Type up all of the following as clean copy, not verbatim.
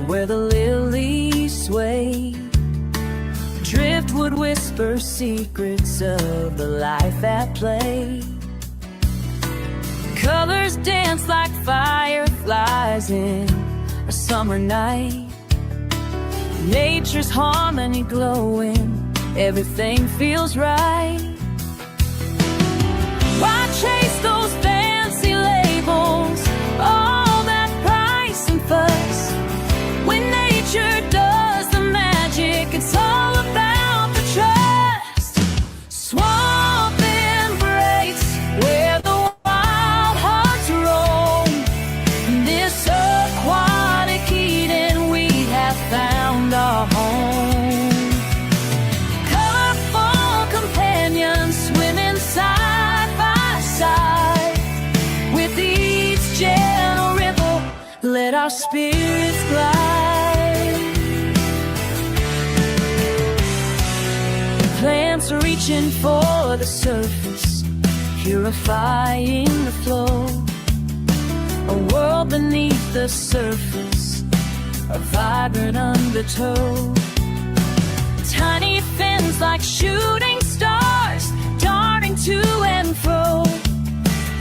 where the lilies sway. Driftwood whisper secrets of the life at play. Colors dance like fireflies in a summer night. Nature's harmony glowing, everything feels right. Why chase those fancy labels, all that price and fuss, when nature does the magic? It's all about the trust. Swamp embrace, where the wild hearts roam. In this aquatic Eden, we have found our home. Colorful companions swimming side by side. With each gentle ripple, let our spirits glide. Plants are reaching for the surface, purifying the flow. A world beneath the surface, a vibrant undertow. Tiny fins like shooting stars, darting to and fro.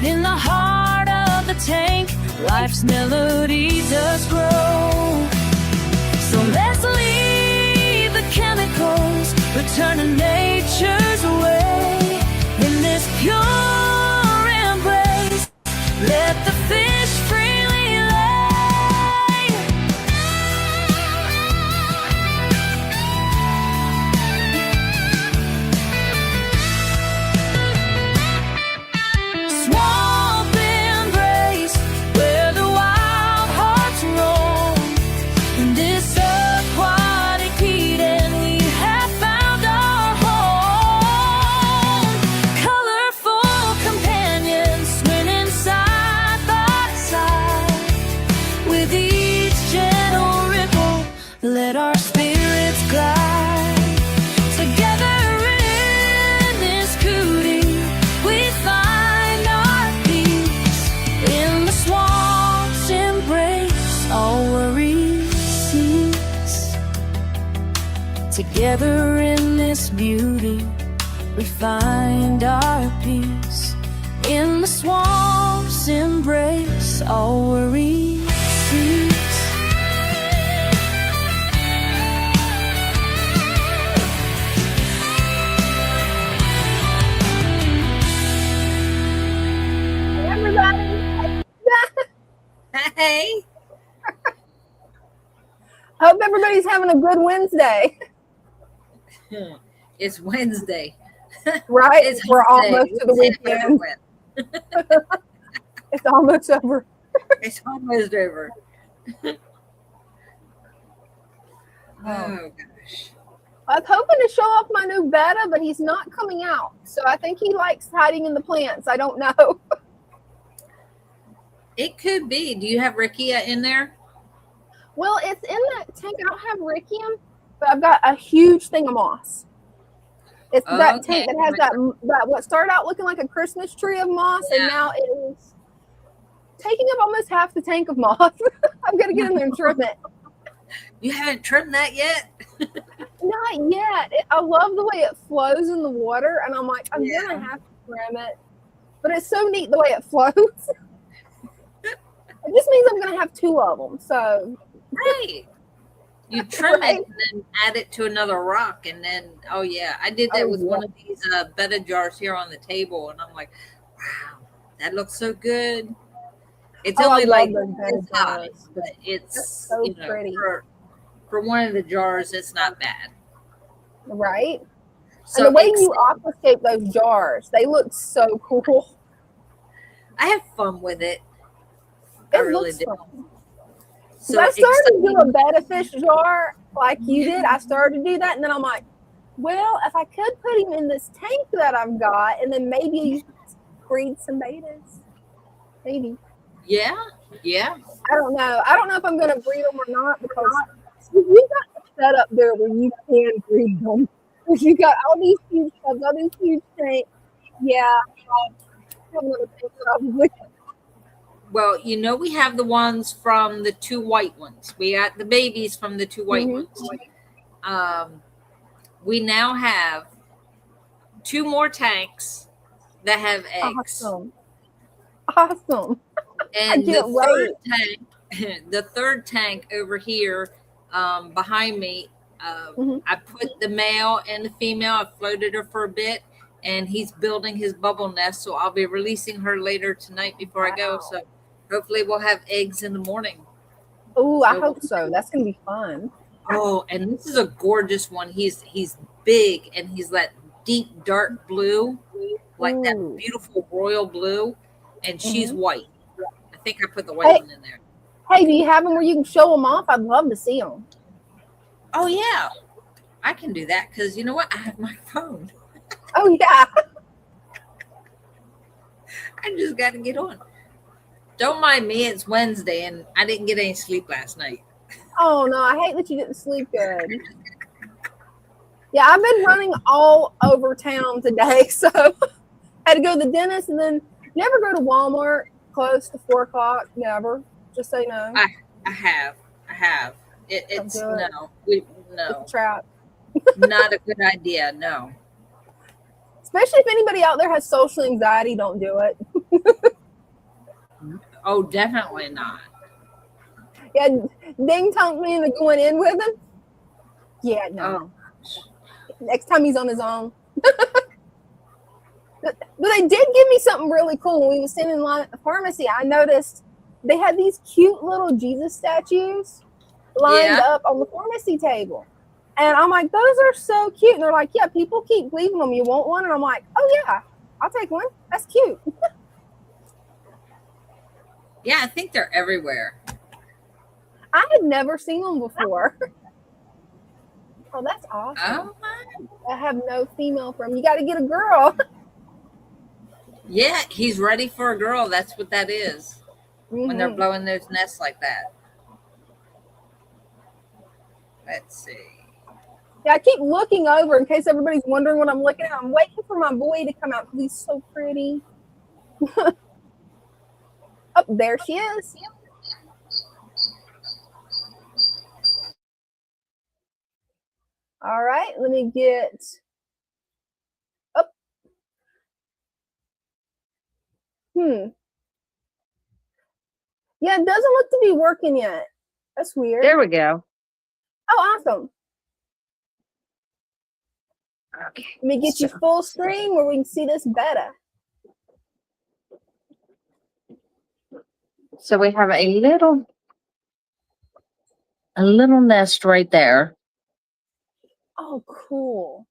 In the heart of the tank, life's melody does grow. So let's leave the chemicals, return to nature's way. In this pure embrace, let the fish freely lay. Swamp embrace, where the wild hearts roam. In this aquatic Eden, we have found our home. Colorful companions swimming side by side. With each gentle ripple, let our spirits glide. Together in this cootie, we find our peace. In the swamp's embrace, all worries cease. Together in this beauty, we find our peace. In the swamp's embrace, all worries cease. Everybody. Hey, Hope everybody's having a good Wednesday. it's Wednesday. Right? It's We're Wednesday. almost to the Wednesday weekend. went. It's almost over. It's almost over. Oh gosh. I was hoping to show off my new betta, but he's not coming out. So I think he likes hiding in the plants. I don't know. It could be. Do you have Rickia in there? Well, it's in that tank. I don't have Rickium, but I've got a huge thing of moss. It's that Okay. tank that has that what started out looking like a Christmas tree of moss, and Yeah. now it is taking up almost half the tank of moss. I'm gonna get in there and trim it. You haven't trimmed that yet? Not yet. I love the way it flows in the water, and I'm like, I'm Yeah. gonna have to trim it. But it's so neat the way it floats. It just means I'm gonna have two of them. So Right. You trim Right. it and then add it to another rock, and then I did that with one of these betta jars here on the table, and I'm like, wow, that looks so good. It's Oh, I only love like those betta this high, jars. but That's it's so pretty. for one of the jars, it's not bad. right. So And the way ex- you aquascape those jars, they look so cool. I have fun with it. I It really looks do. fun. So I started to do a exciting. betta fish jar like you did. I started to do that, and then I'm like, well, if I could put him in this tank that I've got, and then maybe breed some bettas. Maybe. Yeah. I don't know. I don't know if I'm going to breed them or not, because you got to set up there where you can breed them. Because you got all these huge tubs, all these huge tanks. Yeah. I'll have another tank probably. Well, you know, we have the ones from the two white ones. We got the babies from the two white Mhm. ones. We now have two more tanks that have eggs. Awesome. Awesome. I And the can't third wait. tank, the third tank over here behind me, Mhm. I put the male and the female. I floated her for a bit, and he's building his bubble nest. So I'll be releasing her later tonight before I go. Wow. So hopefully we'll have eggs in the morning. Oh, I So hope so. That's gonna be fun. oh, and this is a gorgeous one. He's big and he's that deep dark blue, like that Ooh. beautiful royal blue, and she's Mhm. white. I think I put the white Hey, one in there. hey, do you have them where you can show them off? I'd love to see them. Oh yeah, I can do that because you know what? I have my phone. Oh yeah. I just got to get on. Don't mind me. It's Wednesday and I didn't get any sleep last night. Oh no, I hate that you didn't sleep good. Yeah, I've been running all over town today, so had to go to the dentist and then never go to Walmart close to 4 o'clock. Never. Just so you know. I have. It's do it. no, It's a no, trap. not a good idea. No. Especially if anybody out there has social anxiety, don't do it. Oh, definitely not. Yeah, Ding talked me into going in with him. Yeah, no. Oh. Next time he's on his own. But they did give me something really cool. When we was standing in line at the pharmacy, I noticed they had these cute little Jesus statues lined up on the pharmacy table. And I'm like, those are so cute. And they're like, yeah, people keep leaving them. You want one? And I'm like, oh, yeah, I'll take one. That's cute. Yeah, I think they're everywhere. I had never seen them before. Oh, that's awesome. Oh, I have no female from. You got to get a girl. yeah, he's ready for a girl. That's what that is. When they're blowing those nests like that. Let's see. Yeah, I keep looking over in case everybody's wondering what I'm looking at. I'm waiting for my boy to come out because he's so pretty. Oh, there she is. All right, let me get up. Yeah, it doesn't look to be working yet. That's weird. There we go. Oh, awesome. Okay. Let me get you full screen where we can see this better. So we have a little nest right there. Oh, cool.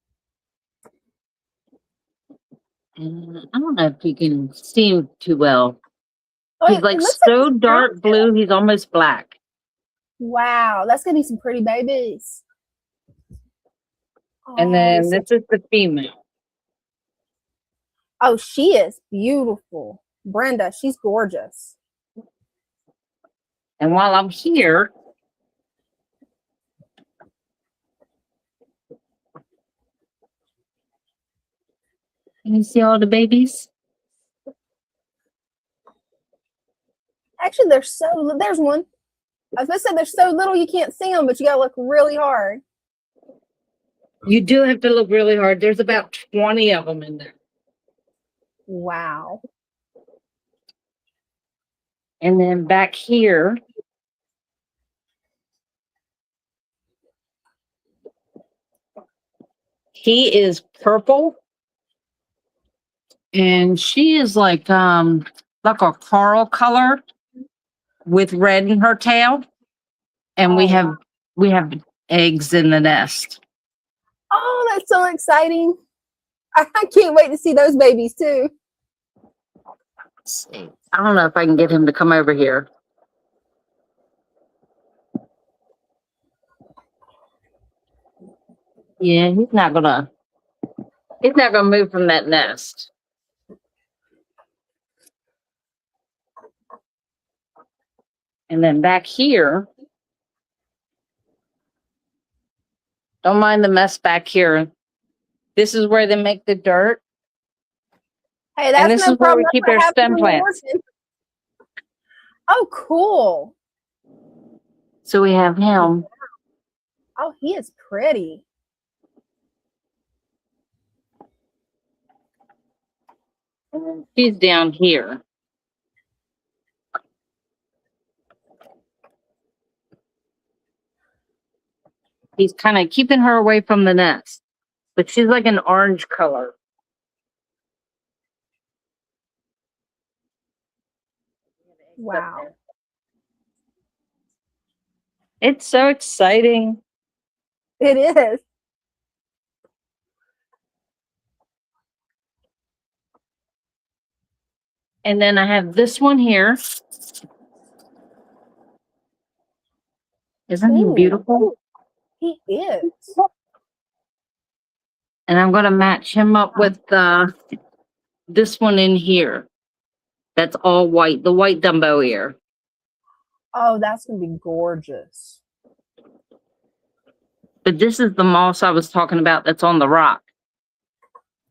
And I don't know if you can see him too well. Oh, He's like so dark blue, he's almost black. Wow, that's gonna be some pretty babies. And then this is the female. Oh, she is beautiful. Brenda, she's gorgeous. And while I'm here, can you see all the babies? Actually, there's one. I was gonna say they're so little you can't see them, but you gotta look really hard. You do have to look really hard. There's about 20 of them in there. Wow. And then back here, he is purple. And she is like a coral color with red in her tail. And we have eggs in the nest. Oh, that's so exciting. I can't wait to see those babies too. Let's see. I don't know if I can get him to come over here. Yeah, he's not gonna move from that nest. And then back here, don't mind the mess back here. This is where they make the dirt. Hey, that's and this no is where problem. we keep their stem plants. Oh, cool. So we have him. Oh, he is pretty. And she's down here. He's kind of keeping her away from the nest. But she's like an orange color. Wow. It's so exciting. It is. And then I have this one here. Isn't he Ooh. beautiful? He is. And I'm going to match him up with this one in here. That's all white, the white Dumbo ear. Oh, that's going to be gorgeous. But this is the moss I was talking about that's on the rock.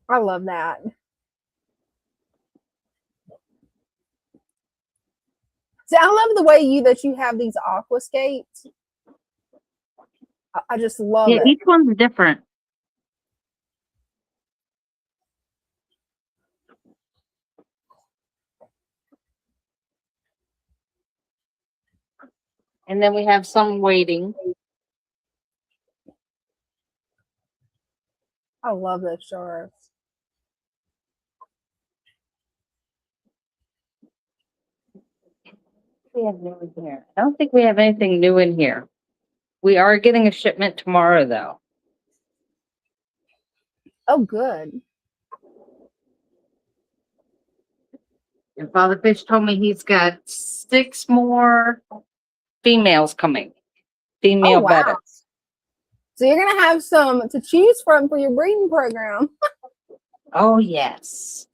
I love that. See, I love the way you have these aquascapes. I just love it. Each one's different. And then we have some waiting. I love those sharks. We have new in here. I don't think we have anything new in here. We are getting a shipment tomorrow, though. Oh, good. And Father Fish told me he's got 6 more females coming. Female bettas. So you're going to have some to choose from for your breeding program. Oh, yes.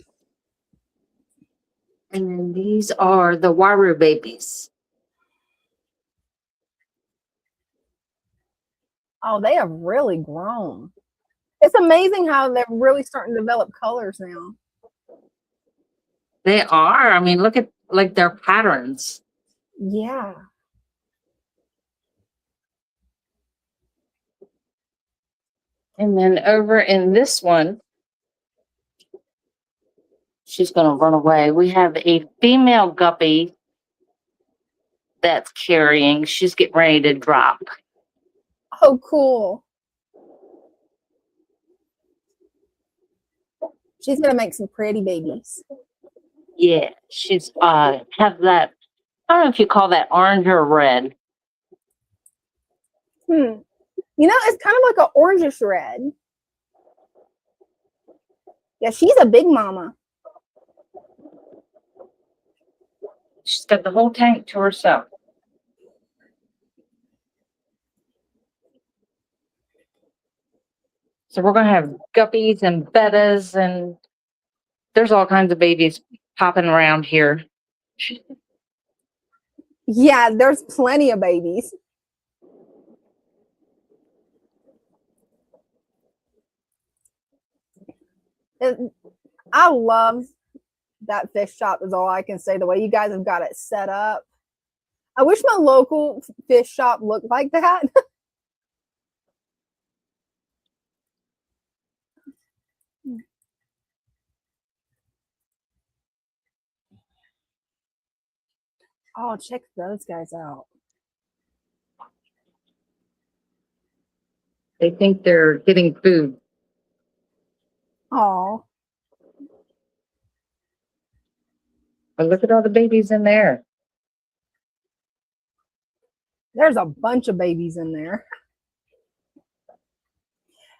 And then these are the Waru babies. Oh, they have really grown. It's amazing how they're really starting to develop colors now. They are. I mean, look at like their patterns. Yeah. And then over in this one, she's going to run away. We have a female guppy that's carrying. She's getting ready to drop. Oh, cool. She's going to make some pretty babies. Yeah, she's have that. I don't know if you call that orange or red. You know, it's kind of like an orangish red. Yeah, she's a big mama. She's got the whole tank to herself. So we're going to have guppies and bettas, and there's all kinds of babies popping around here. Yeah, there's plenty of babies. I love that fish shop is all I can say. The way you guys have got it set up. I wish my local fish shop looked like that. Oh, check those guys out. They think they're getting food. Oh, But look at all the babies in there. there's a bunch of babies in there.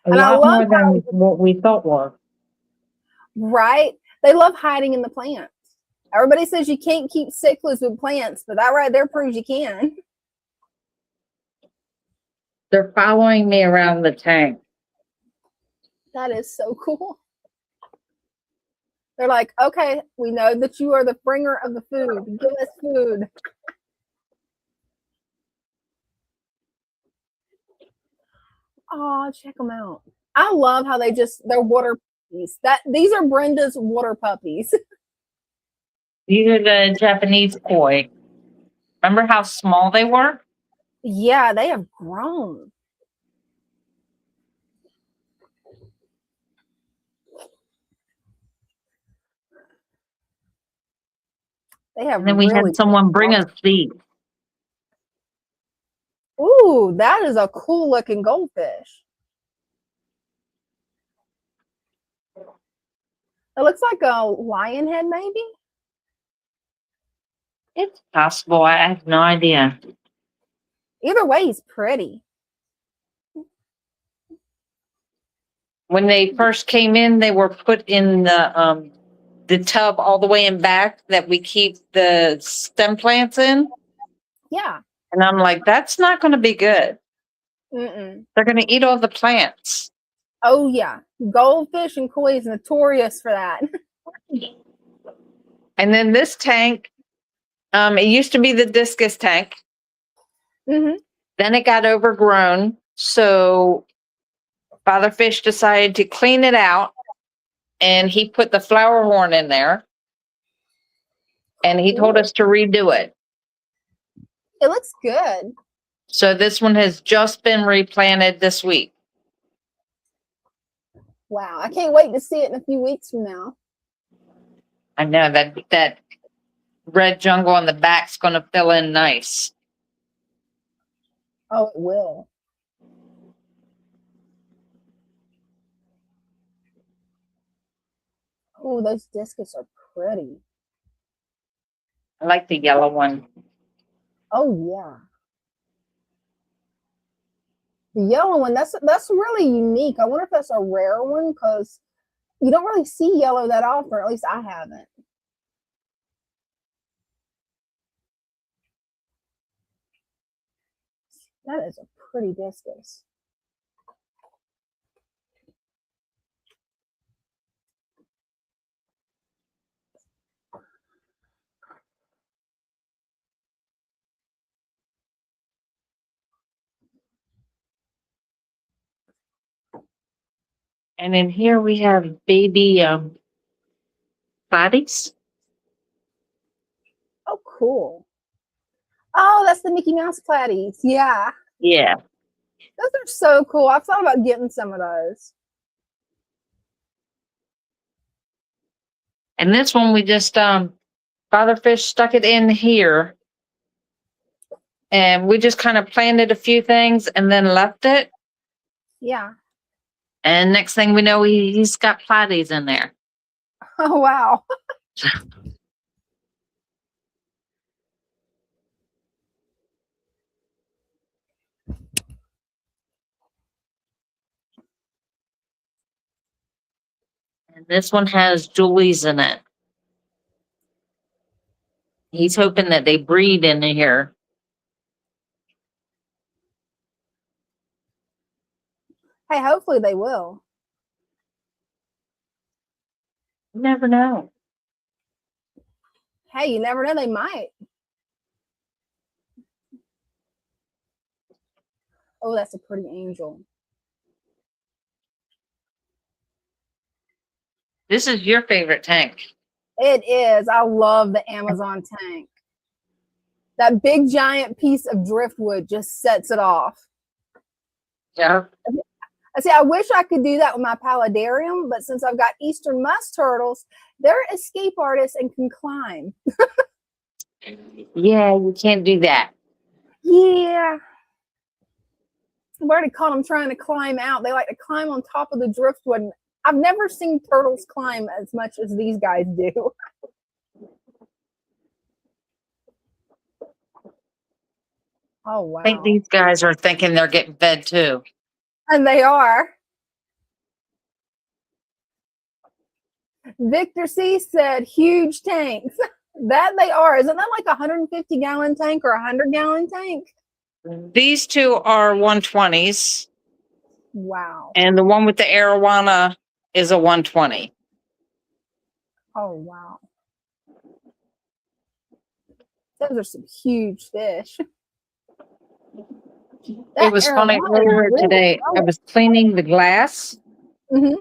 A And I lot more love than what we thought were. Right? They love hiding in the plants. Everybody says you can't keep cichlids with plants, but that right there proves you can. They're following me around the tank. That is so cool. They're like, okay, we know that you are the bringer of the food. Give us food. Oh, check them out. I love how they're water puppies. These are Brenda's water puppies. These are the Japanese koi. Remember how small they were? Yeah, they have grown. They have And then we really had someone bring us these. Ooh, that is a cool looking goldfish. It looks like a lion head, maybe. It's possible. I have no idea. Either way, he's pretty. When they first came in, they were put in the tub all the way in back that we keep the stem plants in. Yeah. And I'm like, that's not going to be good. Mm-mm. They're going to eat all the plants. Oh, yeah. Goldfish and koi is notorious for that. And then this tank, it used to be the discus tank. Mm-hmm. Then it got overgrown. So Father Fish decided to clean it out. And he put the flower horn in there. And he told us to redo it. It looks good. So this one has just been replanted this week. Wow. I can't wait to see it in a few weeks from now. I know that red jungle on the back's going to fill in nice. Oh, it will. Oh, those discus are pretty. I like the yellow one. Oh, yeah. The yellow one, that's really unique. I wonder if that's a rare one because you don't really see yellow that often, or at least I haven't. That is a pretty discus. And in here we have baby bodies. Oh, cool. Oh, that's the Mickey Mouse platies. Yeah. Yeah. Those are so cool. I've thought about getting some of those. And this one we just Father Fish stuck it in here. And we just kind of planted a few things and then left it. Yeah. And next thing we know, he's got platies in there. Oh, wow. And this one has Julie's in it. He's hoping that they breed in here. Hey, hopefully they will. You never know. Hey, you never know, they might. Oh, that's a pretty angel. This is your favorite tank. It is. I love the Amazon tank. That big giant piece of driftwood just sets it off. Yeah. I see, I wish I could do that with my paludarium, but since I've got Eastern musk turtles, they're escape artists and can climb. Yeah, you can't do that. Yeah. I've already caught them trying to climb out. They like to climb on top of the driftwood. I've never seen turtles climb as much as these guys do. Oh, wow. I think these guys are thinking they're getting fed too. And they are. Victor C said huge tanks. That they are. Isn't that like a 150-gallon tank or a 100-gallon tank? These two are 120s. Wow. And the one with the arowana is a 120. Oh, wow. Those are some huge fish. It was funny earlier today. I was cleaning the glass. Mm-hmm.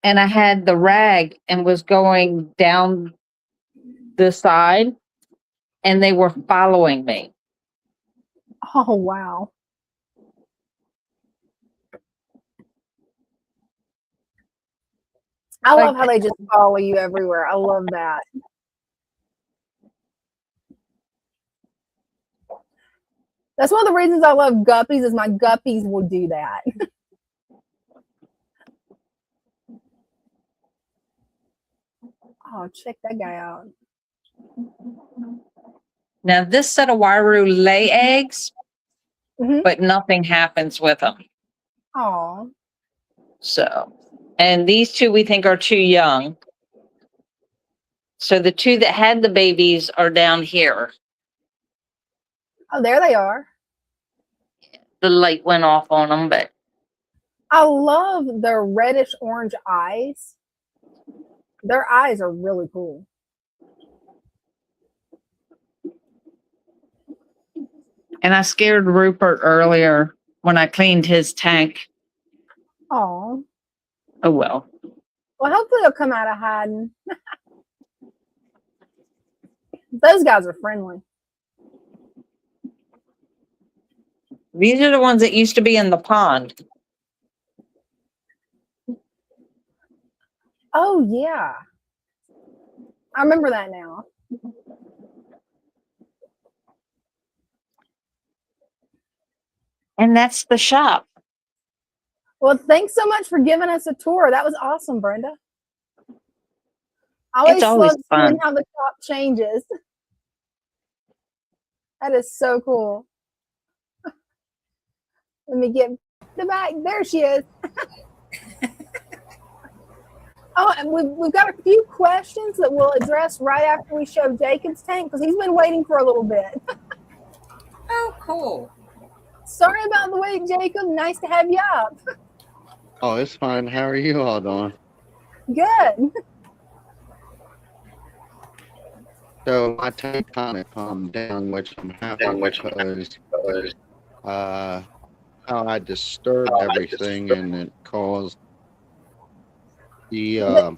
And I had the rag and was going down the side. and they were following me. Oh, wow. I love how they just follow you everywhere. I love that. That's one of the reasons I love guppies is my guppies will do that. Oh, check that guy out. Now, this set of Waru lay eggs, but nothing happens with them. Oh. So, and these two we think are too young. So the two that had the babies are down here. Oh, there they are. The light went off on them, but I love their reddish orange eyes. Their eyes are really cool. and I scared Rupert earlier when I cleaned his tank. Oh. Oh well. Well, hopefully he'll come out of hiding. Those guys are friendly. These are the ones that used to be in the pond. Oh, yeah. I remember that now. And that's the shop. Well, thanks so much for giving us a tour. That was awesome, Brenda. I It's always love fun. seeing how the shop changes. That is so cool. Let me get the back. There she is. Oh, and we've got a few questions that we'll address right after we show Jacob's tank because he's been waiting for a little bit. Oh, cool. Sorry about the wait, Jacob. Nice to have you up. Oh, it's fine. How are you all doing? Good. So my tank kind of calmed down, which I'm happy because how I disturbed everything and it caused the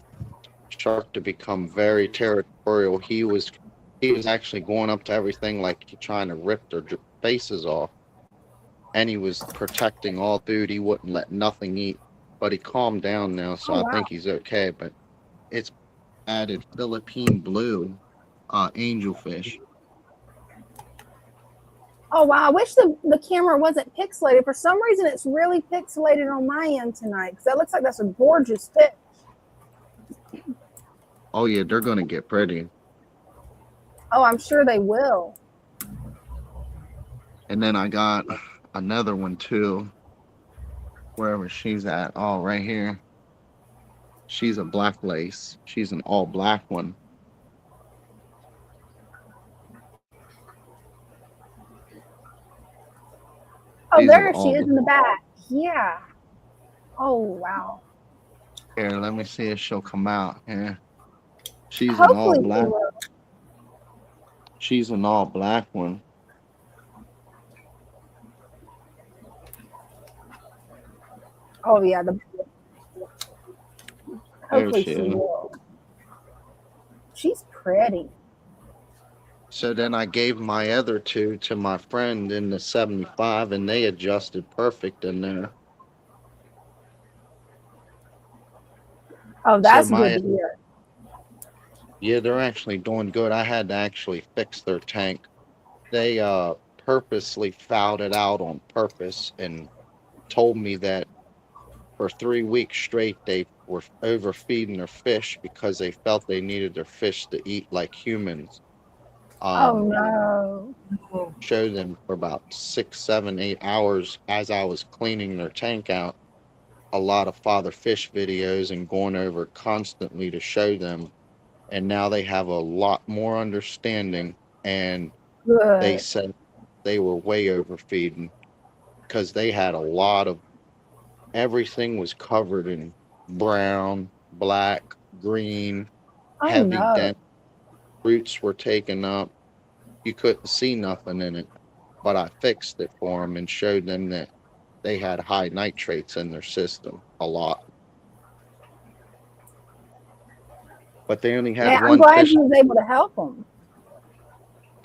shark to become very territorial. He was actually going up to everything like trying to rip their faces off, and he was protecting all food. He wouldn't let nothing eat, but he calmed down now, so I think he's okay. But it's added Philippine blue angelfish. Oh, wow. I wish the camera wasn't pixelated. For some reason, it's really pixelated on my end tonight because that looks like that's a gorgeous fish. Oh, yeah, they're going to get pretty. Oh, I'm sure they will. And then I got another one, too, wherever she's at. Oh, right here. She's a black lace. She's an all black one. Oh, there she is in the back. Yeah. Oh, wow. Here, let me see if she'll come out. Yeah. She's Hopefully an all black. She's an all black one. Oh, yeah. Hopefully she she is. will. She's pretty. So then I gave my other two to my friend in the 75, and they adjusted perfect in there. Oh, that's good to hear. Yeah, they're actually doing good. I had to actually fix their tank. They purposely fouled it out on purpose and told me that for 3 weeks straight they were overfeeding their fish because they felt they needed their fish to eat like humans. Oh, no. Showed them for about 6, 7, 8 hours as I was cleaning their tank out. A lot of father fish videos and going over constantly to show them. And now they have a lot more understanding. And Good. they said they were way overfeeding because they had a lot of everything was covered in brown, black, green, heavy dent. Roots were taken up. You couldn't see nothing in it, but I fixed it for them and showed them that they had high nitrates in their system, a lot. But they only had Yeah, one I'm glad fish. you was able to help them.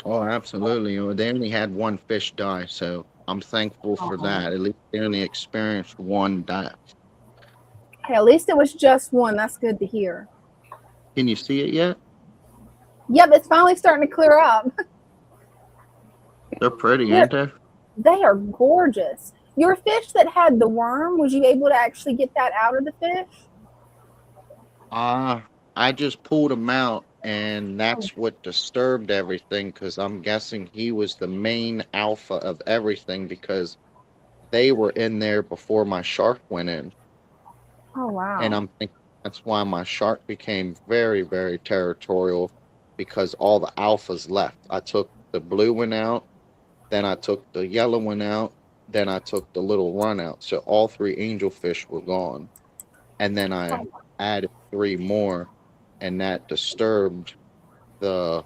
Oh, absolutely. Well, they only had one fish die, so I'm thankful for Oh, that. At least they only experienced one death. Hey, at least it was just one. That's good to hear. Can you see it yet? Yep, it's finally starting to clear up. They're pretty, They're, ain't they? they are gorgeous. Your fish that had the worm, was you able to actually get that out of the fish? I just pulled him out, and Oh, that's what disturbed everything because I'm guessing he was the main alpha of everything because they were in there before my shark went in. oh And wow. I'm thinking that's why my shark became very, very territorial because all the alphas left. I took the blue one out, then I took the yellow one out, then I took the little run out. So all three angelfish were gone. And then I added three more, and that disturbed the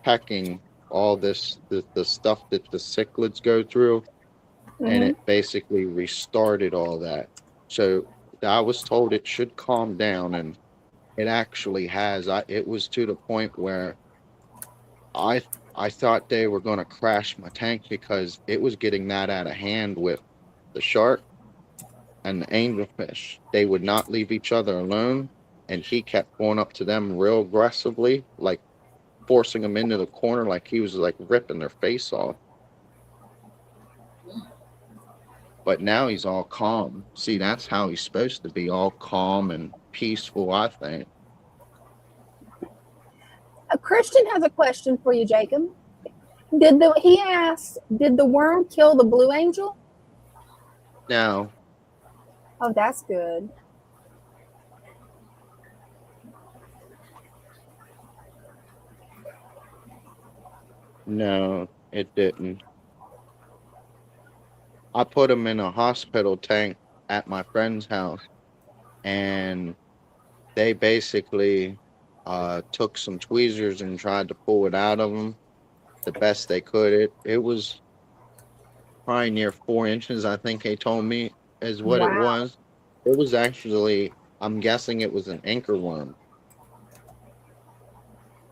pecking, all the stuff that the cichlids go through, and Hmm. it basically restarted all that. So I was told it should calm down, and it actually has. It was to the point where I I thought they were going to crash my tank because it was getting that out of hand with the shark and the angelfish. They would not leave each other alone, and he kept going up to them real aggressively, like forcing them into the corner, like he was like ripping their face off. But now he's all calm. See, that's how he's supposed to be, all calm and peaceful, I think. A Christian has a question for you, Jacob. He asked, did the worm kill the blue angel? Now, Oh, that's good. no, it didn't. I put him in a hospital tank at my friend's house, and they basically took some tweezers and tried to pull it out of him the best they could. It was probably near 4 inches, I think they told me is what it Wow. was. It was actually, I'm guessing it was an anchor worm.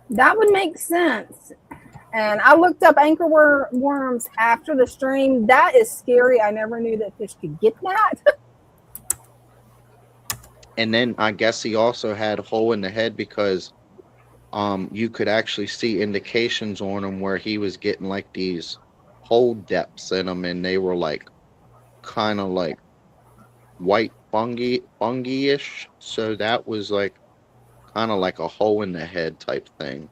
That would make sense. And I looked up worms after the stream. That is scary. I never knew that fish could get that. And then I guess he also had a hole in the head because you could actually see indications on him where he was getting like these hole depths in them, and they were like kind of like white fungi-ish. So that was like kind of like a hole in the head type thing.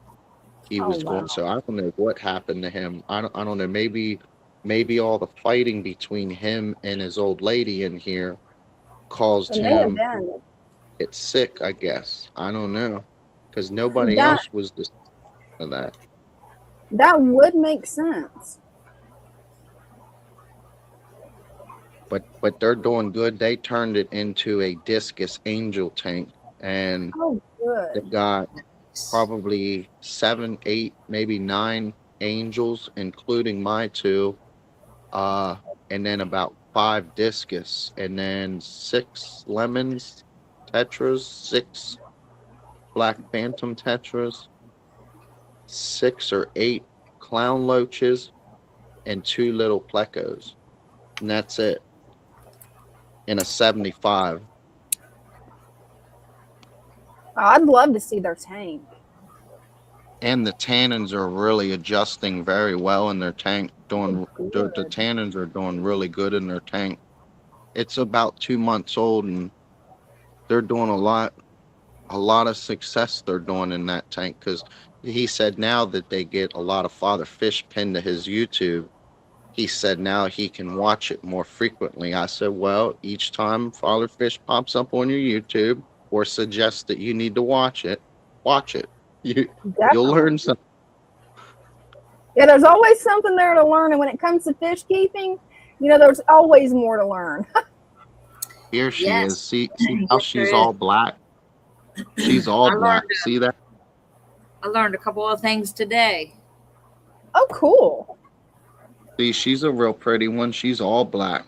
He Oh was going. wow. So I don't know what happened to him. I don't know. Maybe all the fighting between him and his old lady in here caused It may have him been. get sick. I guess I don't know because nobody That else was this of that. that would make sense. But they're doing good. They turned it into a discus angel tank, and Oh they good. got nice. probably 7, 8, maybe 9 angels, including my two, uh, and then about 5 discus, and then 6 lemons tetras, 6 black phantom tetras, 6 or 8 clown loaches, and 2 little plecos, and that's it in a 75. I'd love to see their tank. And the tannins are really adjusting very well in their tank. Oh Doing the good. tannins are doing really good in their tank. It's about 2 months old, and they're doing a lot of success. They're doing in that tank because he said now that they get a lot of father fish pinned to his YouTube. He said now he can watch it more frequently. I said, well, each time father fish pops up on your YouTube or suggests that you need to watch it. You you'll Definitely. learn something. Yeah, there's always something there to learn. And when it comes to fish keeping, there's always more to learn. Here she is. Yes, See how yes, there she's is. all black? She's all I black. learned See that? I learned a couple of things today. Oh, cool. See, she's a real pretty one. She's all black.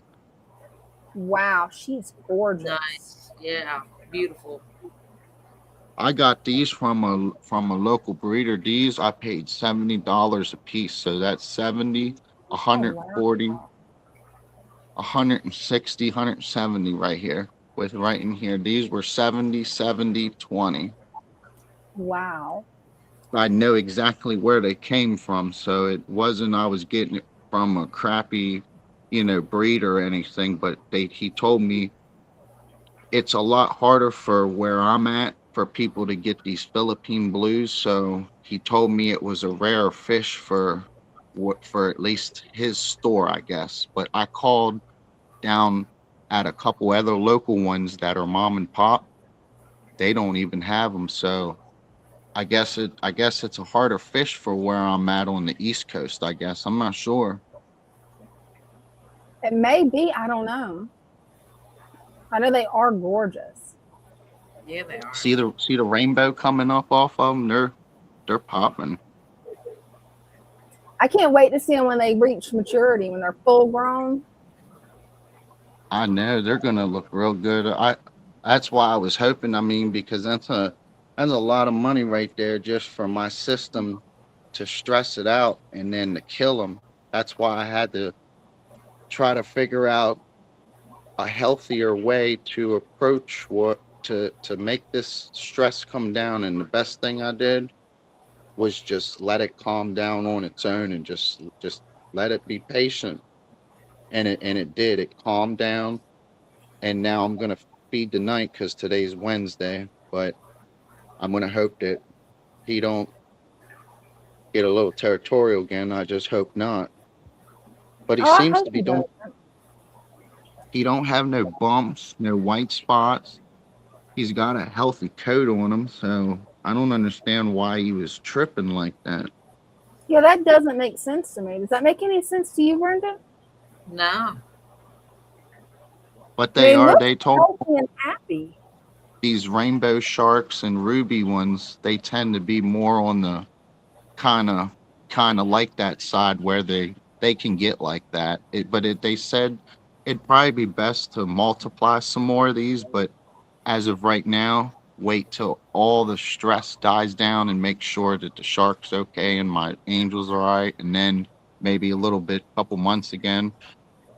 Wow, she's gorgeous. Nice. Yeah, beautiful. I got these from a local breeder. These I paid $70 a piece. So that's 70, Oh, wow. 140, 160, 170 right here. With right in here. These were 70, 70, 20. Wow. I know exactly where they came from. So it wasn't I was getting it from a crappy, breed or anything, but he told me it's a lot harder for where I'm at for people to get these Philippine blues. So he told me it was a rare fish for what for at least his store, I guess. But I called down at a couple other local ones that are mom and pop. They don't even have them. So I guess it's a harder fish for where I'm at on the East Coast, I guess. I'm not sure. It may be. I don't know. I know they are gorgeous. Yeah, they are. See the rainbow coming up off of them? They're popping. I can't wait to see them when they reach maturity, when they're full grown. I know they're gonna look real good. That's why I was hoping. I mean, because that's a lot of money right there just for my system to stress it out and then to kill them. That's why I had to try to figure out a healthier way to approach what to make this stress come down. And the best thing I did was just let it calm down on its own and just let it be patient. And it did. It calmed down. And now I'm gonna feed tonight because today's Wednesday. But I'm gonna hope that he don't get a little territorial again. I just hope not. But he Oh, I seems hope to be he does. don't. He don't have no bumps, no white spots. He's got a healthy coat on him, so I don't understand why he was tripping like that. Yeah, that doesn't make sense to me. Does that make any sense to you, Brenda? No. But They look they told healthy and happy. these rainbow sharks and ruby ones, they tend to be more on the kind of like that side where they can get like that. They said it'd probably be best to multiply some more of these, but as of right now, wait till all the stress dies down and make sure that the shark's okay and my angel's all right, and then maybe a little bit, couple months again.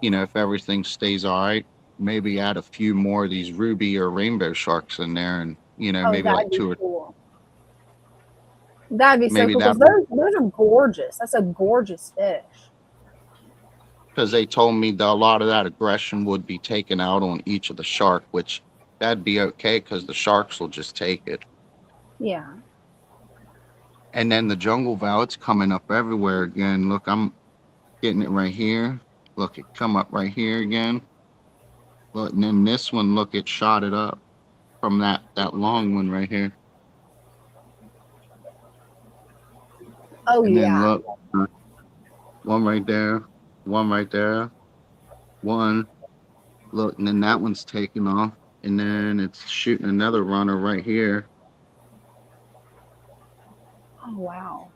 If everything stays all right, maybe add a few more of these ruby or rainbow sharks in there, and Oh, maybe like that'd be two or cool. That'd be so maybe cool because that those are gorgeous. That's a gorgeous fish. because they told me that a lot of that aggression would be taken out on each of the shark, which that'd be okay because the sharks will just take it. Yeah. And then the jungle vow, it's coming up everywhere again. Look, I'm getting it right here. Look, it come up right here again. Look, and then this one, look, it shot it up from that long one right here. Oh, And then yeah. look, one right there, one right there, one. Look, and then that one's taking off, and then it's shooting another runner right here. Oh, wow.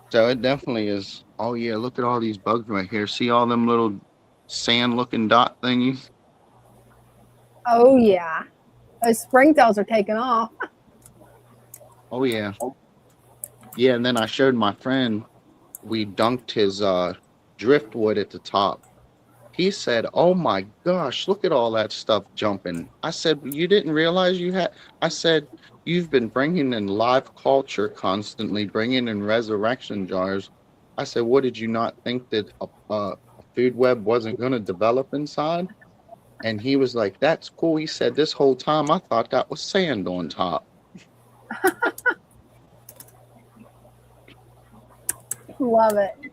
So it definitely is. Oh yeah, look at all these bugs right here. See all them little sand-looking dot thingies? Oh, yeah. Those springtails are taking off. Oh yeah. Yeah, and then I showed my friend, we dunked his driftwood at the top. He said, "Oh my gosh, look at all that stuff jumping." I said, "You didn't realize you had." I said, "You've been bringing in live culture constantly, bringing in resurrection jars." I said, "What, did you not think that a food web wasn't going to develop inside?" And he was like, "That's cool." He said, "This whole time I thought that was sand on top." Love it.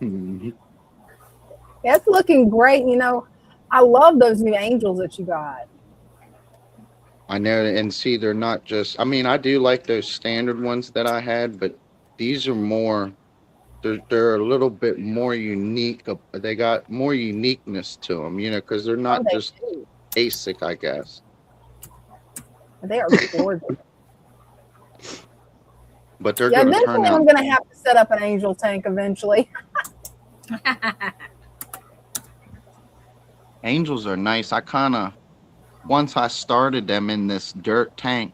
Mhm. Yeah, it's looking great. I love those new angels that you got. I know, and see, they're not just. I mean, I do like those standard ones that I had, but these are more. They're a little bit more unique. They got more uniqueness to them, because they're Oh, not they just do. basic, I guess. They are gorgeous. But they're Yeah, going to turn eventually out. I'm going to have to set up an angel tank eventually. Angels are nice. I kind of once I started them in this dirt tank,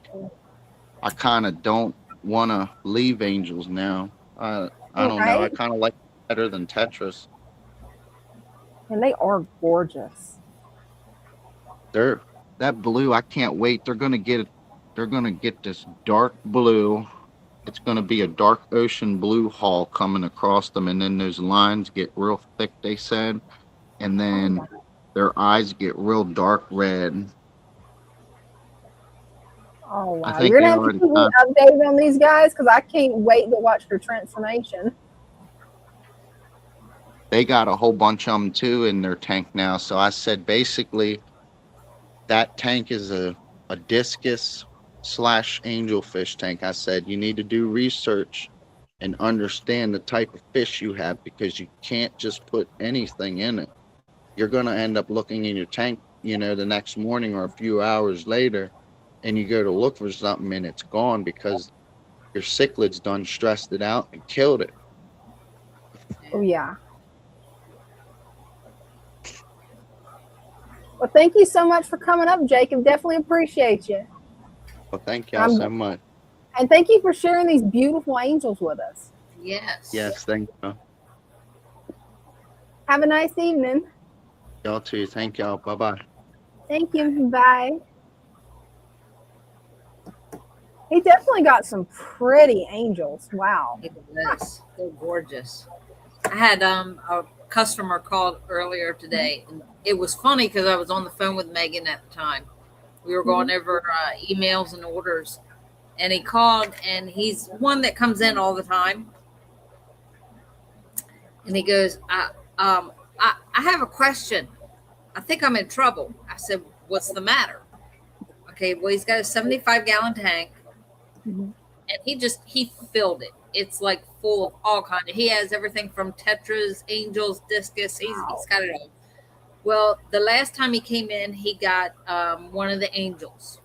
I kind of don't want to leave angels now. I don't know. I Right? kind of like it better than Tetris. And they are gorgeous. They're that blue. I can't wait. They're gonna get this dark blue. It's gonna be a dark ocean blue hull coming across them, and then those lines get real thick. They said, and Oh, then wow. their eyes get real dark red. Oh, I wow. think You're they going to have to already keep me got. updated on these guys because I can't wait to watch their transformation. They got a whole bunch of them too in their tank now. So I said basically that tank is a discus slash angelfish tank. I said you need to do research and understand the type of fish you have because you can't just put anything in it. You're going to end up looking in your tank, the next morning or a few hours later, and you go to look for something and it's gone because your cichlids done stressed it out and killed it. Oh, yeah. Well, thank you so much for coming up, Jacob. Definitely appreciate you. Well, thank y'all so much. And thank you for sharing these beautiful angels with us. Yes. Yes, thank you. Have a nice evening. Y'all too. Thank y'all. Bye-bye. Thank you. Bye. He definitely got some pretty angels. Wow. It is. They're gorgeous. I had a customer called earlier today, and it was funny because I was on the phone with Megan at the time. We were going over emails and orders, and he called, and he's one that comes in all the time. And he goes, I have a question. I think I'm in trouble. I said, what's the matter? Okay, well, he's got a 75-gallon tank, and he filled it. It's like full of all kinds. He has everything from tetras, angels, discus. He's got it all. Well, the last time he came in, he got one of the angels.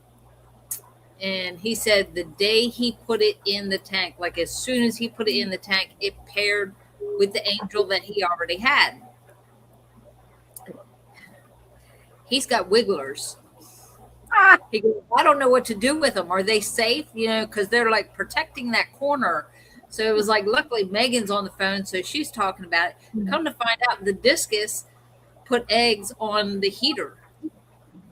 And he said the day he put it in the tank, like as soon as he put it in the tank, it paired with the angel that he already had. He's got wigglers. He goes, I don't know what to do with them. Are they safe? Because they're like protecting that corner. So it was like, luckily Megan's on the phone, so she's talking about it. Come to find out, the discus put eggs on the heater.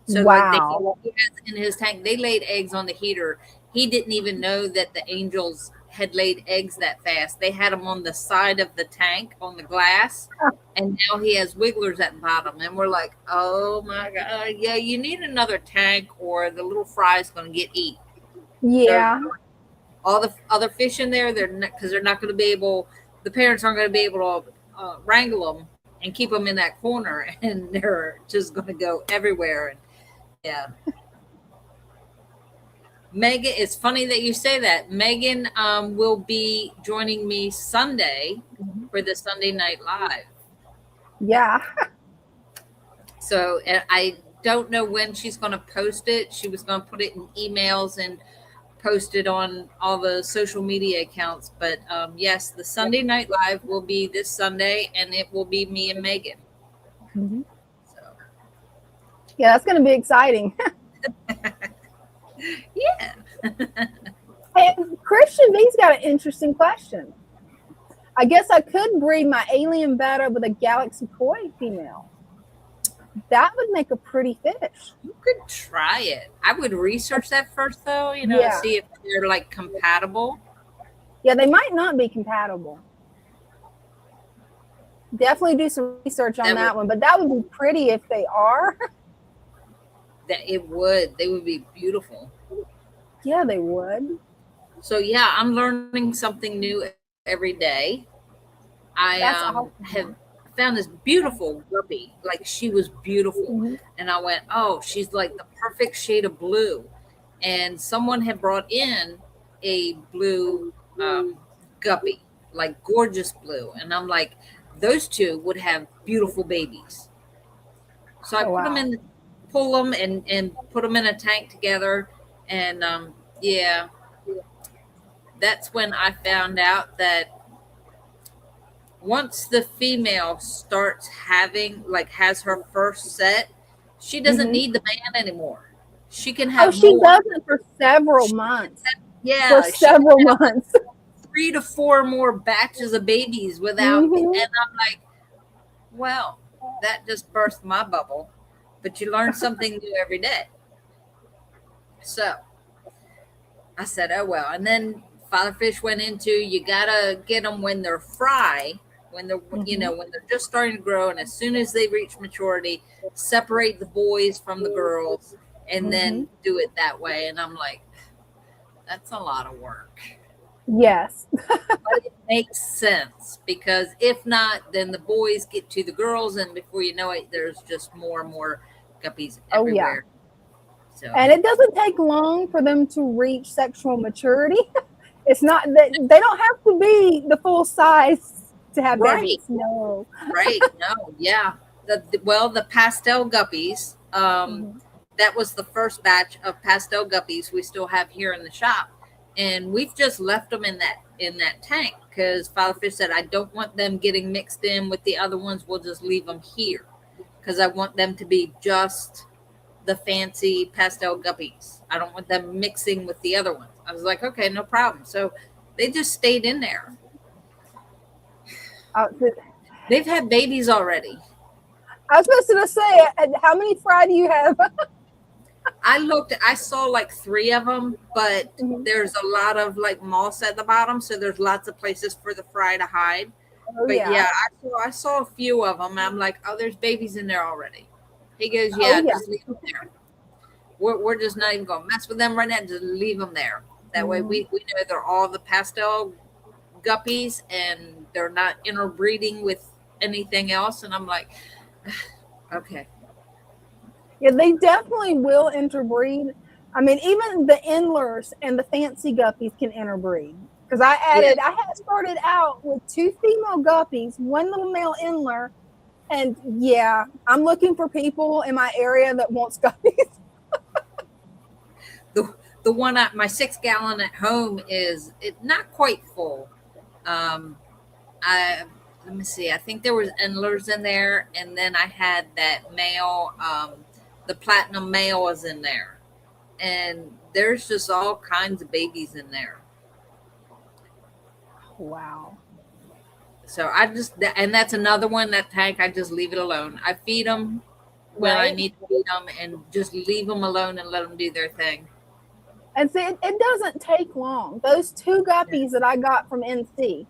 So wow. he has in his tank, they laid eggs on the heater. He didn't even know that the angels had laid eggs that fast. They had them on the side of the tank on the glass, and now he has wigglers at the bottom. And we're like, oh my God, yeah, you need another tank or the little fry's going to get eat. Yeah. All the other fish in there, because they're not going to be able, the parents aren't going to be able to wrangle them and keep them in that corner, and they're just going to go everywhere. And yeah. Megan, it's funny that you say that. Megan will be joining me Sunday for the Sunday Night Live. Yeah. So I don't know when she's going to post it. She was going to put it in emails and post it on all the social media accounts. But yes, the Sunday Night Live will be this Sunday, and it will be me and Megan. So. Yeah, that's going to be exciting. Yeah. Hey, Christian B's got an interesting question. I guess I could breed my alien betta with a galaxy koi female. That would make a pretty fish. You could try it. I would research that first, though, see if they're like compatible. Yeah, they might not be compatible. Definitely do some research on that one, but that would be pretty if they are. They would be beautiful. Yeah, they would. So yeah, I'm learning something new every day. I have found this beautiful guppy. Like, she was beautiful. And I went, oh, she's like the perfect shade of blue. And someone had brought in a blue guppy, like gorgeous blue. And I'm like, those two would have beautiful babies. So I put them in, pull them and put them in a tank together. And yeah, that's when I found out that once the female starts has her first set, She doesn't need the man anymore. She can Oh, have she more. doesn't for several months. Yeah, For several months. 3 to 4 more batches of babies without, and I'm like, well, that just burst my bubble. But you learn something new every day. So I said, oh well. And then Father Fish went into, you gotta get them when they're fry, when they're when they're just starting to grow, and as soon as they reach maturity, separate the boys from the girls, and then do it that way. And I'm like, that's a lot of work. Yes. But it makes sense, because if not, then the boys get to the girls, and before you know it, there's just more and more guppies everywhere. So, and it doesn't take long for them to reach sexual maturity. It's not that they don't have to be the full size to have babies. No. Right. No. Yeah. The pastel guppies. That was the first batch of pastel guppies we still have here in the shop, and we've just left them in that tank because Father Fish said, I don't want them getting mixed in with the other ones. We'll just leave them here because I want them to be just the fancy pastel guppies. I don't want them mixing with the other ones. I was like, okay, no problem. So they just stayed in there. They've had babies already. I was supposed to say, how many fry do you have? I saw like 3 of them, but there's a lot of like moss at the bottom, so there's lots of places for the fry to hide. Oh, but I saw a few of them. I'm like, oh, there's babies in there already. He goes, just leave them there. We're just not even gonna mess with them right now. Just leave them there. That way we know they're all the pastel guppies and they're not interbreeding with anything else. And I'm like, okay. Yeah, they definitely will interbreed. I mean, even the endlers and the fancy guppies can interbreed. Because I had started out with 2 female guppies, 1 little male endler, and I'm looking for people in my area that wants guppies. The one at my 6-gallon at home is not quite full. Let me see. I think there was endlers in there, and then I had that male. The platinum male is in there, and there's just all kinds of babies in there. Wow. So and that's another one, that tank, I just leave it alone. I feed them when I need to feed them and just leave them alone and let them do their thing. And see, it doesn't take long. Those 2 guppies that I got from NC,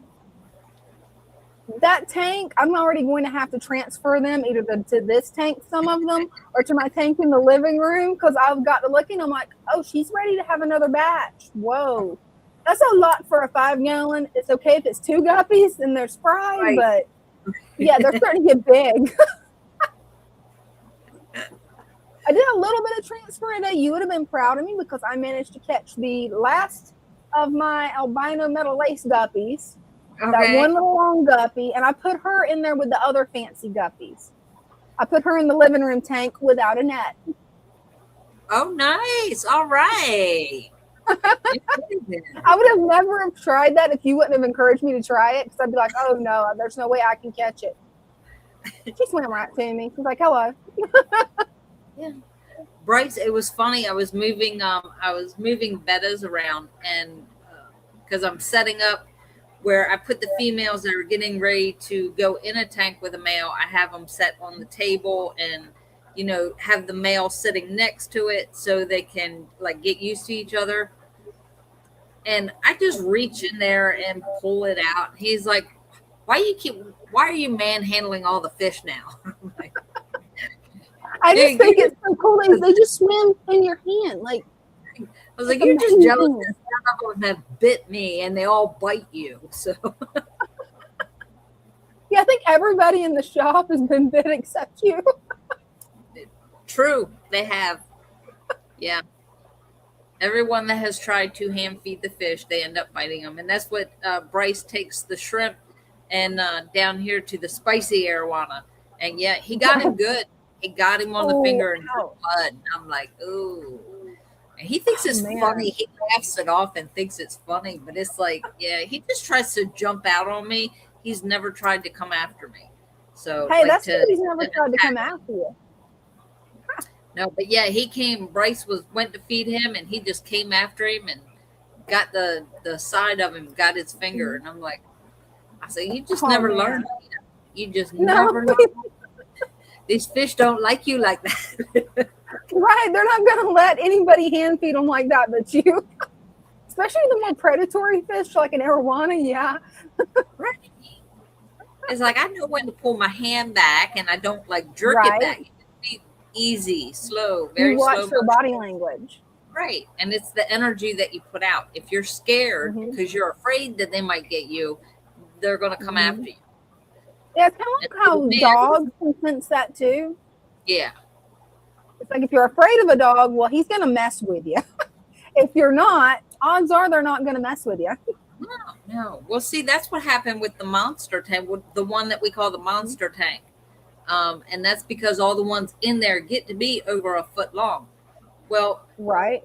that tank, I'm already going to have to transfer them either to this tank, some of them, or to my tank in the living room, because I've got to look and I'm like, oh, she's ready to have another batch. Whoa. That's a lot for a 5-gallon. It's okay if it's 2 guppies and they're spry, but they're starting to get big. I did a little bit of transfer today. You would have been proud of me because I managed to catch the last of my albino metal lace guppies. That 1 little long guppy, and I put her in there with the other fancy guppies. I put her in the living room tank without a net. Oh, nice. All right. I would have never have tried that if you wouldn't have encouraged me to try it, because I'd be like, oh no, there's no way I can catch it. She swam right to me. She's like, hello. Bryce, it was funny. I was moving bettas around, and because I'm setting up where I put the females that are getting ready to go in a tank with a male, I have them set on the table and, have the male sitting next to it so they can like get used to each other. And I just reach in there and pull it out. He's like, why are you manhandling all the fish now? I just think it's so cool. They just swim in your hand. Like, I was like, you're just jealous that none of them have bit me and they all bite you. So I think everybody in the shop has been bit except you. True, they have. Yeah. Everyone that has tried to hand feed the fish, they end up biting them. And that's what Bryce takes the shrimp and down here to the spicy arowana. And he got him good. He got him on the finger and blood. And I'm like, ooh. And he thinks it's funny. He laughs it off and thinks it's funny. But it's like, he just tries to jump out on me. He's never tried to come after me. So hey, that's good. He's never tried to come after you. No, but yeah, he came. Bryce went to feed him, and he just came after him and got the side of him, got his finger, and I'm like, I said, you just Oh never man. learn. You just No, never learn. These fish don't like you like that. right. They're not gonna let anybody hand feed them like that but you. Especially the more predatory fish like an arowana, yeah. Right. It's like I know when to pull my hand back, and I don't like jerk it Right. back. Be easy, slow, You very watch slow their motion. body language. Right. And it's the energy that you put out. If you're scared Mm-hmm. because you're afraid that they might get you, they're going to come Mm-hmm. after you. Yeah, it's kind And of like how man, dogs can sense that too. yeah. It's like if you're afraid of a dog, well, he's gonna mess with you. If you're not, odds are they're not gonna mess with you. No. Well, see, that's what happened with the monster tank, with the one that we call the monster tank. And that's because all the ones in there get to be over a foot long. Well, Right.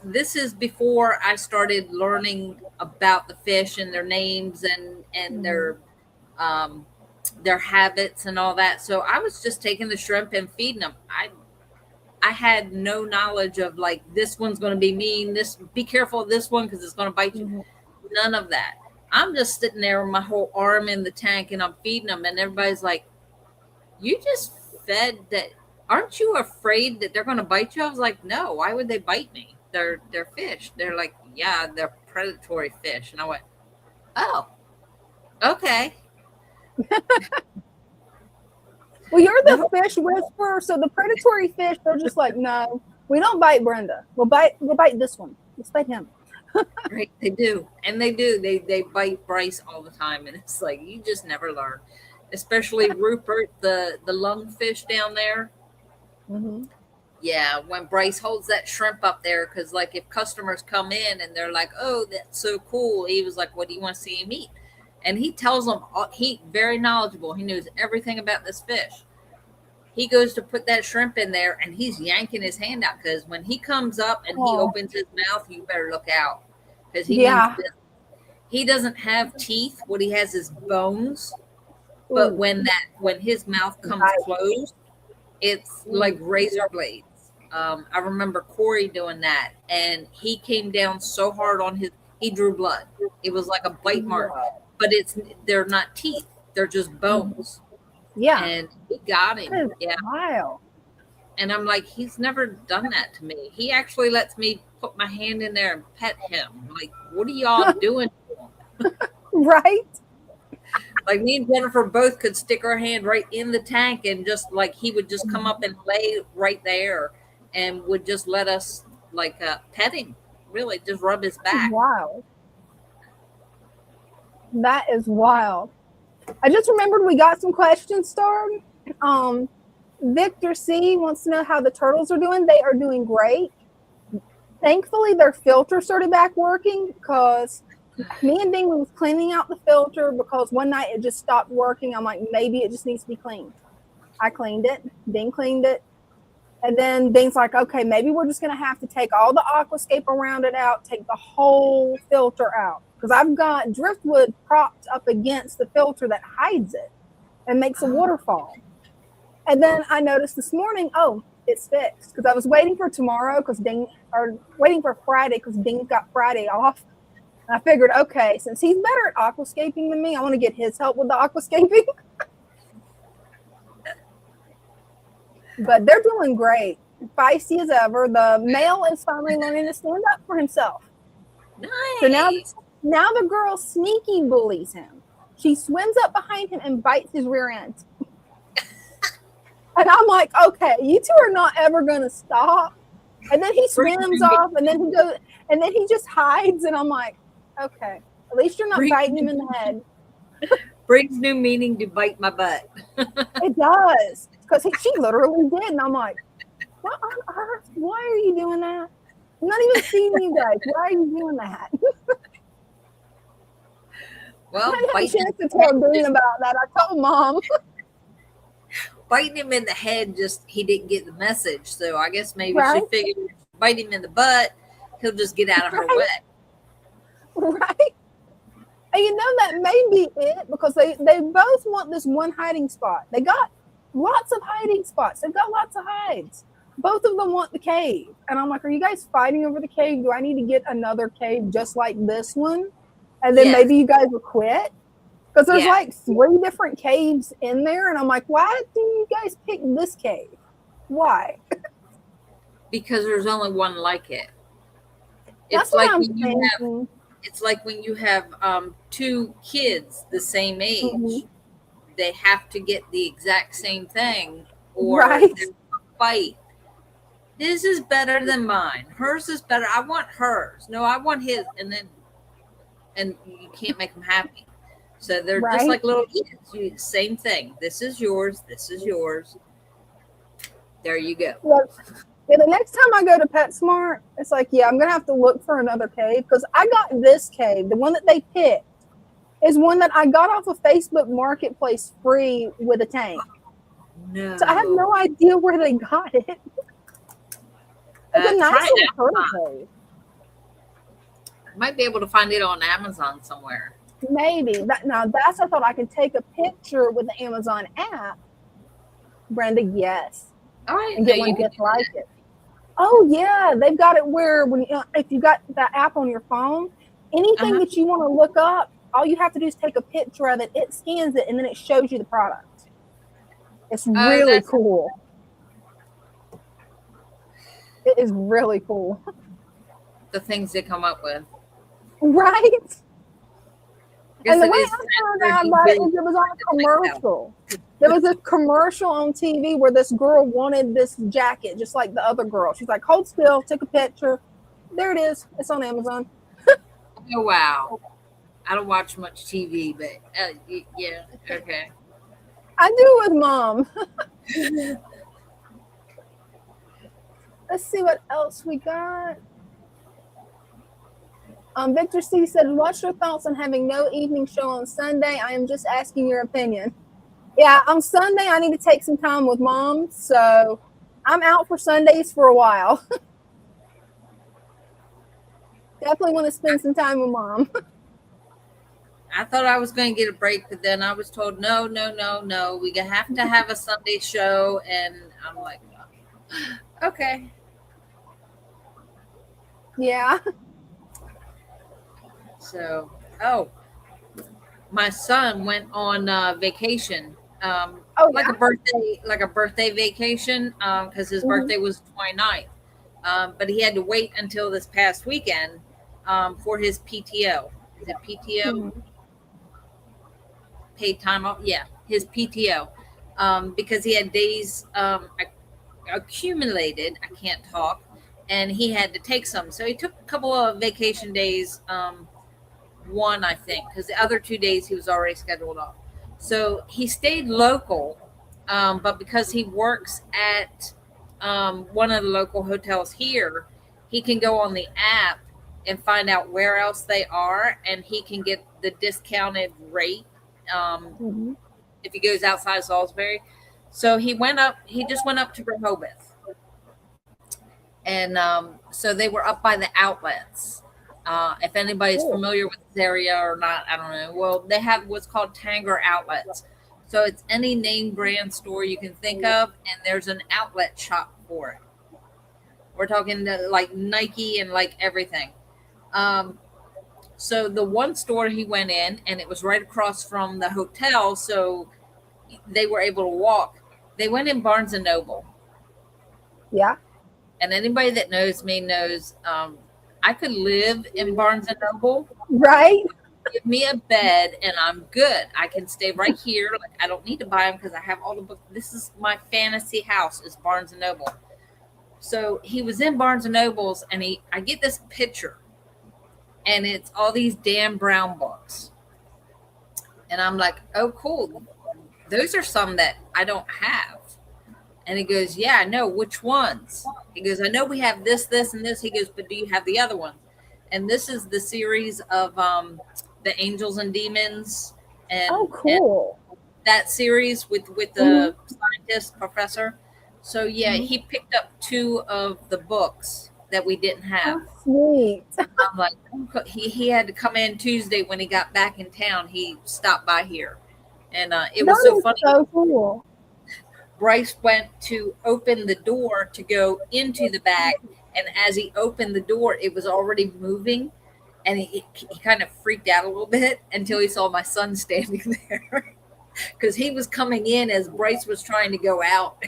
this is before I started learning about the fish and their names and their habits and all that. So I was just taking the shrimp and feeding them. I had no knowledge of like this one's going to be mean. This be careful of this one because it's going to bite you. Mm-hmm. None of that. I'm just sitting there with my whole arm in the tank and I'm feeding them, and everybody's like, "You just fed that? Aren't you afraid that they're going to bite you?" I was like, "No. Why would they bite me? They're fish." They're like, "Yeah, they're predatory fish," and I went, "Oh, okay." Well, you're the fish whisperer, so the predatory fish, they're just like, no, we don't bite Brenda. We'll bite this one. Let's bite him. Right, they do, and they do. They bite Bryce all the time, and it's like you just never learn. Especially Rupert, the lungfish down there. Mm-hmm. Yeah, when Bryce holds that shrimp up there, because like if customers come in and they're like, "Oh, that's so cool," he was like, "What do you want to see him eat?" And he tells them, he very knowledgeable. He knows everything about this fish. He goes to put that shrimp in there, and he's yanking his hand out because when he comes up and he opens his mouth, you better look out because he means business. He doesn't have teeth. What he has is bones. But Ooh. when his mouth comes closed, it's like razor blades. I remember Corey doing that, and he came down so hard on he drew blood. It was like a bite mark, but they're not teeth; they're just bones. Yeah, and he got him. Yeah, wow. and I'm like, he's never done that to me. He actually lets me put my hand in there and pet him. Like, what are y'all doing? Right. Like me and Jennifer both could stick our hand right in the tank and just like he would just come up and lay right there and would just let us like pet him, really just rub his back. Wow. That is wild. I just remembered we got some questions started. Victor C wants to know how the turtles are doing. They are doing great. Thankfully, their filter started back working because me and Dina was cleaning out the filter because one night it just stopped working. I'm like, maybe it just needs to be cleaned. I cleaned it. Ding cleaned it. And then Ding's like, okay, maybe we're just going to have to take all the aquascape around it out, take the whole filter out. Because I've got driftwood propped up against the filter that hides it and makes a waterfall. And then I noticed this morning, oh, it's fixed. Because I was waiting for tomorrow waiting for Friday because Ding got Friday off. And I figured, okay, since he's better at aquascaping than me, I want to get his help with the aquascaping. But they're doing great. Feisty as ever. The male is finally learning to stand up for himself. Nice. So now the girl sneaky bullies him. She swims up behind him and bites his rear end. And I'm like, okay, you two are not ever gonna stop. And then he swims off, and then he just hides, and I'm like, okay, at least you're not biting him in the head. Brings new meaning to bite my butt. It does, because she literally did, and I'm like, what on earth? Why are you doing that? I'm not even seeing you guys. Why are you doing that? Well, I had a chance to tell Dina about that. I told Mom. Biting him in the head, he didn't get the message. So I guess maybe Right. she figured bite him in the butt, he'll just get out of her way. Right? And you know that may be it because they both want this one hiding spot. They got lots of hiding spots. They've got lots of hides. Both of them want the cave. And I'm like, are you guys fighting over the cave? Do I need to get another cave just like this one? And then maybe you guys will quit? Because there's like 3 different caves in there. And I'm like, why do you guys pick this cave? Why? Because there's only one like it. That's what I'm thinking. It's like when you have 2 kids the same age, Mm-hmm. they have to get the exact same thing, or Right. there's a fight. This is better than mine. Hers is better. I want hers. No, I want his. And you can't make them happy. So they're just like little kids. Same thing. This is yours. This is yours. There you go. Yeah, the next time I go to PetSmart, it's like, yeah, I'm going to have to look for another cave because I got this cave. The one that they picked is one that I got off of Facebook Marketplace free with a tank. No. So I have no idea where they got it. It's a nice little turtle cave. Might be able to find it on Amazon somewhere. Maybe. That's I thought I could take a picture with the Amazon app. Brenda, yes. All right. And get one just like it. Oh yeah, they've got it where when if you got that app on your phone, anything that you want to look up, all you have to do is take a picture of it. It scans it and then it shows you the product. It's really cool. It is really cool. The things they come up with. Right? And the way I found out about it is it was on a commercial. There was a commercial on TV where this girl wanted this jacket just like the other girl. She's like, hold still, take a picture. There it is. It's on Amazon. Oh, wow. I don't watch much TV, but yeah, okay. I do with Mom. Let's see what else we got. Victor C said, what's your thoughts on having no evening show on Sunday? I am just asking your opinion. Yeah, on Sunday, I need to take some time with Mom, so I'm out for Sundays for a while. Definitely want to spend some time with Mom. I thought I was going to get a break, but then I was told, no. We have to have a Sunday show, and I'm like, okay. Yeah. So, my son went on vacation, like a birthday vacation, because his birthday was the 29th. But he had to wait until this past weekend for his PTO. Is it PTO? Paid time off? Yeah, his PTO. Because he had days accumulated. I can't talk. And he had to take some. So he took a couple of vacation days. One, I think, because the other 2 days he was already scheduled off. So he stayed local, but because he works at one of the local hotels here, he can go on the app and find out where else they are, and he can get the discounted rate if he goes outside Salisbury. So he just went up to Rehoboth. And so they were up by the outlets. If anybody's familiar with this area or not, I don't know. Well, they have what's called Tanger outlets. So it's any name brand store you can think of, and there's an outlet shop for it. We're talking like Nike and like everything. So the one store he went in, and it was right across from the hotel, so they were able to walk. They went in Barnes and Noble. Yeah. And anybody that knows me knows I could live in Barnes and Noble. Right. Give me a bed and I'm good. I can stay right here. Like, I don't need to buy them because I have all the books. This is my fantasy house is Barnes and Noble. So he was in Barnes and Noble's, and I get this picture, and it's all these Dan Brown books. And I'm like, oh, cool. Those are some that I don't have. And he goes, yeah, I know. Which ones? He goes, I know we have this, this, and this. He goes, but do you have the other ones? And this is the series of the Angels and Demons. And, cool. And that series with the scientist professor. So, yeah, he picked up 2 of the books that we didn't have. Oh, sweet. I'm like, he had to come in Tuesday when he got back in town. He stopped by here. And it was so funny. So cool. Bryce went to open the door to go into the bag, and as he opened the door, it was already moving, and he kind of freaked out a little bit until he saw my son standing there because he was coming in as Bryce was trying to go out.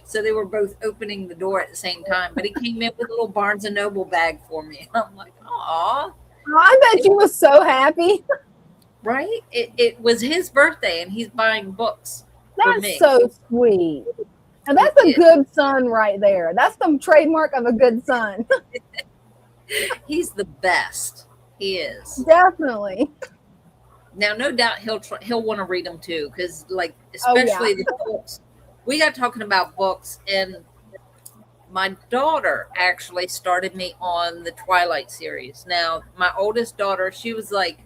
So they were both opening the door at the same time. But he came in with a little Barnes and Noble bag for me. And I'm like, aw. I bet you was so happy. Right? It was his birthday, and he's buying books for me. That's so sweet. And that's a good son right there. That's the trademark of a good son. He's the best. He is. Definitely. Now, no doubt he'll want to read them too, because like especially the books. We got talking about books, and my daughter actually started me on the Twilight series. Now, my oldest daughter, she was like,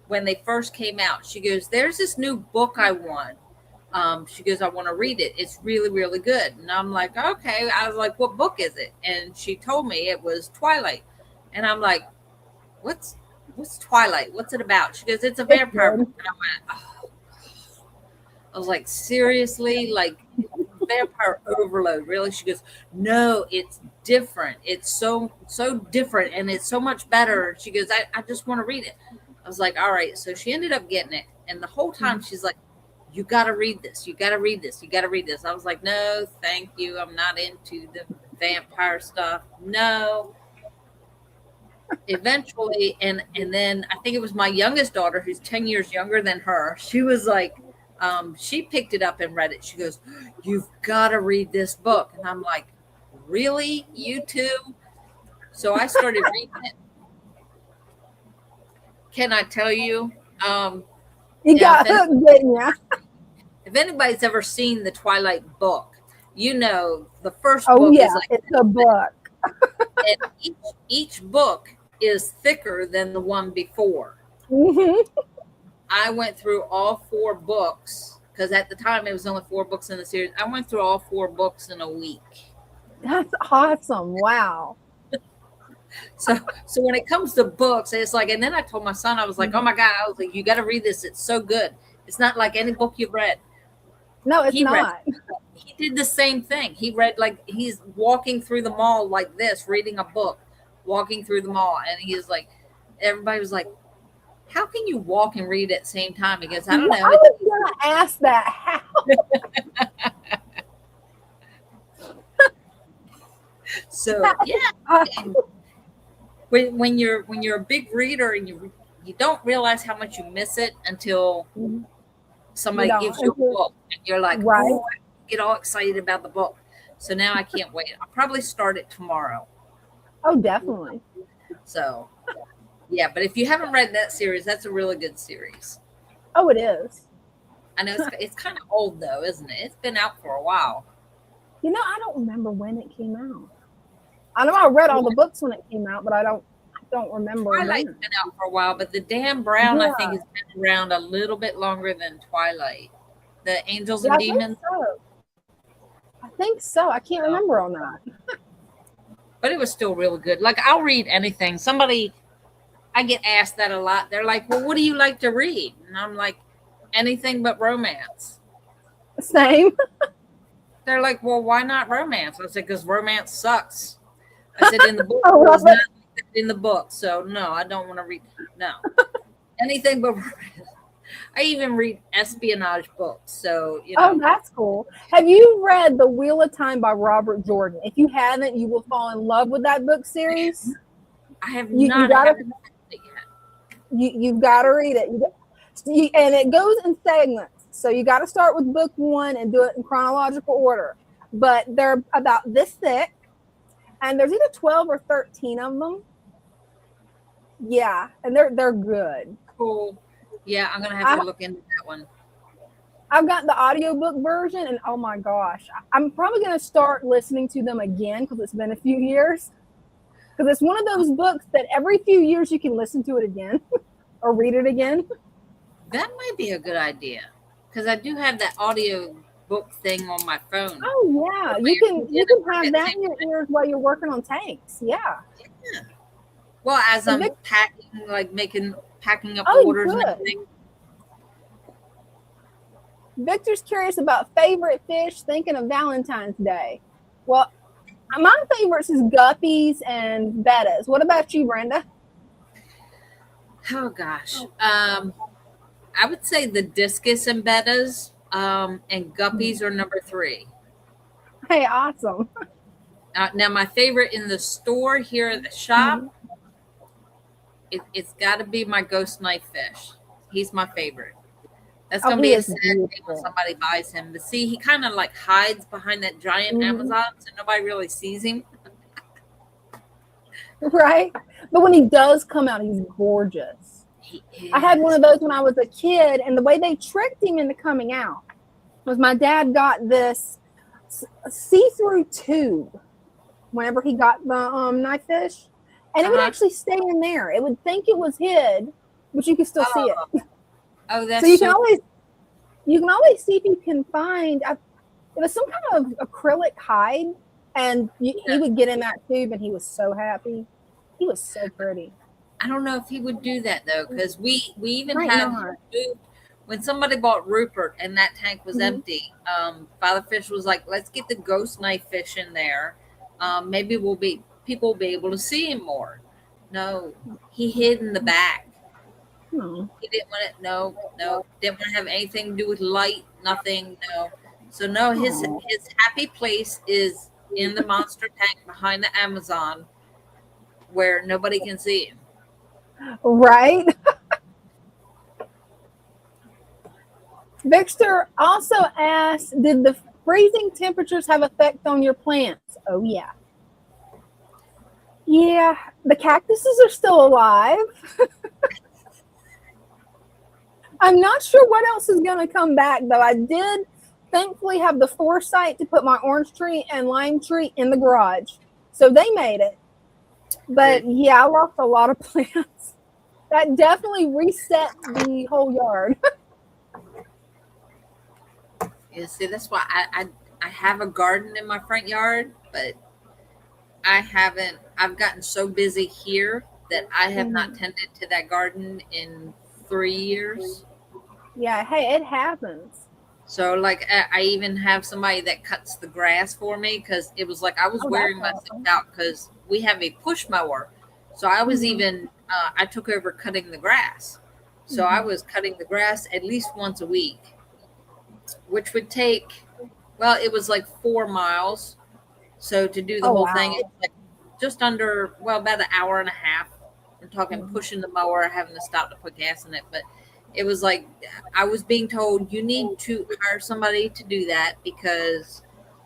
when they first came out, she goes, "There's this new book I want." She goes, "I want to read it. It's really, really good." And I'm like, "Okay." I was like, "What book is it?" And she told me it was Twilight. And I'm like, What's Twilight? What's it about?" She goes, "It's a vampire book." And I went, "Oh." I was like, "Seriously? Like vampire overload? Really?" She goes, "No, it's different. It's so different, and it's so much better." She goes, I just want to read it." I was like, "All right." So she ended up getting it. And the whole time she's like, "You got to read this. You got to read this. You got to read this." I was like, "No, thank you. I'm not into the vampire stuff. No." Eventually, and then I think it was my youngest daughter, who's 10 years younger than her. She was like, she picked it up and read it. She goes, "You've got to read this book." And I'm like, "Really? You too?" So I started reading it. Can I tell you? You got hooked, didn't you? If anybody's ever seen the Twilight book, you know the first book is like it's a book. And each book is thicker than the one before. Mm-hmm. I went through all 4 books because at the time it was only 4 books in the series. I went through all 4 books in a week. That's awesome. Wow. So when it comes to books, it's like, and then I told my son, I was like, "Oh my God," I was like, "You got to read this. It's so good. It's not like any book you've read." No, it's not. He did the same thing. He read, like, he's walking through the mall like this, reading a book, walking through the mall. And he was like, everybody was like, "How can you walk and read at the same time?" He goes, "I don't know." I was going to ask that. How? So, yeah. When you're a big reader and you don't realize how much you miss it until somebody gives you a book and you're like, right. "Oh, I get all excited about the book." So now I can't wait. I'll probably start it tomorrow. Oh, definitely. So, yeah, but if you haven't read that series, that's a really good series. Oh, it is. I know it's kind of old though, isn't it? It's been out for a while. You know, I don't remember when it came out. I know I read all the books when it came out, but I don't remember. Twilight's been out for a while, but the Dan Brown, I think, has been around a little bit longer than Twilight. The Angels and Demons. I think so. I can't remember on that. But it was still really good. Like, I'll read anything. I get asked that a lot. They're like, "Well, what do you like to read?" And I'm like, "Anything but romance." Same. They're like, "Well, why not romance?" I said, "Because romance sucks." I said, "In the book, it I was love not it. like that in the book. So no, I don't want to read. No, anything but romance." I even read espionage books. So, you know. Oh, that's cool. Have you read The Wheel of Time by Robert Jordan? If you haven't, you will fall in love with that book series. I have You not. gotta- I haven't read it yet. You've got to read it. And it goes in segments. So you got to start with book 1 and do it in chronological order. But they're about this thick. And there's either 12 or 13 of them. Yeah. And they're good. Cool. Yeah, I'm going to have to look into that one. I've got the audiobook version, and oh my gosh, I'm probably going to start listening to them again because it's been a few years. Because it's one of those books that every few years you can listen to it again or read it again. That might be a good idea because I do have that audio book thing on my phone. Oh yeah, you can have that in your ears while you're working on tanks. Yeah. Well, as I'm packing, like packing up Oh, orders good. and everything. Victor's curious about favorite fish, thinking of Valentine's Day. Well, my favorites is guppies and bettas. What about you, Brenda? Oh gosh. I would say the discus and bettas, and guppies are number 3. Hey, awesome. Now my favorite in the store here at the shop, it's got to be my ghost knife fish. He's my favorite. That's gonna be a sad thing when somebody buys him. But see, he kind of like hides behind that giant Amazon, so nobody really sees him. Right? But when he does come out, he's gorgeous. I had one of those when I was a kid, and the way they tricked him into coming out was my dad got this see-through tube whenever he got the knife fish, and it would actually stay in there. It would think it was hid, but you could still see it. Oh, that's so you can always see if you can find. It was some kind of acrylic hide, and he would get in that tube, and he was so happy. He was so pretty. I don't know if he would do that though, because we even had moved when somebody bought Rupert and that tank was empty. Father Fish was like, "Let's get the ghost knife fish in there. Maybe people will be able to see him more." No, he hid in the back. He didn't want it. No, didn't want to have anything to do with light. Nothing. No. So no, his happy place is in the monster tank behind the Amazon, where nobody can see him. Right. Victor also asked, did the freezing temperatures have effect on your plants? Oh yeah. Yeah, the cactuses are still alive. I'm not sure what else is going to come back, though. I did thankfully have the foresight to put my orange tree and lime tree in the garage. So they made it. But yeah, I lost a lot of plants. That definitely reset the whole yard. Yeah, see, that's why I have a garden in my front yard, but I've gotten so busy here that I have not tended to that garden in 3 years. Yeah, hey, it happens. So like I even have somebody that cuts the grass for me, because it was like I was wearing myself out, because we have a push mower. So I was even I took over cutting the grass. So I was cutting the grass at least once a week, which would take, well, it was like 4 miles. So to do the whole thing, it's like just under, well, about an hour and a half. I'm talking pushing the mower, having to stop to put gas in it. But it was like I was being told, you need to hire somebody to do that, because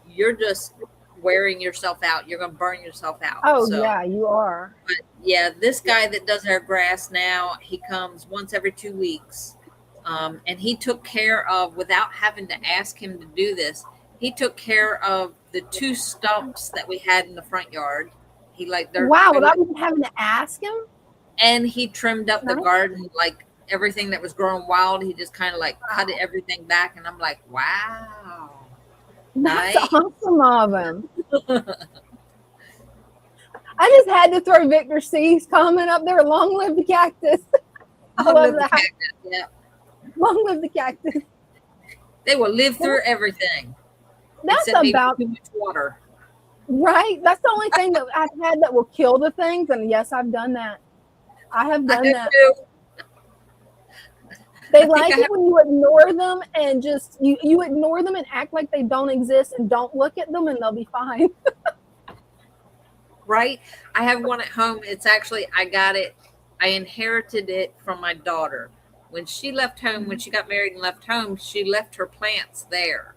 you're just wearing yourself out. You're going to burn yourself out. Oh, so, yeah, you are. But yeah, this guy that does our grass now, he comes once every 2 weeks. And he took care of, without having to ask him to do this, he took care of the 2 stumps that we had in the front yard. He without even having to ask him? And he trimmed up the garden, like everything that was growing wild. He just kind of like cut everything back. And I'm like, wow. That's awesome of him. I just had to throw Victor C's comment up there. Long live the cactus. I love that. Yeah. Long live the cactus. They will live through everything. That's about too much water. Right. That's the only thing that I've had that will kill the things. And yes, I've done that. I have done that. Too. They like it when you ignore them and just you ignore them and act like they don't exist and don't look at them, and they'll be fine. Right. I have one at home. It's actually, I inherited it from my daughter. When she left home, when she got married and left home, she left her plants there.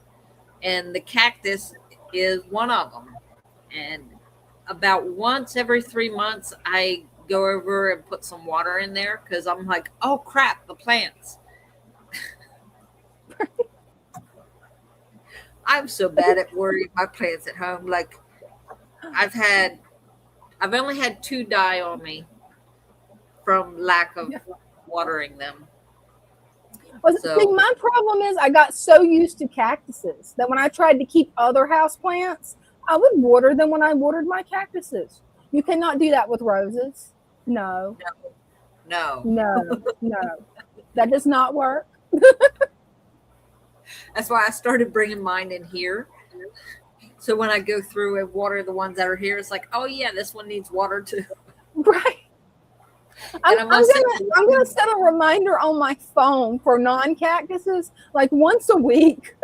And the cactus is one of them. And about once every 3 months, I go over and put some water in there, because I'm like, oh crap, the plants. I'm so bad at worrying my plants at home. Like I've only had 2 die on me from lack of watering them. See, my problem is I got so used to cactuses that when I tried to keep other houseplants, I would water them when I watered my cactuses. You cannot do that with roses. No. No. That does not work. That's why I started bringing mine in here. So when I go through and water the ones that are here, it's like, oh yeah, this one needs water too. Right. I'm gonna set a reminder on my phone for non-cactuses, like once a week.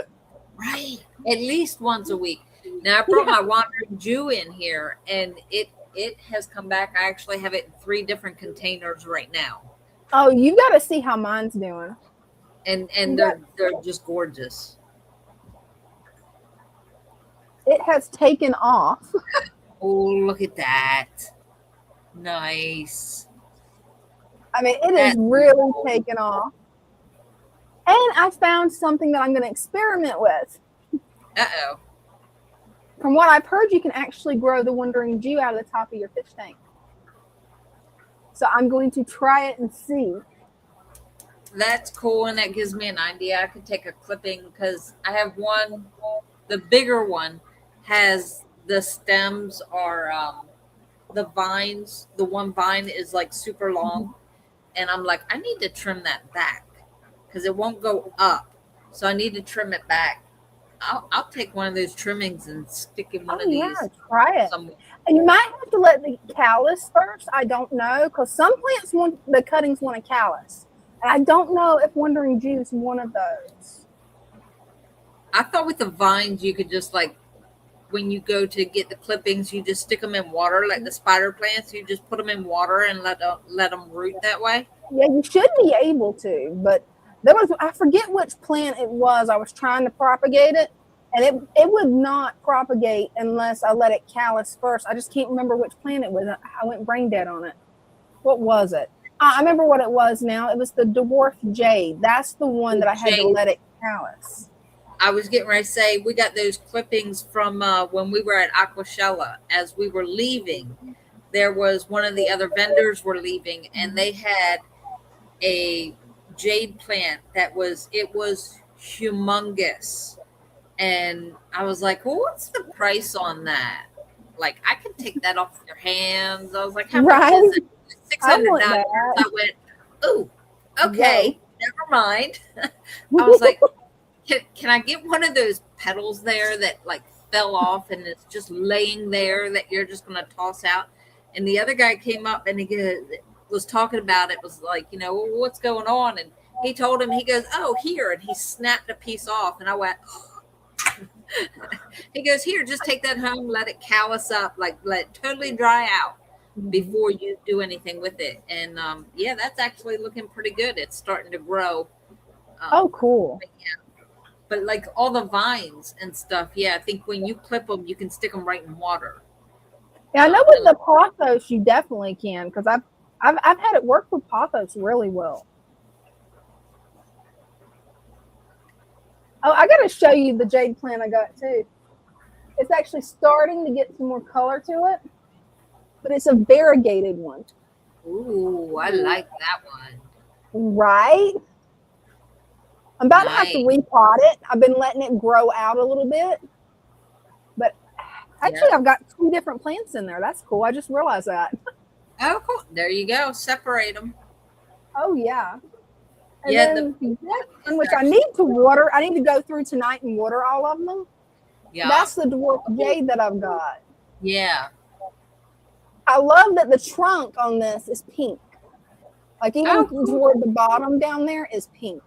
Right. At least once a week. Now I brought my wandering Jew in here, and it has come back. I actually have it in 3 different containers right now. Oh, you got to see how mine's doing. And they're just gorgeous. It has taken off. Oh, look at that. Nice. I mean, it is really taken off. And I found something that I'm going to experiment with. Uh-oh. From what I've heard, you can actually grow the wandering Jew out of the top of your fish tank. So I'm going to try it and see. That's cool, and that gives me an idea. I could take a clipping because I have one, the bigger one has the stems are the vines. The one vine is like super long, and I'm like, I need to trim that back because it won't go up. So I need to trim it back. I'll take one of those trimmings and stick in one of these. Yeah, try it. Somewhere. And you might have to let the callus first. I don't know, because some plants want the cuttings want a callus. And I don't know if wandering Jew is one of those. I thought with the vines you could just like, when you go to get the clippings, you just stick them in water like the spider plants. You just put them in water and let them root that way. Yeah, you should be able to, but there was, I forget which plant it was. I was trying to propagate it, and it would not propagate unless I let it callus first. I just can't remember which plant it was. I went brain dead on it. What was it? I remember what it was now. It was the dwarf jade. That's the one that I had to let it callus. I was getting ready to say, we got those clippings from when we were at Aquashella. As we were leaving, there was one of the other vendors were leaving, and they had a jade plant that was humongous. And I was like, well, what's the price on that? Like, I could take that off your hands. I was like, how much is it? $600. I went, oh, okay, never mind. I was like, can I get one of those petals there that like fell off and it's just laying there that you're just going to toss out? And the other guy came up and he was talking about it, was like, you know, well, what's going on? And he told him, he goes, oh, here. And he snapped a piece off. And I went, oh. He goes, here, just take that home, let it callus up, like let it totally dry out before you do anything with it. And yeah, that's actually looking pretty good. It's starting to grow. Oh, cool. But like all the vines and stuff, yeah, I think when you clip them, you can stick them right in water. Yeah, I know with the pothos you definitely can, because I've had it work with pothos really well. Oh, I got to show you the jade plant I got too. It's actually starting to get some more color to it, but it's a variegated one. Ooh, I like that one. Right? I'm about to have to repot it. I've been letting it grow out a little bit. But actually, I've got 2 different plants in there. That's cool. I just realized that. Oh, cool. There you go. Separate them. Oh, yeah. And Yeah, then which I need to water. I need to go through tonight and water all of them. Yeah. That's the dwarf jade that I've got. Yeah. I love that the trunk on this is pink. Like even toward the bottom down there is pink.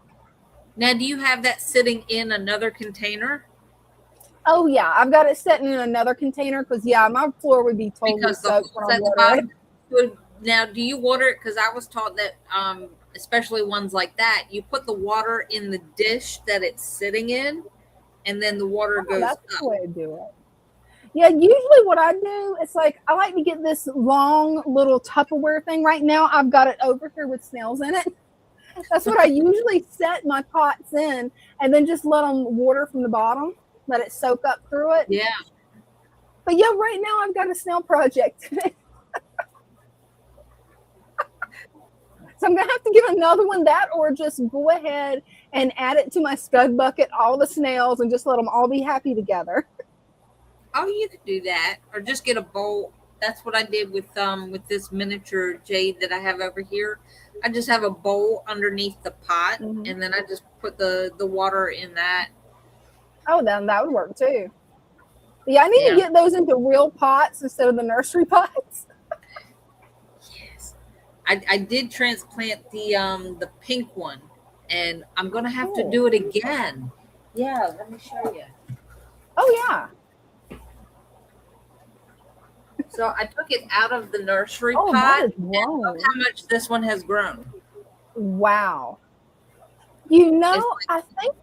Now, do you have that sitting in another container? Oh, yeah. I've got it sitting in another container because, yeah, my floor would be totally soaked when I water it. Now, do you water it? Because I was taught that, especially ones like that, you put the water in the dish that it's sitting in, and then the water goes up. That's the way to do it. Yeah, usually what I do, it's like I like to get this long little Tupperware thing. Right now, I've got it over here with snails in it. That's what I usually set my pots in, and then just let them water from the bottom, let it soak up through it. Yeah. But yeah, right now I've got a snail project. So I'm going to have to get another one, that, or just go ahead and add it to my scud bucket, all the snails, and just let them all be happy together. Oh, you could do that. Or just get a bowl That's what I did with this miniature jade that I have over here. I just have a bowl underneath the pot, and then I just put the water in that. Oh, then that would work too. Yeah, I need to get those into real pots instead of the nursery pots. Yes, I did transplant the pink one, and I'm gonna have to do it again. Yeah, let me show you. Oh yeah. So I took it out of the nursery Oh, pot, that is and grown. look how much this one has grown. Wow. You know, It's I think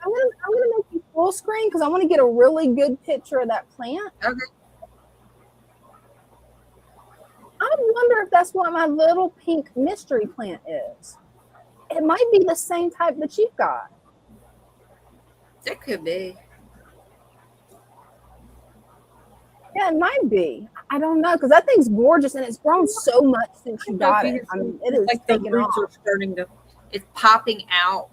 I'm gonna make you full screen because I want to get a really good picture of that plant. Okay. I wonder if that's what my little pink mystery plant is. It might be the same type that you've got. That could be. Yeah, it might be. I don't know because that thing's gorgeous and it's grown so much since you got it. I mean, it is like the taking roots off. are starting to. It's popping out.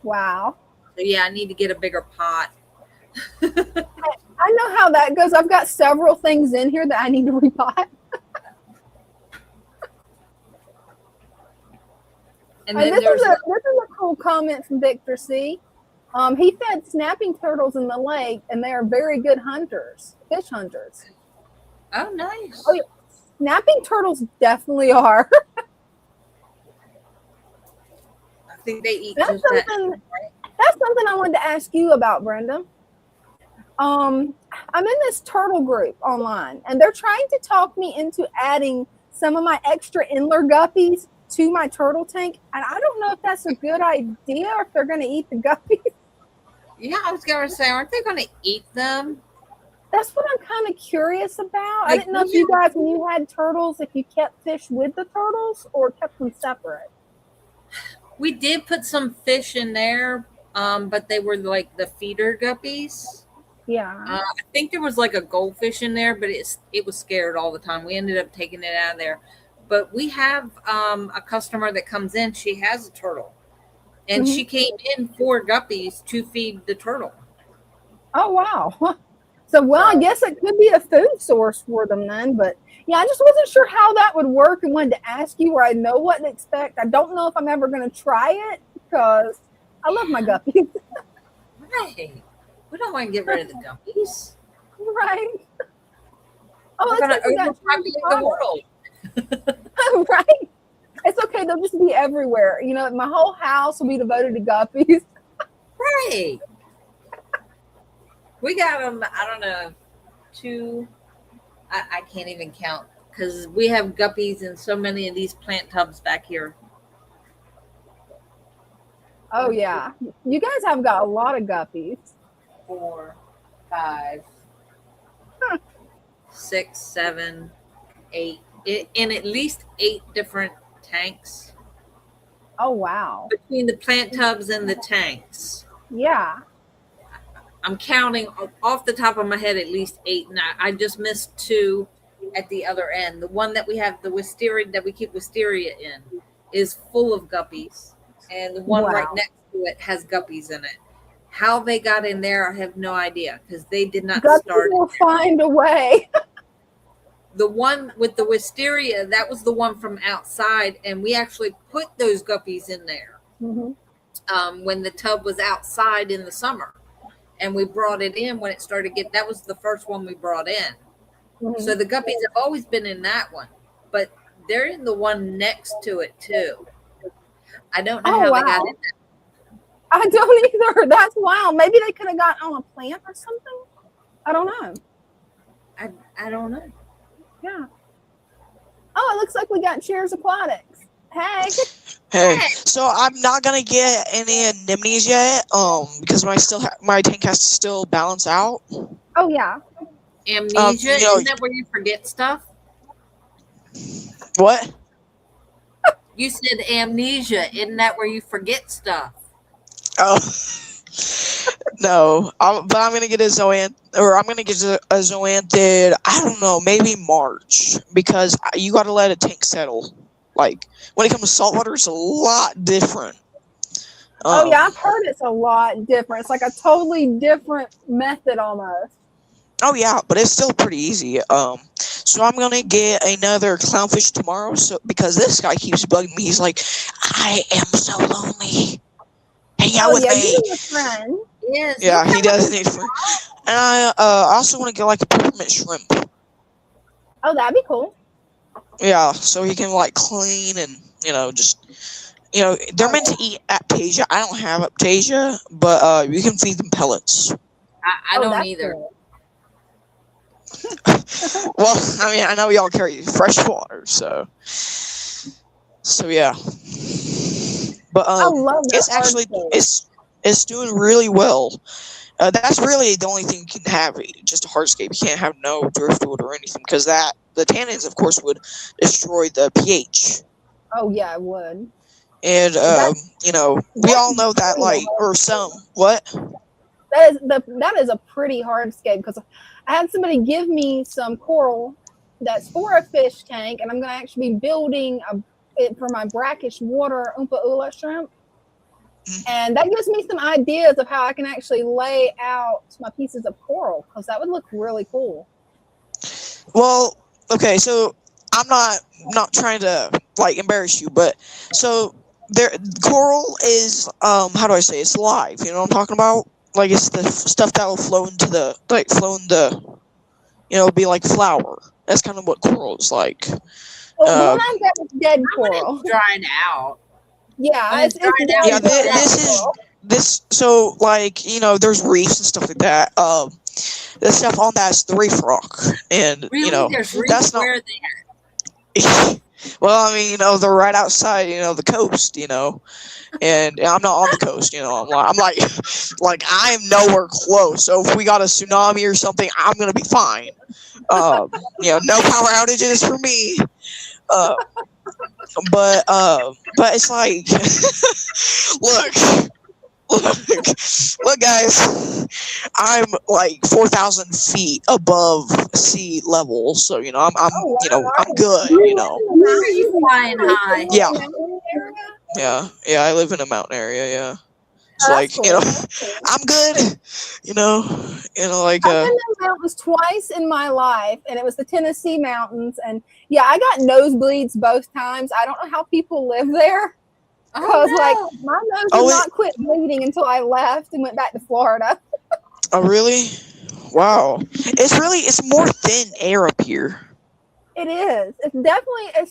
Wow. So yeah, I need to get a bigger pot. I know how that goes. I've got several things in here that I need to repot. And And then this there's is a cool comment from Victor C. He fed snapping turtles in the lake, and they are very good hunters, fish hunters. oh nice. Oh, yeah. Snapping turtles definitely are. I think they eat That's just that. something I wanted to ask you about, Brenda. I'm in this turtle group online, and they're trying to talk me into adding some of my extra Inler guppies to my turtle tank, and I don't know if that's a good idea or if they're going to eat the guppies. Yeah, I was gonna say, aren't they gonna eat them? That's what I'm kind of curious about. I Like, didn't know if you guys, when you had turtles, if you kept fish with the turtles or kept them separate. We did put some fish in there, but they were like the feeder guppies. Yeah. I think there was like a goldfish in there, but it was scared all the time. We ended up taking it out of there. But we have a customer that comes in. She has a turtle, and she came in 4 guppies to feed the turtle. Oh, wow. So, well, I guess it could be a food source for them then. But yeah, I just wasn't sure how that would work and wanted to ask you where I know what to expect. I don't know if I'm ever going to try it because I love my guppies. Right. We don't want to get rid of the guppies. Right. Oh, We're going to overpopulate the world. Right. It's okay. They'll just be everywhere. You know, my whole house will be devoted to guppies. Right. We got them, I don't know, 2. I can't even count because we have guppies in so many of these plant tubs back here. Oh, yeah. You guys have got a lot of guppies. 4, 5, 6, 7, 8. In at least 8 different tanks. Oh, wow. Between the plant tubs and the tanks. Yeah. I'm counting off the top of my head at least 8. And I just missed 2 at the other end. The one that we have the wisteria that we keep wisteria in is full of guppies. And the one right next to it has guppies in it. How they got in there, I have no idea because they did not start. Will find a way. The one with the wisteria, that was the one from outside, and we actually put those guppies in there when the tub was outside in the summer, and we brought it in when it started that was the first one we brought in. So the guppies have always been in that one, but they're in the one next to it too. I don't know how they got in there. I don't either. That's wild. Maybe they could have got on a plant or something. I don't know. I don't know. Yeah. Oh, it looks like we got Cheers Aquatics. Hey. Hey. So I'm not gonna get any anemones yet, because my tank has to still balance out. Oh yeah. Amnesia, isn't that where you forget stuff? What? You said amnesia, isn't that where you forget stuff? Oh. No, but I'm gonna get a zoanthid. I don't know, maybe March, because you got to let a tank settle. Like when it comes to saltwater, it's a lot different. Oh yeah, I've heard it's a lot different. It's like a totally different method almost. Oh yeah, but it's still pretty easy. So I'm gonna get another clownfish tomorrow. So because this guy keeps bugging me, he's like, "I am so lonely. Hang out Oh with yeah, me." you need a friend. Yes. Yeah, He'll he come does need friends. And I also want to get like a peppermint shrimp. Oh, that'd be cool. Yeah, so he can like clean and just they're meant to eat Aptasia. I don't have Aptasia, but you can feed them pellets. I Oh, don't that's either. cool. Well, I mean, I know y'all carry fresh water, so yeah. But I love their it's actually hardscape. it's doing really well. That's really the only thing you can have, just a hardscape. You can't have no driftwood or anything, because the tannins, of course, would destroy the pH. Oh yeah, I would. And we all know that, pretty like, or some what? That is a pretty hardscape, because I had somebody give me some coral that's for a fish tank, and I'm going to actually be building it for my brackish water Oompa Ula shrimp. And that gives me some ideas of how I can actually lay out my pieces of coral, because that would look really cool. Well, okay, so I'm not trying to like embarrass you, but so coral is how do I say, it's live. You know what I'm talking about? Like, it's the stuff that will flow in the be like flour. That's kind of what coral is like. Well, the one I've got is dead coral. It's drying out. Yeah, it's drying dead out. Yeah, coral. this so like there's reefs and stuff like that. The stuff on that's the reef rock, and Really? There's reefs that's not. where there? Well, I mean, they're right outside, the coast, and I'm not on the coast, I'm like, I'm nowhere close. So if we got a tsunami or something, I'm gonna be fine. No power outages for me. But it's like, look, guys, I'm like 4,000 feet above sea level, so I'm good. Are you flying high? Yeah. Yeah, I live in a mountain area. Yeah, so like cool. I'm good. Like I've been in the mountains twice in my life, and it was the Tennessee mountains, and yeah, I got nosebleeds both times. I don't know how people live there, because like my nose did not quit bleeding until I left and went back to Florida. Oh really? Wow. It's more thin air up here. It is. It's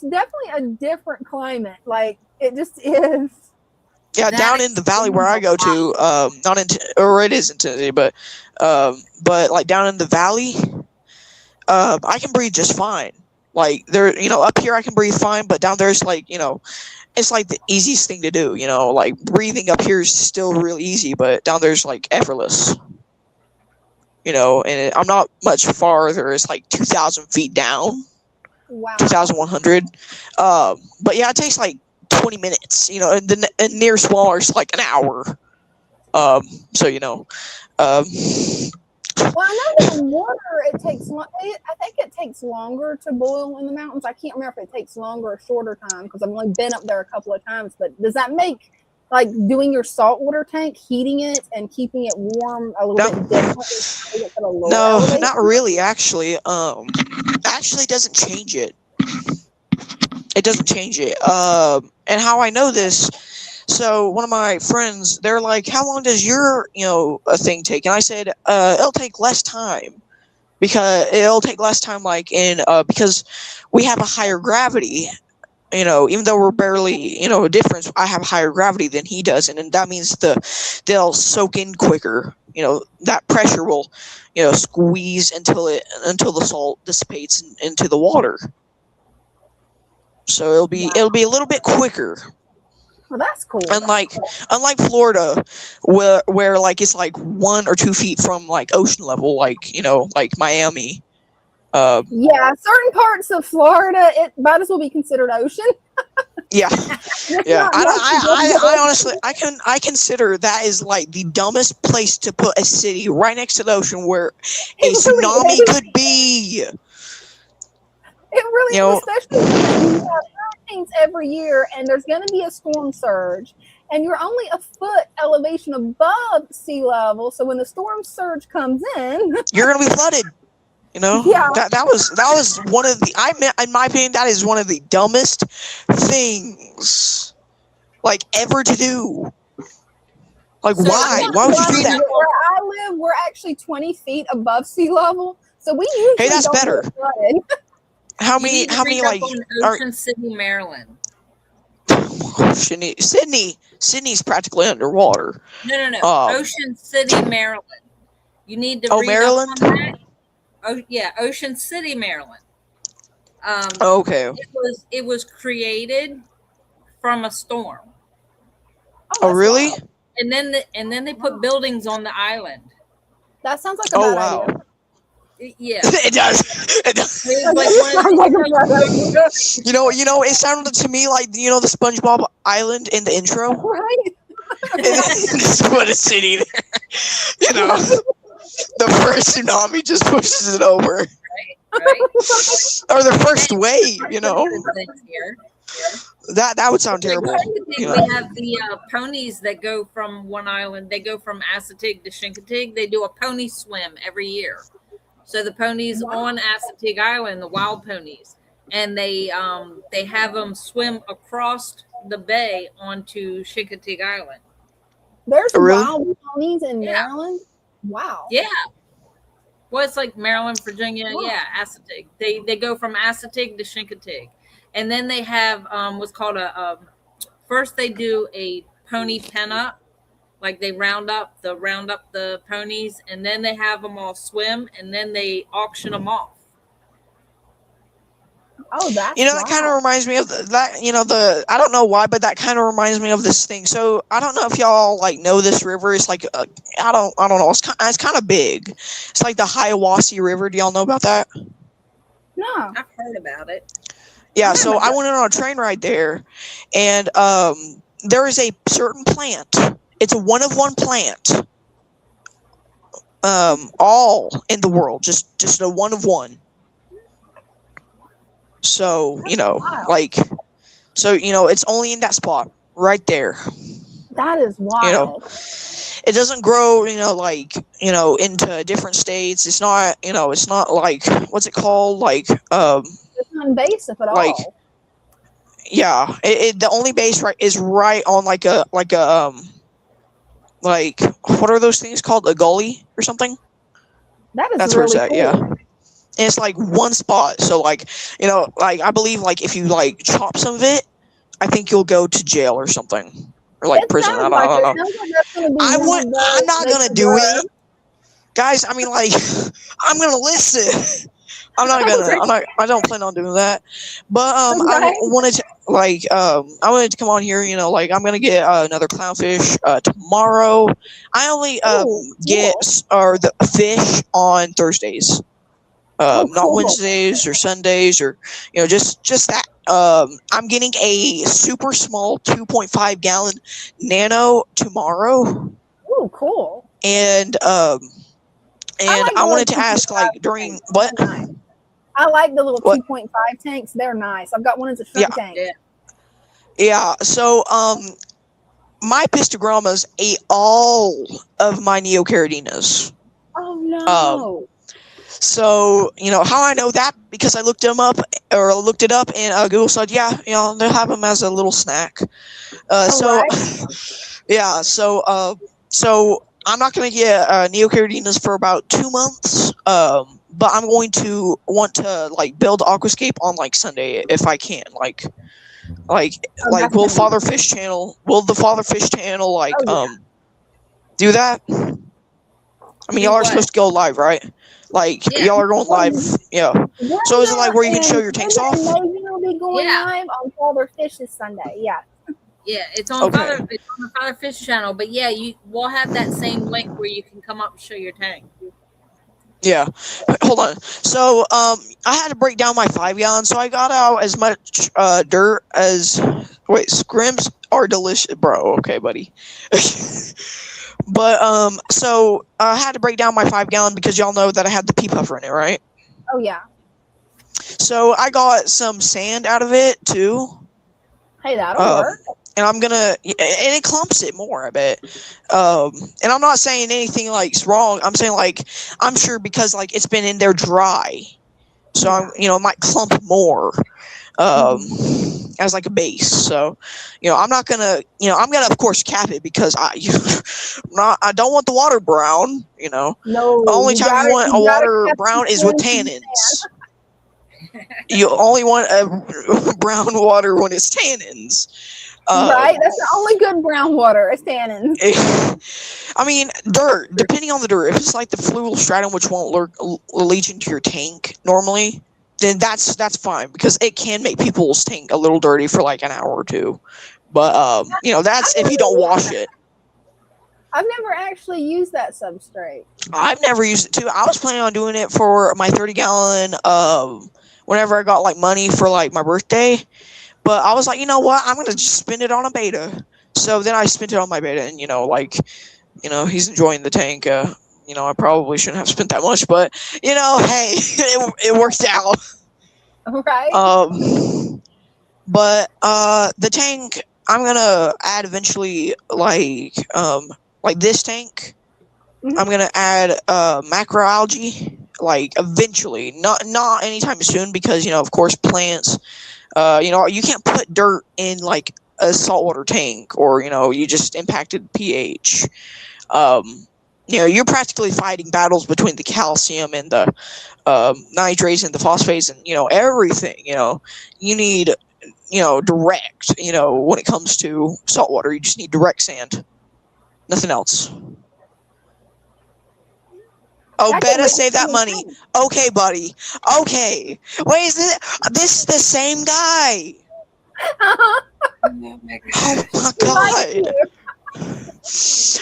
definitely a different climate. Like, it just is. Yeah, down in the valley where I go to, not in, or it is in Tennessee, but like down in the valley, I can breathe just fine. Like there, up here I can breathe fine, but down there's like, it's like the easiest thing to do. Like breathing up here is still really easy, but down there's like effortless. And I'm not much farther. It's like 2,000 feet down. Wow. 2,100. But yeah, it takes like 20 minutes, and the nearest Walmart is like an hour. So Well, I know that in water it takes. I think it takes longer to boil in the mountains. I can't remember if it takes longer or shorter time, because I've only been up there a couple of times. But does that make like doing your saltwater tank, heating it and keeping it warm a little bit different? No, not really. Actually, actually doesn't change it. It doesn't change it. And how I know this, so one of my friends, they're like, how long does your, a thing take? And I said, it'll take less time, because because we have a higher gravity, even though we're barely, a difference, I have a higher gravity than he does. And that means they'll soak in quicker. That pressure will, squeeze until the salt dissipates into the water. So it'll be a little bit quicker. Well, that's cool. Unlike Florida, where like it's like 1 or 2 feet from like ocean level, like like Miami. Yeah, certain parts of Florida, it might as well be considered ocean. Yeah, yeah. I honestly, I consider that is like the dumbest place to put a city, right next to the ocean, where a tsunami could be. It really is, especially when you have hurricanes every year, and there's going to be a storm surge, and you're only a foot elevation above sea level. So when the storm surge comes in, you're gonna be flooded. You know, yeah, that was one of the in my opinion, that is one of the dumbest things like ever to do. Like, So, why? Why would you do that? Where I live, we're actually 20 feet above sea level, so we usually Hey, that's don't better. get flooded. How you many? need to How many read like up on are Ocean City, Maryland. Sydney's practically underwater. No. Um, Ocean City, Maryland. You need to oh, read up on Maryland. that. Oh yeah, Ocean City, Maryland. Okay. It was created from a storm, Oh, That's really? wild. and then they put buildings on the island. That sounds like a Oh, bad wow. idea. Yeah, It does. It does. it was like one of Sounds like a bad the, idea. You know, it sounded to me like the SpongeBob Island in the intro. Right? Just put a city there. You know, the first tsunami just pushes it over, right. or the first wave. You know, Things here. that would sound Like terrible. Chincoteague, You we know, have the ponies that go from one island. They go from Assateague to Chincoteague. They do a pony swim every year. So the ponies on Assateague Island, the wild ponies, and they have them swim across the bay onto Chincoteague Island. There's Really? wild ponies in Yeah. Maryland. Wow. Yeah. Well, it's like Maryland, Virginia. Wow. Yeah, Assateague. They go from Assateague to Chincoteague, and then they have what's called first they do a pony pen up, like they round up the ponies, and then they have them all swim, and then they auction them off. Oh, that's that kind of reminds me of that. I don't know why, but that kind of reminds me of this thing. So I don't know if y'all like know this river. It's like I don't know. It's kind of big. It's like the Hiawassee River. Do y'all know about that? No. I've heard about it. Yeah, so I went on a train ride there, and there is a certain plant. It's a one-of-one plant. All in the world, just a one-of-one. So it's only in that spot right there. That is wild. It doesn't grow, into different states. It's not, it's not like what's it called, like It's not invasive at like all. yeah, the only base is right on like what are those things called? A gully or something? That is That's really where it's at, cool. yeah. And it's like one spot. So I believe if you chop some of it, I think you'll go to jail or something. Or It prison. I sounds don't know. it sounds like that's gonna be I'm one of those not they gonna could, do it. Guys, I mean I'm gonna listen. I don't plan on doing that. But I wanted to come on here, I'm gonna get another clownfish tomorrow. I only get the fish on Thursdays. Not cool. Wednesdays or Sundays or just that. I'm getting a super small 2.5 gallon nano tomorrow. Oh, cool. And I wanted to ask during what? I like the little 2.5 tanks. They're nice. I've got one as a shrimp tank. Yeah. So my pistogrammas ate all of my neocardinas. Oh no. So, how I know that? Because I looked it up and Google said, they'll have them as a little snack. Yeah, so I'm not going to get neocardinas for about 2 months, but I'm going to want to, build aquascape on, Sunday if I can. Will the Father Fish Channel, do that? I mean, y'all are supposed to go live, right? Y'all are going live, yeah. So is it where you can show your tanks off? Will be going live on Father Fish this Sunday. Yeah. Yeah, it's on the Father Fish channel. But yeah, we'll have that same link where you can come up and show your tank. Yeah. Hold on. So I had to break down my 5 gallons, so I got out as much dirt as scrims are delicious, bro. Okay, buddy. But so I had to break down my 5 gallon because y'all know that I had the pea puffer in it, right? Oh yeah. So I got some sand out of it too. Hey, that'll work. And I'm gonna, and it clumps it more, I bet. And I'm not saying anything like wrong. I'm saying like, I'm sure because like it's been in there dry, so I'm, it might clump more, as like a base. So, I'm not gonna, I'm gonna of course cap it because I don't want the water brown. No, the only time you want a water brown is with tannins. You only want a brown water when it's tannins. Right, that's the only good brown water is tannins. I mean, dirt. Depending on the dirt, if it's like the fluvial stratum, which won't leach into your tank normally, then that's fine because it can make people's tank a little dirty for like an hour or two. But that's if you don't wash it. I've never actually used that substrate. I've never used it too. I was planning on doing it for my 30-gallon. Whenever I got like money for like my birthday. But I was like, you know what? I'm going to just spend it on a beta. So then I spent it on my beta and, he's enjoying the tank. I probably shouldn't have spent that much, but, hey, it worked out. Right. But the tank, I'm going to add eventually, like this tank. Mm-hmm. I'm going to add macroalgae, like eventually. Not anytime soon because, of course, plants... you can't put dirt in like a saltwater tank or, you just impacted pH. You're practically fighting battles between the calcium and the nitrates and the phosphates and, everything, you need, direct, when it comes to saltwater, you just need direct sand. Nothing else. Oh, better save that money. Okay, buddy. Okay. Wait, is this the same guy? Oh my god.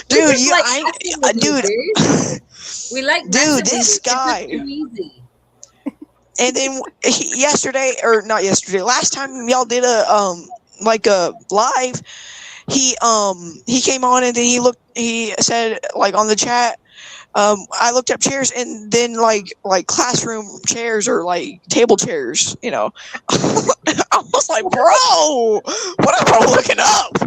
Dude, we like dude, this guy. Too easy. And then last time y'all did a live, he came on and then he said like on the chat, I looked up chairs and then like classroom chairs or like table chairs, I was like, bro, what am I looking up?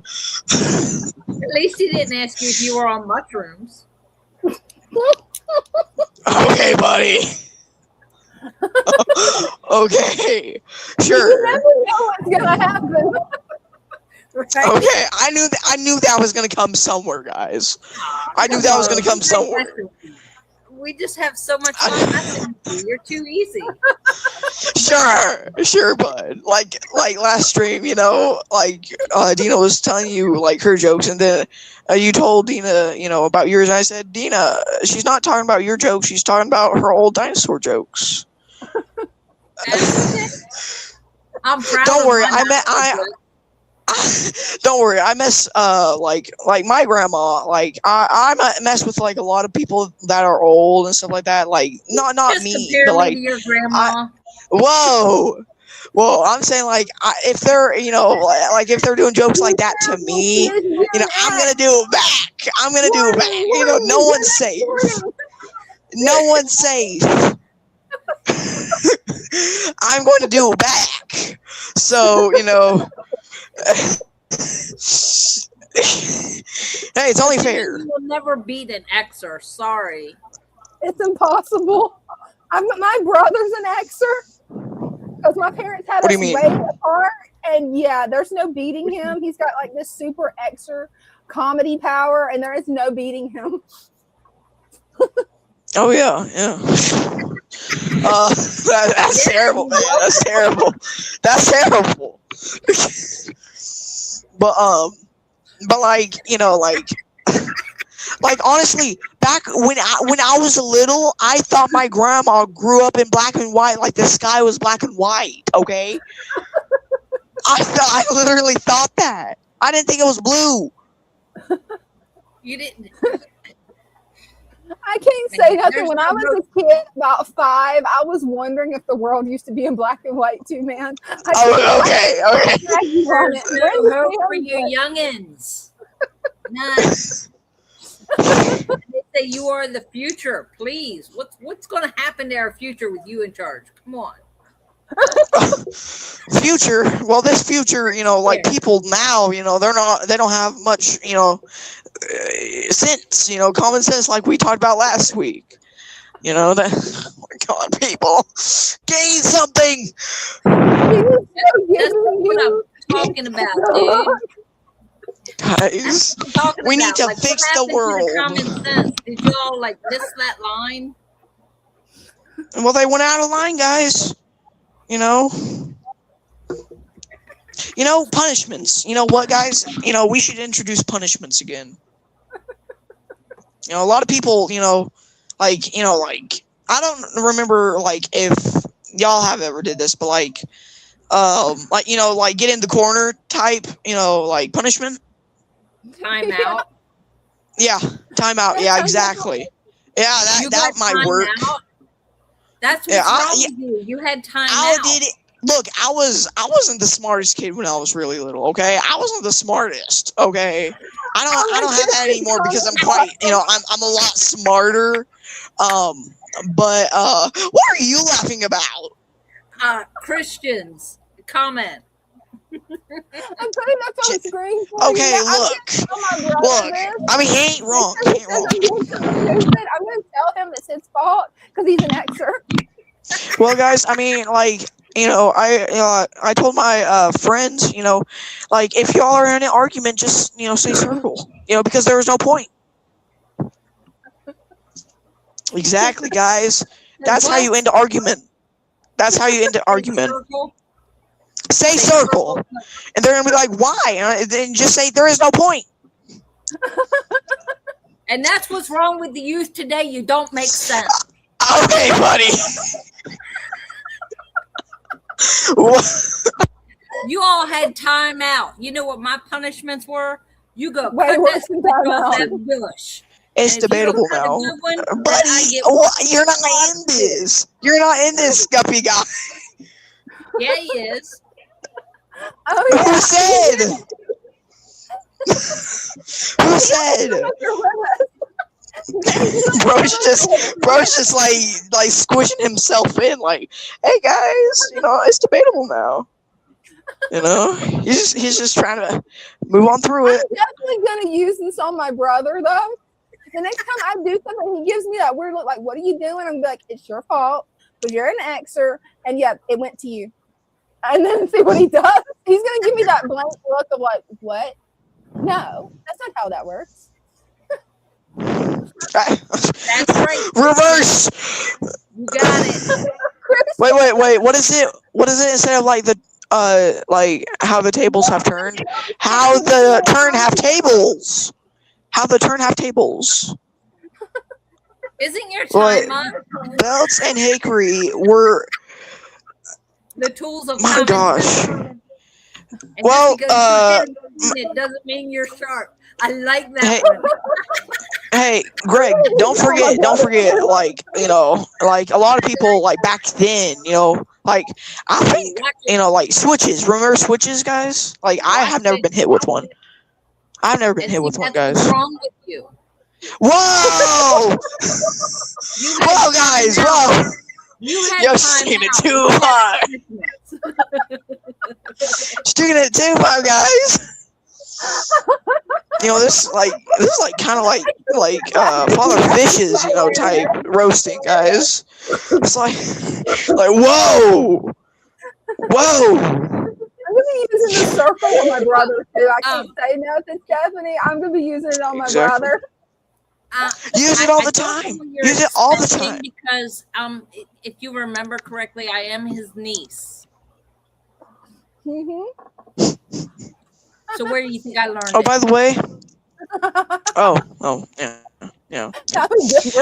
At least he didn't ask you if you were on mushrooms. Okay, buddy. Okay, sure. You never know what's gonna happen. Right. Okay, I knew that was gonna come somewhere, guys. I knew that was gonna come somewhere. We just have so much fun. You're too easy. Sure, bud. Like last stream, Dina was telling you like her jokes, and then you told Dina, about yours. And I said, Dina, she's not talking about your jokes. She's talking about her old dinosaur jokes. I'm proud. Don't worry, don't worry, I mess like my grandma, like I mess with like a lot of people that are old and stuff like that, like not just me, but like your grandma. Whoa, I'm saying like if they're if they're doing jokes like that to me, I'm gonna do it back. No one's safe. No one's safe. I'm going to do it back. So, hey, it's only fair. You will never beat an Xer. Sorry. It's impossible. My brother's an Xer because my parents had us way apart, and yeah, there's no beating him. He's got like this super Xer comedy power, and there is no beating him. Oh yeah. That's terrible, man. That's terrible. But like honestly, back when I was little, I thought my grandma grew up in black and white, like the sky was black and white. Okay, I literally thought that. I didn't think it was blue. You didn't. I can't say nothing. When I was a kid, about 5, I was wondering if the world used to be in black and white too, man. Okay. No hope for you youngins. None. They say you are the future. Please, what's going to happen to our future with you in charge? Come on. Future, well, this future, like people now, they don't have much, sense, common sense, like we talked about last week. That, oh my God, people, gain something. That's what I'm talking about, dude. Guys, we need to fix the world. Common sense. Did you all like miss that line? Well, they went out of line, guys. Punishments. You know what, guys? We should introduce punishments again. A lot of people, I don't remember, if y'all have ever did this, but get in the corner type, punishment. Time out. Yeah, time out. Yeah, exactly. Yeah, that might work. Out? That's what's wrong with you. You had time out. Did it? Look, I wasn't the smartest kid when I was really little. Okay, I wasn't the smartest. Okay, I don't have that anymore because I'm quite, I'm a lot smarter. But what are you laughing about? Christians, comment. I'm putting that on the screen. Okay, look. I mean, he ain't wrong. I'm going to tell him it's his fault because he's an Xer. Well, guys, I mean, I told my friends, if y'all are in an argument, just say circle, because there was no point. Exactly, guys. That's how you end the argument. That's how you end the argument. Say circle, and they're gonna be like, "Why?" And then just say there is no point. And that's what's wrong with the youth today. You don't make sense. Okay, buddy. You all had time out. You know what my punishments were? You go cut that bush. It's debatable now. Buddy, you're not in this. You're not in this, Guppy guy. Yeah, he is. Oh, yeah. Who said? Who said? bro's just like squishing himself in, like, hey guys, it's debatable now. He's just trying to move on through it. I'm definitely gonna use this on my brother though. The next time I do something, he gives me that weird look, like, "What are you doing?" I'm like, "It's your fault, because you're an Xer, and yeah, it went to you." And then see what he does. He's gonna give me that blank look of like, "What? No, that's not how that works." That's right. Reverse. You got it. Wait. What is it? What is it instead of like the how the tables have turned? How the turn have tables? How the turn have tables? Isn't your time up? Belts and hickory were the tools of my gosh. Well, it doesn't mean you're sharp. I like that. Hey, Greg, don't forget, like, like a lot of people, like back then, like, I think, like switches, remember switches, guys? Like, I have never been hit with one. I've never been hit with one, guys. What's wrong with you? Whoa! Whoa, guys, whoa! You're sticking it too far. Sticking it too far, guys. This is like kind of like Father Fish's type roasting, guys. It's like whoa. I'm gonna be using the circle on my brother too. I can't say no to Stephanie. I'm gonna be using it on my brother. Use it all the time. Use it all the time. Because if you remember correctly, I am his niece. So where do you think I learned it? Oh, by the way. Yeah.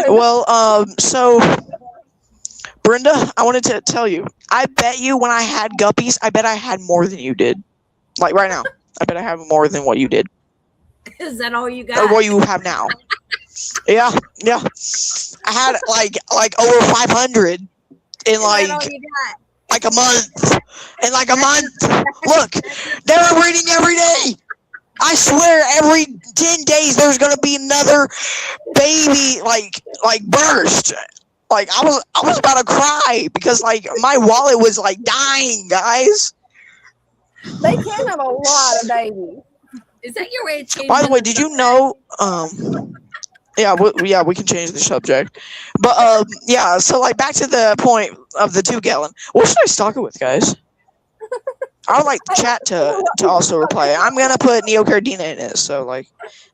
Well, so Brenda, I wanted to tell you. I bet you when I had guppies, I bet I had more than you did. Like right now, I bet I have more than what you did. Is that all you got? Or what you have now? Yeah. I had like over 500 in like a month. In like a month. Look, they were breeding every day. I swear, every 10 days there's gonna be another baby like burst. Like I was about to cry because like my wallet was like dying, guys. They can have a lot of babies. Is that your way of changing? By the way, did you know? Yeah, we can change the subject, but yeah. So like back to the point of the 2-gallon. What should I stock it with, guys? I would like the chat to also reply. I'm gonna put Neocardina in it. So like,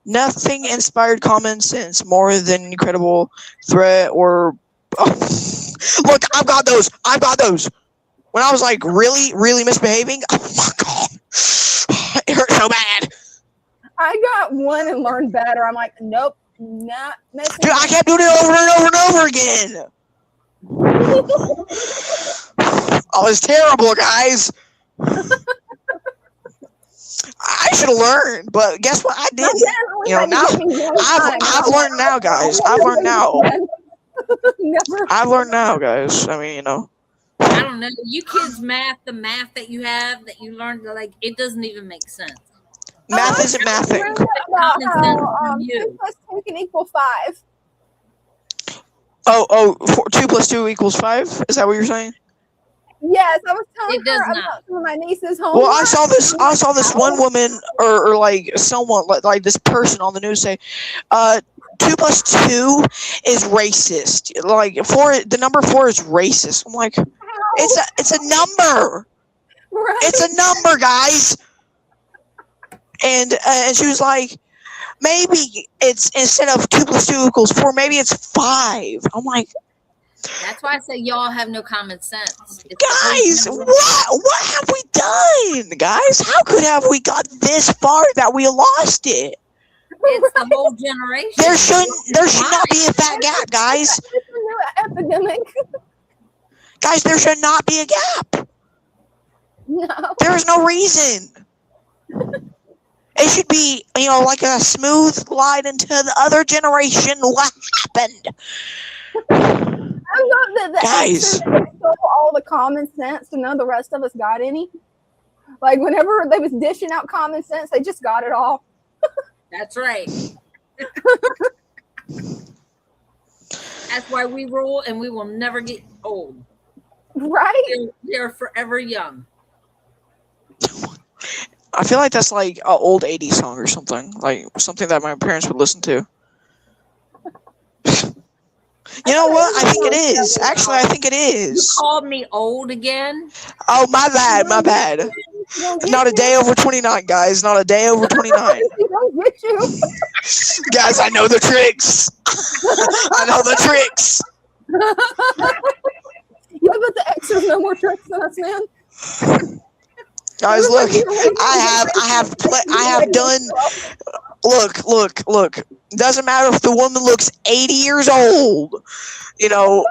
nothing inspired common sense more than incredible threat or. Look, I've got those. When I was like really misbehaving, oh my god, it hurt so bad. I got one and learned better. I'm like, nope, not messing. Dude, I kept doing it over and over and over again. I was terrible, guys. I should have learned, but guess what? I didn't. You know, now I've learned now, guys. I've learned now. I've learned now, guys. I mean, you know. I don't know. You kids the math that you have, that you learned, like, it doesn't even make sense. Math isn't mathing. About how 2 plus 2 can equal 5. Oh, 2 plus 2 equals 5? Is that what you're saying? Yes, I was telling her about some of my niece's homework. Well, I saw this one woman or like someone like this person on the news say, 2 plus 2 is racist. Like the number 4 is racist. I'm like, it's a number. Right. It's a number, guys. And she was like, maybe it's instead of 2 plus 2 equals 4, maybe it's 5. I'm like, that's why I say y'all have no common sense. Guys, what have we done, guys? How could have we got this far that we lost it? It's the whole generation. There should not be a fat gap, guys. It's a new epidemic. Guys, there should not be a gap. No. There is no reason. It should be, you know, like a smooth glide into the other generation. What happened? I love that the Guys stole all the common sense, and none of the rest of us got any. Like whenever they was dishing out common sense, they just got it all. That's right. That's why we rule, and we will never get old. Right? They're forever young. I feel like that's like an old 80s song or something. Like something that my parents would listen to. You know what? I think it is. Actually, I think it is. You called me old again? Oh, my bad. Not a day over 29, guys. Not a day over 29. Guys, I know the tricks. I know the tricks. Yeah, but the X has no more tricks than us, man. Guys, look. I have done. Look. Doesn't matter if the woman looks 80 years old. You know,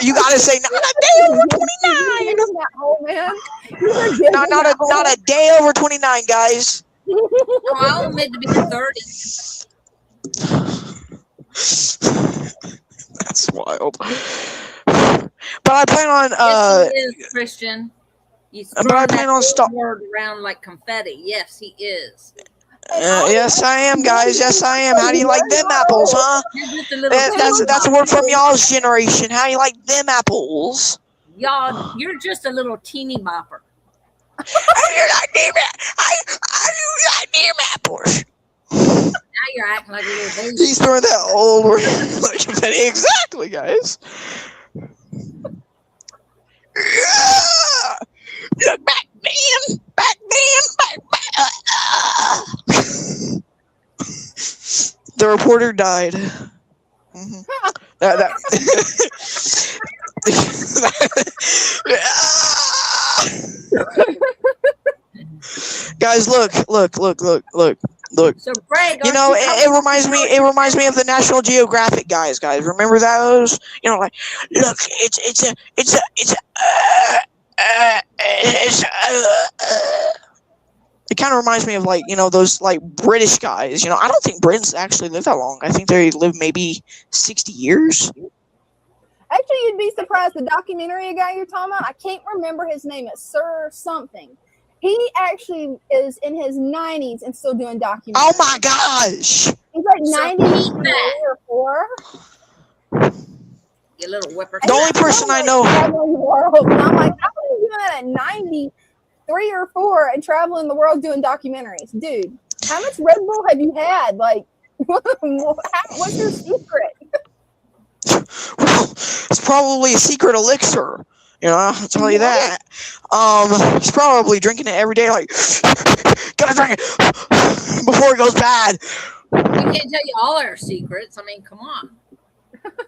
you gotta say not a day over 29. Not a day over 29, guys. I'll admit to be 30. That's wild. But I plan on yes, he is, Christian. But I plan on word around like confetti. Yes, he is. Yes, I am, guys. Yes, I am. How do you like them apples, huh? That's a word from y'all's generation. How do you like them apples? Y'all, you're just a little teeny bopper. I do like them apples. Now you're acting like a little baby. He's throwing that old word like confetti. Exactly, guys. Yeah! Look back, man! Back. The reporter died. Mm-hmm. Guys, look. So, Greg, you know, it reminds me of the National Geographic guys. Remember those? You know, like, look, it kind of reminds me of, like, you know, those, like, British guys. You know, I don't think Britons actually live that long. I think they live maybe 60 years. Actually, you'd be surprised. The documentary guy you're talking about, I can't remember his name. It's Sir something. He actually is in his 90s and still doing documentaries. Oh, my gosh. He's like 93 or 4. You little whipper. The only person I know. Traveling the world. And I'm like, how are you doing that at 93 or 4 and traveling the world doing documentaries? Dude, how much Red Bull have you had? Like, what's your secret? Well, it's probably a secret elixir. You know, I'll tell you that. He's probably drinking it every day. Like, gotta drink it before it goes bad. We can't tell you all our secrets. I mean, come on.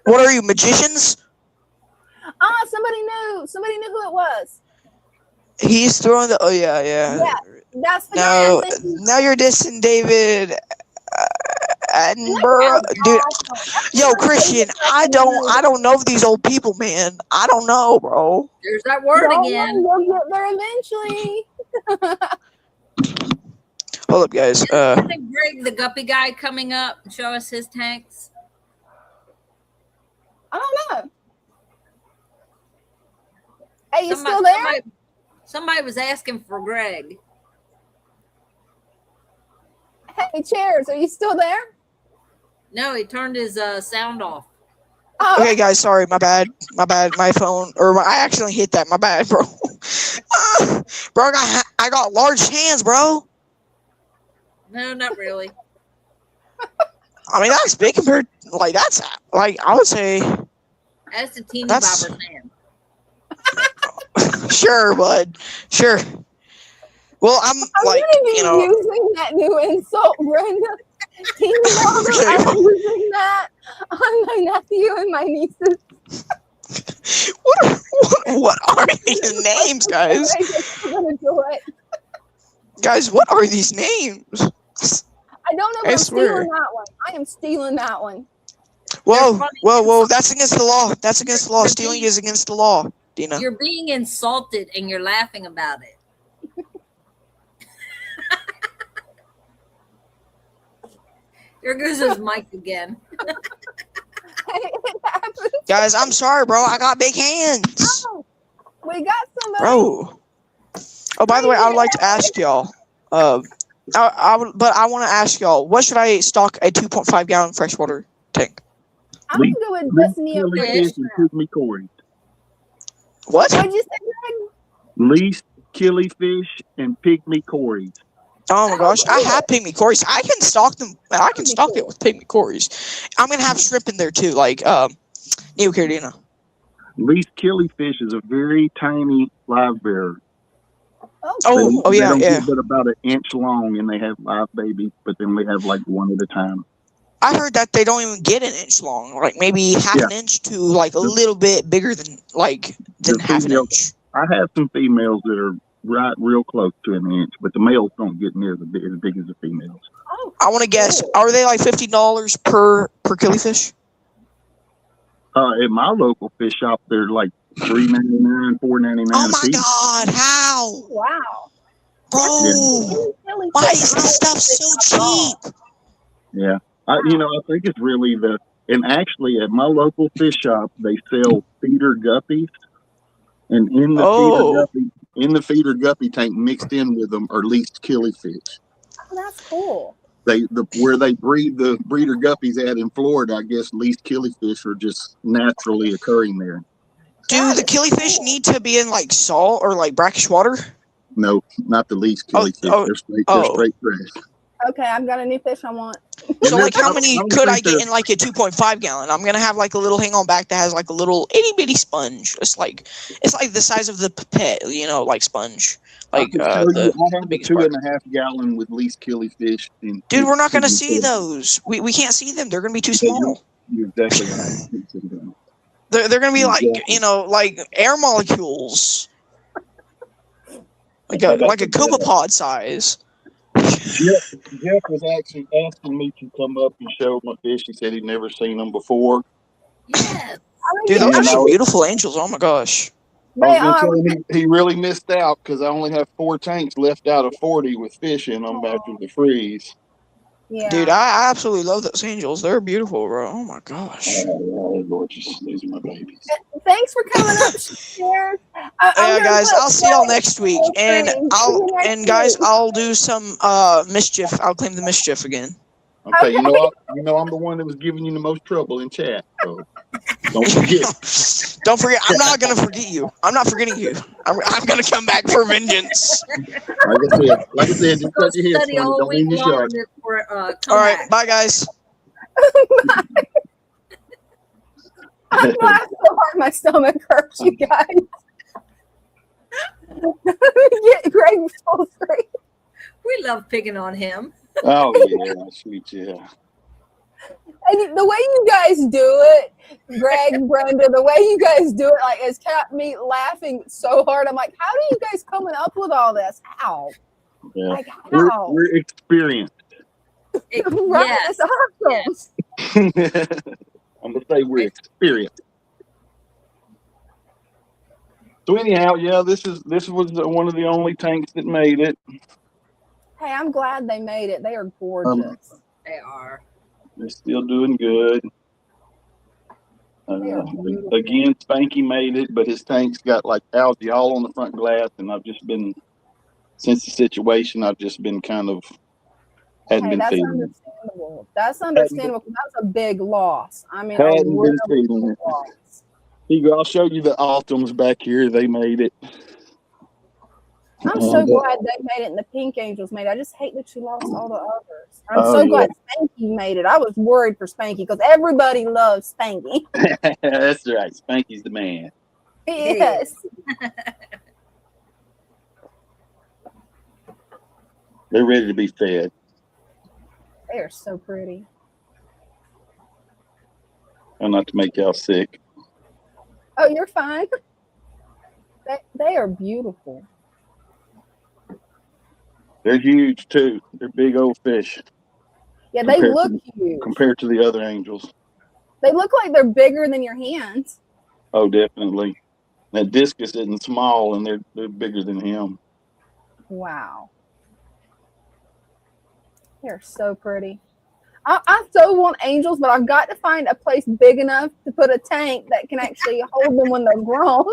What are you, magicians? Somebody knew who it was. He's throwing the. Oh yeah. Yeah, that's the No, guy. now you're dissing David Attenborough, dude. Yo, Christian, I don't know these old people, man. I don't know, bro. There's that word again. We'll get there eventually. Hold up, guys. I think Greg, the guppy guy, coming up and show us his tanks. I don't know. Hey, you still there? Somebody was asking for Greg. Hey, Chairs, are you still there? No, he turned his sound off. Oh. Okay, guys, sorry, my bad. My phone, I accidentally hit that. My bad, bro. Bro, I got large hands, bro. No, not really. I mean, that's big compared. Like that's like I would say. That's a teeny bopper's hand. Sure, bud. Sure. Well, I'm like, you know, using that new insult, Brenda. Teeny bopper. I'm using that on my nephew and my nieces. What are these names, guys? I'm gonna do it. Guys, what are these names? I don't know if I'm stealing that one. I am stealing that one. Whoa! That's against the law. That's against the law. Stealing is against the law, Dina. You're being insulted and you're laughing about it. There goes his mic again. Guys, I'm sorry, bro. I got big hands. Oh, we got somebody. Bro. Oh, by the way, I would like to ask y'all. I want to ask y'all, what should I stock a 2.5 gallon freshwater tank? I'm gonna go with just neoprene. What? What'd you say, Greg? Least killifish and pygmy cories. Oh my gosh, I have pygmy cories. I can stock them. I can stock it with pygmy cories. I'm gonna have shrimp in there too, like Dina. Least killifish is a very tiny live bearer. Oh they yeah, don't yeah. get but about an inch long, and they have live babies, but then they have like one at a time. I heard that they don't even get an inch long, like maybe half an inch to like a little bit bigger than half an inch. I have some females that are real close to an inch, but the males don't get near as big as the females. Oh, I want to guess, are they like $50 per killifish? At my local fish shop, they're like $3.99, $4.99. Oh my God! How? wow. Bro, why is this stuff so cheap? Yeah, I think it's really and actually at my local fish shop, they sell feeder guppies, and in the feeder guppy tank mixed in with them are least killifish. Oh, that's cool. Where they breed the breeder guppies at in Florida, I guess least killifish are just naturally occurring there. Do the killifish need to be in like salt or like brackish water? No, not the least killifish. They're straight fresh. Okay, I've got a new fish I want. So like how many could I get in like a 2.5 gallon? I'm gonna have like a little hang on back that has like a little itty bitty sponge. It's like the size of the pipette, like sponge. Like the biggest 2.5 gallon with least killifish. Dude, we're not gonna see those. We can't see them. They're gonna be too small. You're exactly right. They're gonna be like like air molecules. Like a copepod size. Jeff was actually asking me to come up and show my fish. He said he'd never seen them before. Yes. Dude, those are some beautiful angels. Oh my gosh. He really missed out because I only have 4 tanks left out of 40 with fish in them after the freeze. Yeah. Dude, I absolutely love those angels. They're beautiful, bro. Oh my gosh. Oh, gorgeous. These are my babies. Thanks for coming up, Shares. Yeah, guys, I'll see y'all next week, and I'll do some mischief. I'll claim the mischief again. Okay, you know I'm the one that was giving you the most trouble in chat. So. Don't forget. Don't forget. I'm not gonna forget you. I'm not forgetting you. I'm gonna come back for vengeance. Like I said, just cut your head Study for it. all Don't mean week you shot. long for All right, bye guys. I'm laughing so hard my stomach hurts, you guys. Get Greg full screen. We love picking on him. Oh yeah, sweet yeah. And the way you guys do it, Greg, Brenda, the way you guys do it, like, has kept me laughing so hard. I'm like, how do you guys coming up with all this? How? Yeah. Like, how? We're experienced. Right? Yes. It's awesome. I'm gonna say we're experienced. So anyhow, yeah, this was one of the only tanks that made it. Hey, I'm glad they made it. They are gorgeous. They are. They're still doing good. Again, Spanky made it, but his tank's got like algae all on the front glass, and since the situation, I've just been kind of hadn't been feeling it. Understandable. That's understandable because that's a big loss. I mean, Hadn't been feeling it. I'll show you the Altums back here. They made it. I'm so glad they made it and the Pink Angels made it. I just hate that you lost all the others. I'm so glad Spanky made it. I was worried for Spanky because everybody loves Spanky. That's right. Spanky's the man. Yes. They're ready to be fed. They are so pretty. I'm not to make y'all sick. Oh, you're fine. They are beautiful. They're huge too. They're big old fish. Yeah, they look huge compared to the other angels. They look like they're bigger than your hands. Oh, definitely. That discus isn't small, and they're bigger than him. Wow, they're so pretty. I so want angels, but I've got to find a place big enough to put a tank that can actually hold them when they're grown.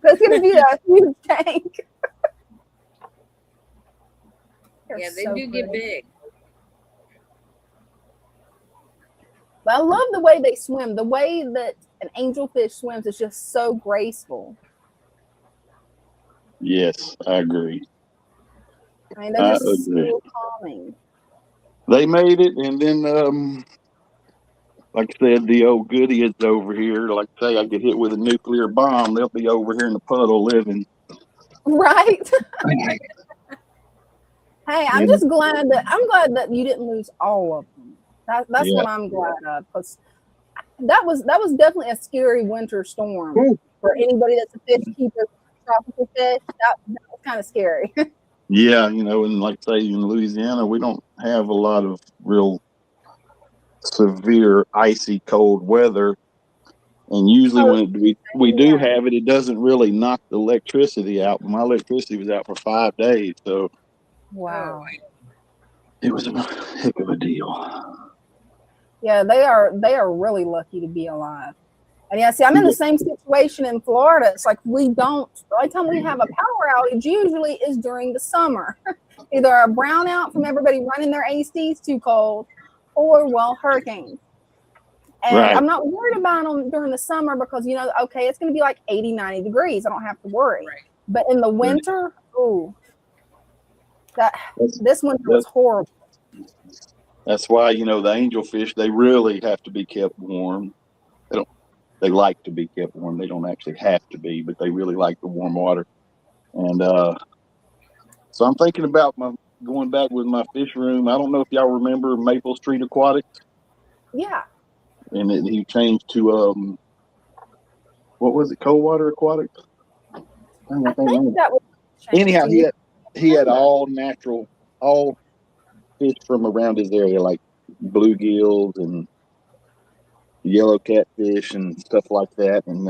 That's going to be a huge tank. Yeah, they do get big. But I love the way they swim. The way that an angelfish swims is just so graceful. Yes, I agree. I mean, they're just so calming. They made it, and then, like I said, the old goody is over here. Like I say, I get hit with a nuclear bomb, they'll be over here in the puddle living. Right. Hey, I'm just glad that you didn't lose all of them. That's what I'm glad of, because that was definitely a scary winter storm for anybody that's a fish keeper, tropical fish. That was kind of scary. Yeah, and like say in Louisiana, we don't have a lot of real severe icy cold weather, and usually when we do have it, it doesn't really knock the electricity out. My electricity was out for 5 days, so wow, it was a heck of a deal. Yeah, they are really lucky to be alive. And yeah, see, I'm in the same situation in Florida. It's like the only time we have a power outage usually is during the summer. Either a brownout from everybody running their ACs too cold, or hurricanes. And I'm not worried about them during the summer because, okay, it's going to be like 80, 90 degrees. I don't have to worry. Right. But in the winter, this winter was horrible. That's why, the angelfish, they really have to be kept warm. They like to be kept warm. They don't actually have to be, but they really like the warm water. And so I'm thinking about going back with my fish room. I don't know if y'all remember Maple Street Aquatics. Yeah. And he changed to what was it? Cold Water Aquatics. I think that was. Anyhow, he had all natural, all fish from around his area, like bluegills and yellow catfish and stuff like that. And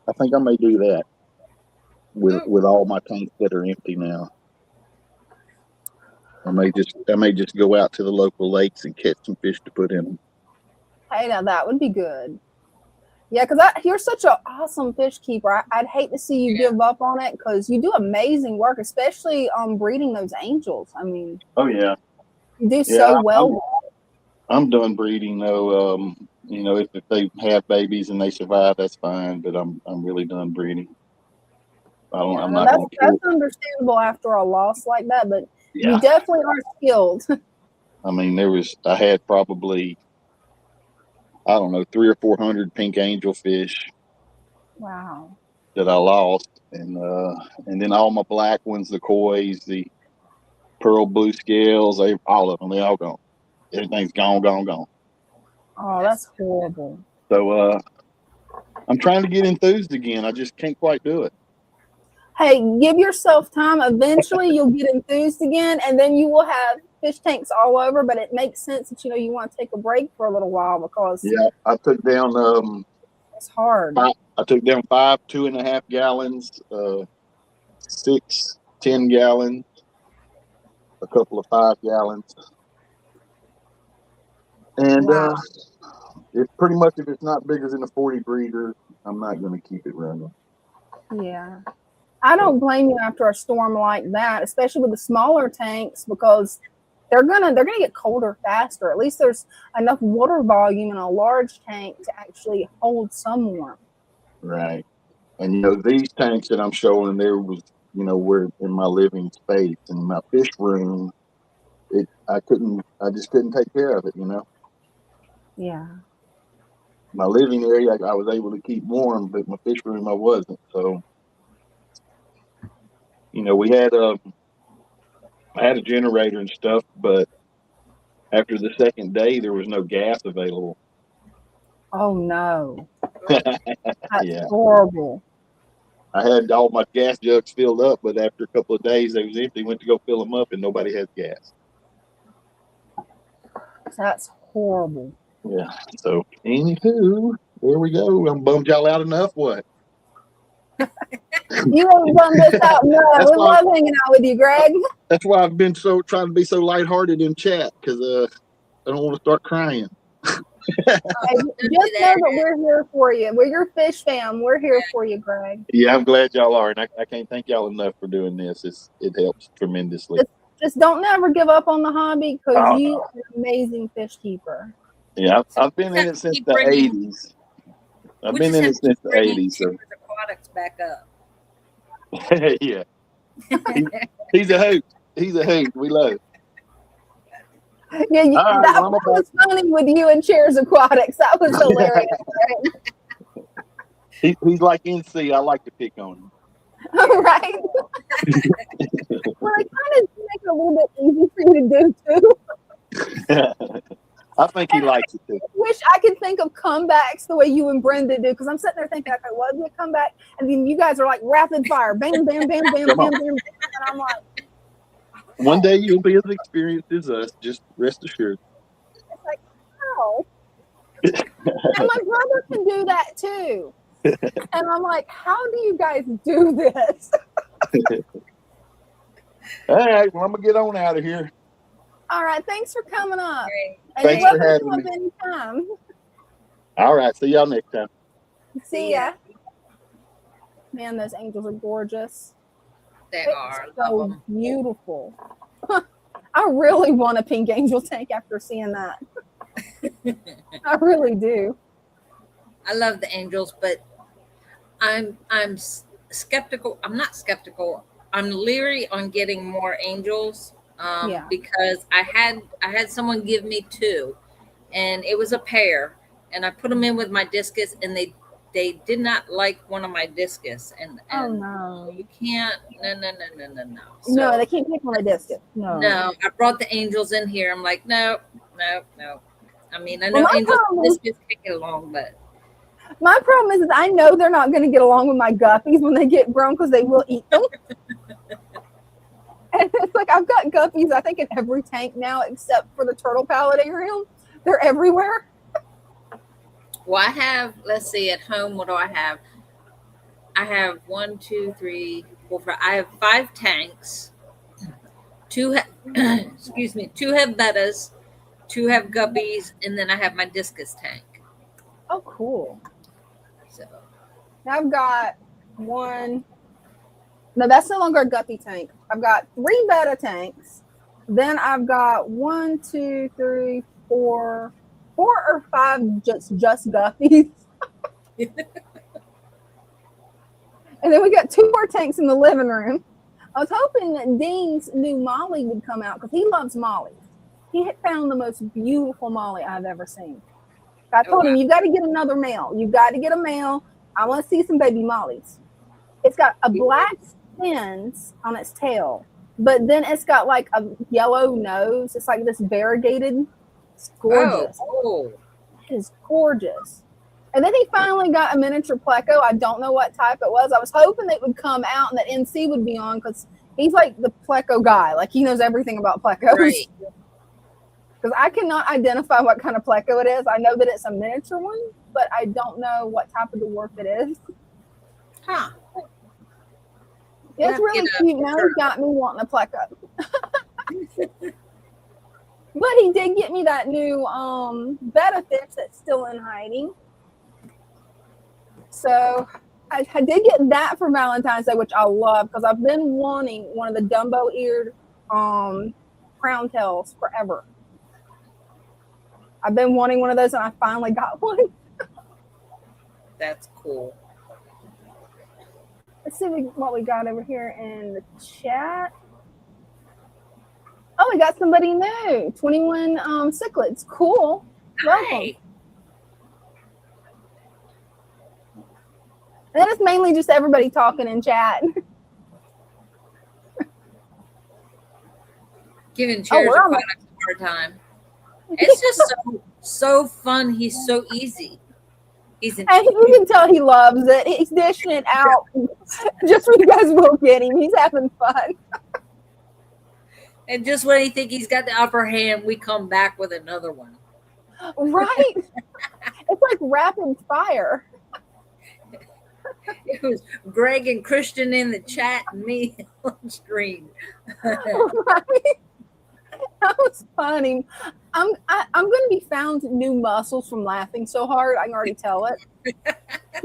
I think I may do that with all my tanks that are empty now. I may just go out to the local lakes and catch some fish to put in them. Hey, now that would be good. Yeah, because you're such an awesome fish keeper. I'd hate to see you give up on it because you do amazing work, especially on breeding those angels. I mean, oh yeah, you do so well. I'm done breeding though. You know, if they have babies and they survive, that's fine. But I'm really done breeding. Yeah, I'm no, not going to kill. that's understandable after a loss like that, but Yeah. you definitely are skilled. I mean, I had probably, I don't know, 300 or 400 pink angel fish. Wow. That I lost, and then all my black ones, the kois, the pearl blue scales, all of them, they all gone. Everything's gone. Oh, that's horrible. So I'm trying to get enthused again. I just can't quite do it. Hey, give yourself time. Eventually, you'll get enthused again, and then you will have fish tanks all over. But it makes sense that you want to take a break for a little while because I took down it's hard. I took down 5 2.5 gallons, 6 10 gallons, a couple of 5 gallons, and Wow. it's pretty much, if it's not bigger than a 40 breeder, I'm not going to keep it running. Yeah. I don't blame you after a storm like that, especially with the smaller tanks, because they're gonna get colder faster. At least there's enough water volume in a large tank to actually hold some warmth. Right. And these tanks that I'm showing, there was, where in my living space and my fish room, I just couldn't take care of it. Yeah. My living area, I was able to keep warm, but my fish room, I wasn't. So, I had a generator and stuff, but after the second day, there was no gas available. Oh no. Really? That's Yeah. horrible. I had all my gas jugs filled up, but after a couple of days, they was empty. Went to go fill them up, and nobody had gas. That's horrible. Yeah. So, anywho, there we go. I'm bummed y'all out enough. What? You haven't bummed us out. No, we love hanging out with you, Greg. That's why I've been trying to be so lighthearted in chat, because I don't want to start crying. Just know that we're here for you. We're your fish fam. We're here for you, Greg. Yeah, I'm glad y'all are, and I can't thank y'all enough for doing this. It helps tremendously. Just don't never give up on the hobby, because you are an amazing fish keeper. Yeah, I've been in it since the 80s. I've been in it since the 80s. So. Aquatics back up. Yeah. He's a hoot. He's a hoot. We love it. Yeah, that was funny with you and Cheers Aquatics. That was hilarious. Right? He's like NC. I like to pick on him. Right. Well, I kind of make it a little bit easy for you to do too. I think he likes it too. I wish I could think of comebacks the way you and Brenda do, because I'm sitting there thinking, okay, what would be a comeback? And then you guys are like rapid fire, bam, bam, bam, bam, bam, bam, bam, and I'm like, one day you'll be as experienced as us. Just rest assured. It's like, how? And my brother can do that too. And I'm like, how do you guys do this? All right, well, I'm gonna get on out of here. All right, thanks for coming up. Great. And Thanks you're for welcome having to come up anytime. All right, see y'all next time. See ya. Man, those angels are gorgeous. They It's are. so beautiful. I really want a pink angel tank after seeing that. I really do. I love the angels, but I'm skeptical. I'm not skeptical. I'm leery on getting more angels because I had someone give me 2, and it was a pair, and I put them in with my discus, and they did not like one of my discus, and Oh no, you can't. No. So, no, they can't pick on a discus. No. I brought the angels in here. I'm like, no. I mean, I know Well, angels and discus can't get along, but my problem is I know they're not going to get along with my guppies when they get grown, because they will eat them. And it's like, I've got guppies, I think, in every tank now except for the turtle paludarium. They're everywhere. well, I have. Let's see. At home, what do I have? I have 1, 2, 3, 4, 5. I have 5 tanks. 2 excuse me. 2 have bettas. 2 have guppies, and then I have my discus tank. Oh, cool. So I've got 1. No, that's no longer a guppy tank. I've got 3 betta tanks. Then I've got 1, 2, 3, 4, 4 or 5 just guppies. And then we got 2 more tanks in the living room. I was hoping that Dean's new Molly would come out because he loves Molly. He had found the most beautiful Molly I've ever seen. I told him, you got to get another male. You got to get a male. I want to see some baby Mollies. It's got a black fins on its tail, but then it's got like a yellow nose. It's like this variegated. It's gorgeous. Oh. It is gorgeous. And then he finally got a miniature pleco. I don't know what type it was. I was hoping it would come out and that NC would be on because he's like the pleco guy. Like he knows everything about plecos. Right. Because I cannot identify what kind of pleco it is. I know that it's a miniature one, but I don't know what type of dwarf it is. Huh. It's really cute. Now he's got me wanting a pleco. But he did get me that new betta fish that's still in hiding. So I did get that for Valentine's Day, which I love because I've been wanting one of the Dumbo-eared crown tails forever. I've been wanting one of those and I finally got one. That's cool. Let's see what we got over here in the chat. Oh, we got somebody new. 21 cichlids. Cool. Welcome. And then it's mainly just everybody talking in chat. Giving Chairs a hard time. It's just so fun. He's so easy. And you can tell he loves it. He's dishing it out just so you guys will get him. He's having fun. And just when you think he's got the upper hand, we come back with another one. Right? It's like rapid fire. It was Greg and Christian in the chat and me on screen. Right? That was funny. I'm going to be found new muscles from laughing so hard. I can already tell it. Because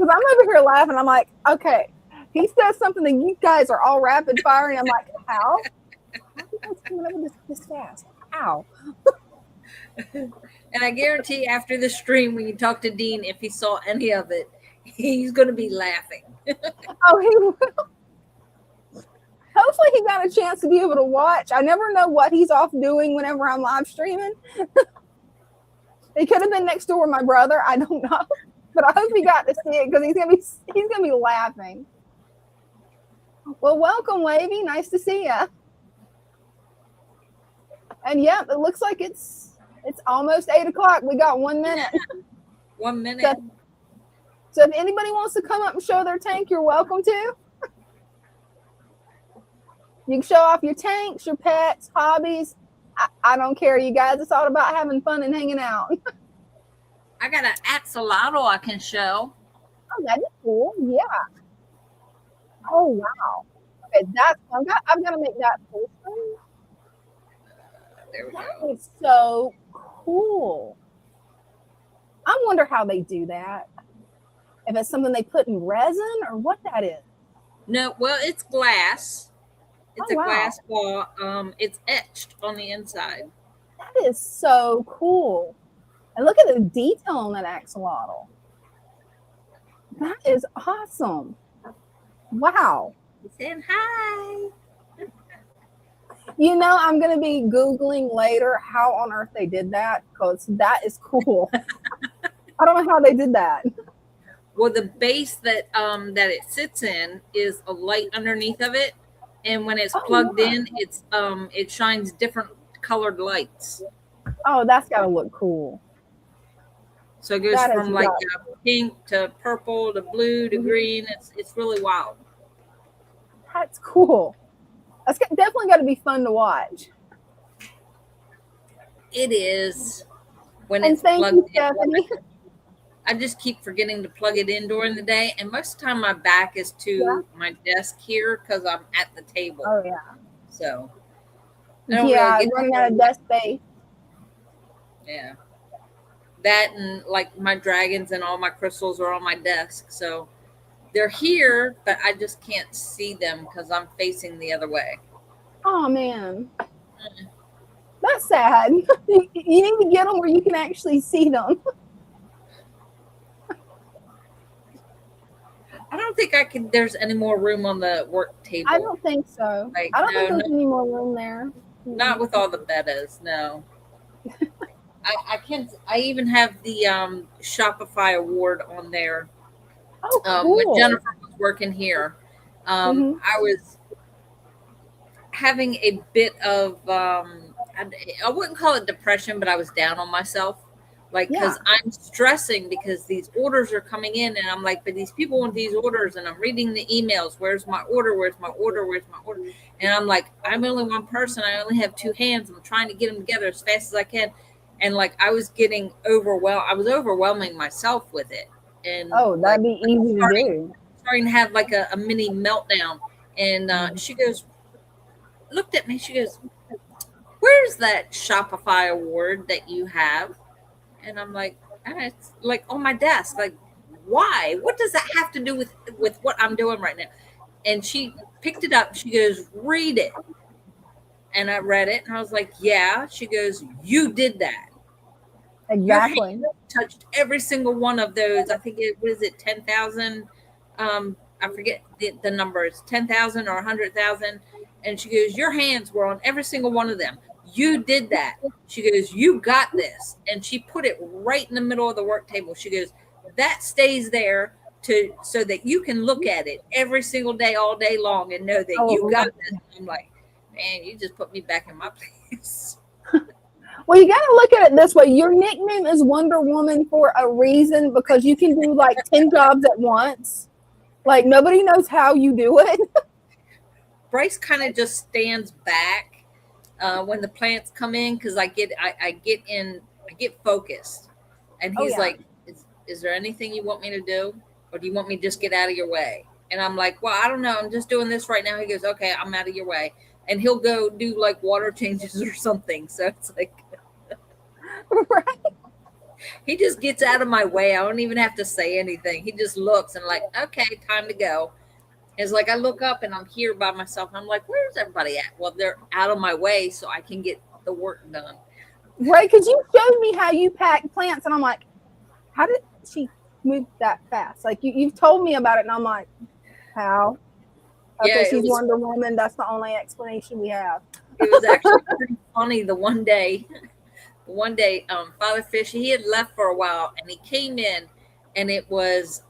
I'm over here laughing. I'm like, okay, he says something that you guys are all rapid firing. I'm like, how? How are you guys coming up with this fast? How? And I guarantee after the stream, when you talk to Dean, if he saw any of it, he's going to be laughing. Oh, he will. Hopefully he got a chance to be able to watch. I never know what he's off doing whenever I'm live streaming. He could have been next door with my brother. I don't know. But I hope he got to see it because he's gonna be laughing. Well, welcome, Wavy. Nice to see you. And yeah, it looks like it's almost 8 o'clock. We got 1 minute. 1 minute. So if anybody wants to come up and show their tank, you're welcome to. You can show off your tanks, your pets, hobbies. I don't care, you guys. It's all about having fun and hanging out. I got an axolotl I can show. Oh, that is cool. Yeah. Oh, wow. Okay, that's fun. I've got to make that full screen. There we go. That is so cool. I wonder how they do that. If it's something they put in resin or what that is. No, well, it's glass. It's a wow. glass ball. It's etched on the inside. That is so cool. And look at the detail on that axolotl. That is awesome. Wow. He's saying hi. You know, I'm going to be Googling later how on earth they did that because that is cool. I don't know how they did that. Well, the base that it sits in is a light underneath of it. And when it's plugged in, it shines different colored lights. Oh, that's got to look cool. So it goes from like pink to purple to blue to green. It's really wild. That's cool. That's definitely got to be fun to watch. It is. When And it's thank plugged you, in. Stephanie. I just keep forgetting to plug it in during the day. And most of the time my back is to my desk here because I'm at the table. Oh, yeah. So. Running out of desk space. Yeah. That and like my dragons and all my crystals are on my desk. So they're here, but I just can't see them because I'm facing the other way. Oh, man. That's sad. You need to get them where you can actually see them. I don't think there's any more room on the work table. I don't think so. Like, I don't think there's any more room there. Not with all the bettas, no. I can't. I even have the Shopify award on there. Oh, cool. When Jennifer was working here, I was having a bit of I wouldn't call it depression, but I was down on myself, like, because I'm stressing because these orders are coming in, and I'm like, but these people want these orders, and I'm reading the emails. Where's my order? Where's my order? Where's my order? And I'm like, I'm only one person. I only have two hands. I'm trying to get them together as fast as I can, and like I was getting overwhelmed. I was overwhelming myself with it, and that'd be easy to do. Starting to have like a mini meltdown, and she looked at me. She goes, "Where's that Shopify award that you have?" And I'm like, it's like on my desk. Like, why? What does that have to do with what I'm doing right now? And she picked it up. She goes, "Read it." And I read it, and I was like, "Yeah." She goes, "You did that." Exactly. Touched every single one of those. I think what is it, 10,000? I forget the number. It's 10,000 or 100,000. And she goes, "Your hands were on every single one of them. You did that." She goes, "You got this." And she put it right in the middle of the work table. She goes, "That stays there so that you can look at it every single day, all day long, and know that you got this." I'm like, man, you just put me back in my place. Well, you got to look at it this way. Your nickname is Wonder Woman for a reason, because you can do like 10 jobs at once. Like, nobody knows how you do it. Bryce kind of just stands back when the plants come in, because I get focused, and he's like, is there anything you want me to do, or do you want me to just get out of your way? And I'm like, well, I don't know, I'm just doing this right now. He goes, okay, I'm out of your way. And he'll go do like water changes or something. So it's like, right. He just gets out of my way. I don't even have to say anything. He just looks and like, okay, time to go. It's like I look up and I'm here by myself. And I'm like, where's everybody at? Well, they're out of my way so I can get the work done. Right, because you showed me how you pack plants, and I'm like, how did she move that fast? Like, you've told me about it, and I'm like, how? Okay, she's Wonder Woman. That's the only explanation we have. It was actually pretty funny. The one day, Father Fish, he had left for a while, and he came in, and it was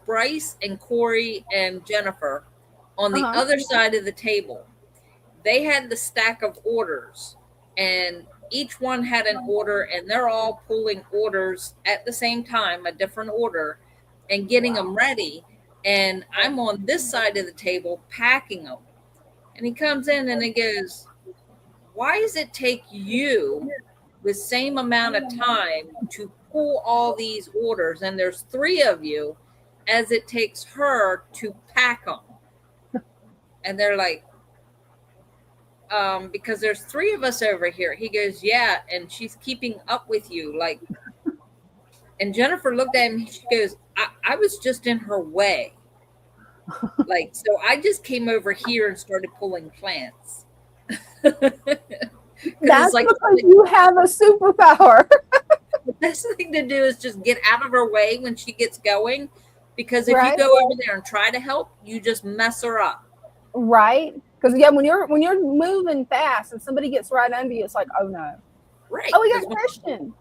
Bryce and Corey and Jennifer on the other side of the table. They had the stack of orders, and each one had an order, and they're all pulling orders at the same time, a different order, and getting them ready. And I'm on this side of the table packing them. And he comes in and he goes, why does it take you the same amount of time to pull all these orders, and there's 3 of you, as it takes her to pack them? And they're like, because there's 3 of us over here. He goes, yeah, and she's keeping up with you. Like, and Jennifer looked at him. She goes, I was just in her way. Like, so I just came over here and started pulling plants. That's like, because you have a superpower. The best thing to do is just get out of her way when she gets going, because if you go over there and try to help, you just mess her up. Right? Because when you're moving fast and somebody gets right under you, it's like, oh no. Right. Oh, we got Christian.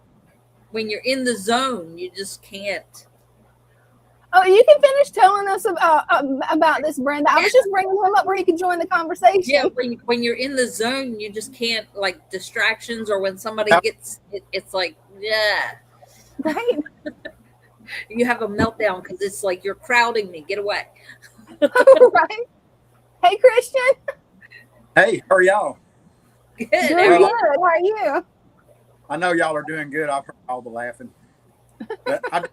When you're in the zone, you just can't. Oh, you can finish telling us about this, Brenda. I was just bringing him up where he could join the conversation. Yeah, when you're in the zone, you just can't, like, distractions, or when somebody gets it, it's like, yeah. Right. You have a meltdown because it's like, you're crowding me. Get away. Right. Hey, Christian. Hey, how are y'all? Good. Doing good. How are you? I know y'all are doing good. I've heard all the laughing. But I just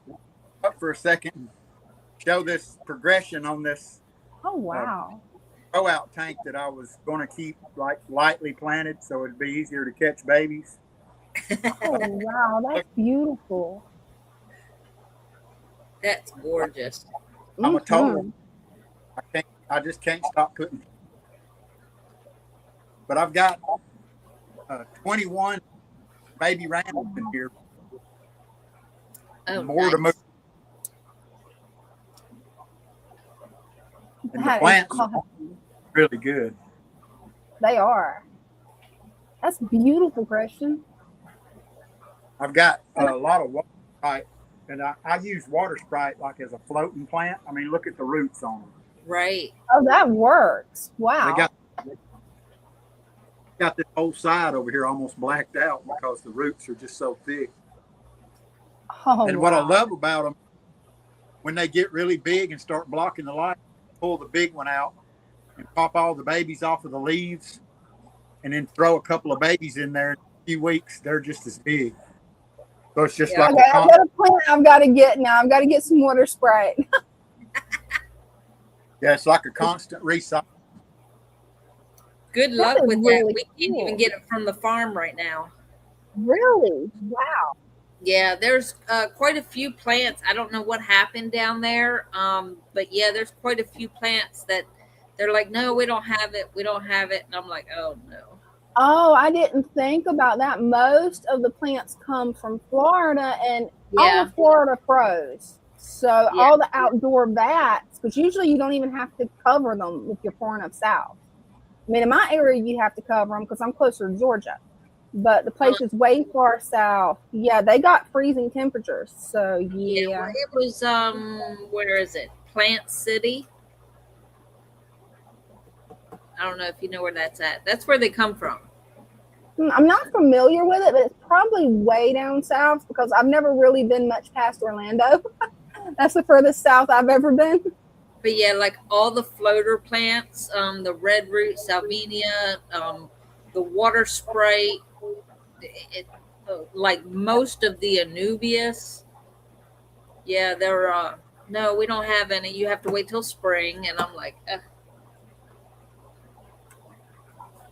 up for a second, show this progression on this. Oh, wow. Throw out tank that I was going to keep like lightly planted so it'd be easier to catch babies. Oh, wow. That's beautiful. That's gorgeous. I'm a total. I just can't stop putting. But I've got 21 baby randoms in here. Oh, More to nice. move. And the plants are really good. They are. That's beautiful, Christian. I've got a lot of water sprite, and I use water sprite like as a floating plant. I mean, look at the roots on them. Right. Oh, that works. Wow. They got this whole side over here almost blacked out because the roots are just so thick. Oh, And what I love about them, when they get really big and start blocking the light, pull the big one out and pop all the babies off of the leaves, and then throw a couple of babies in there. In a few weeks, they're just as big. So it's just like okay, I've got a plant I've got to get now. I've got to get some water sprite. yeah, it's like a constant recycle. Good luck with really that. We can't even get it from the farm right now. Really? Wow. Yeah, there's quite a few plants. I don't know what happened down there, but yeah, there's quite a few plants that they're like, no, we don't have it. We don't have it. And I'm like, oh, no. Oh, I didn't think about that. Most of the plants come from Florida, and all of Florida froze. So all the outdoor bats, because usually you don't even have to cover them if you're far enough south. I mean, in my area, you have to cover them because I'm closer to Georgia. But the places way far south, yeah, they got freezing temperatures. So, yeah. It was, where is it? Plant City. I don't know if you know where that's at. That's where they come from. I'm not familiar with it, but it's probably way down south because I've never really been much past Orlando. That's the furthest south I've ever been. But yeah, like all the floater plants, the red root salvinia, the water sprite, like most of the anubias. Yeah, they're no, we don't have any. You have to wait till spring, and I'm like, ugh.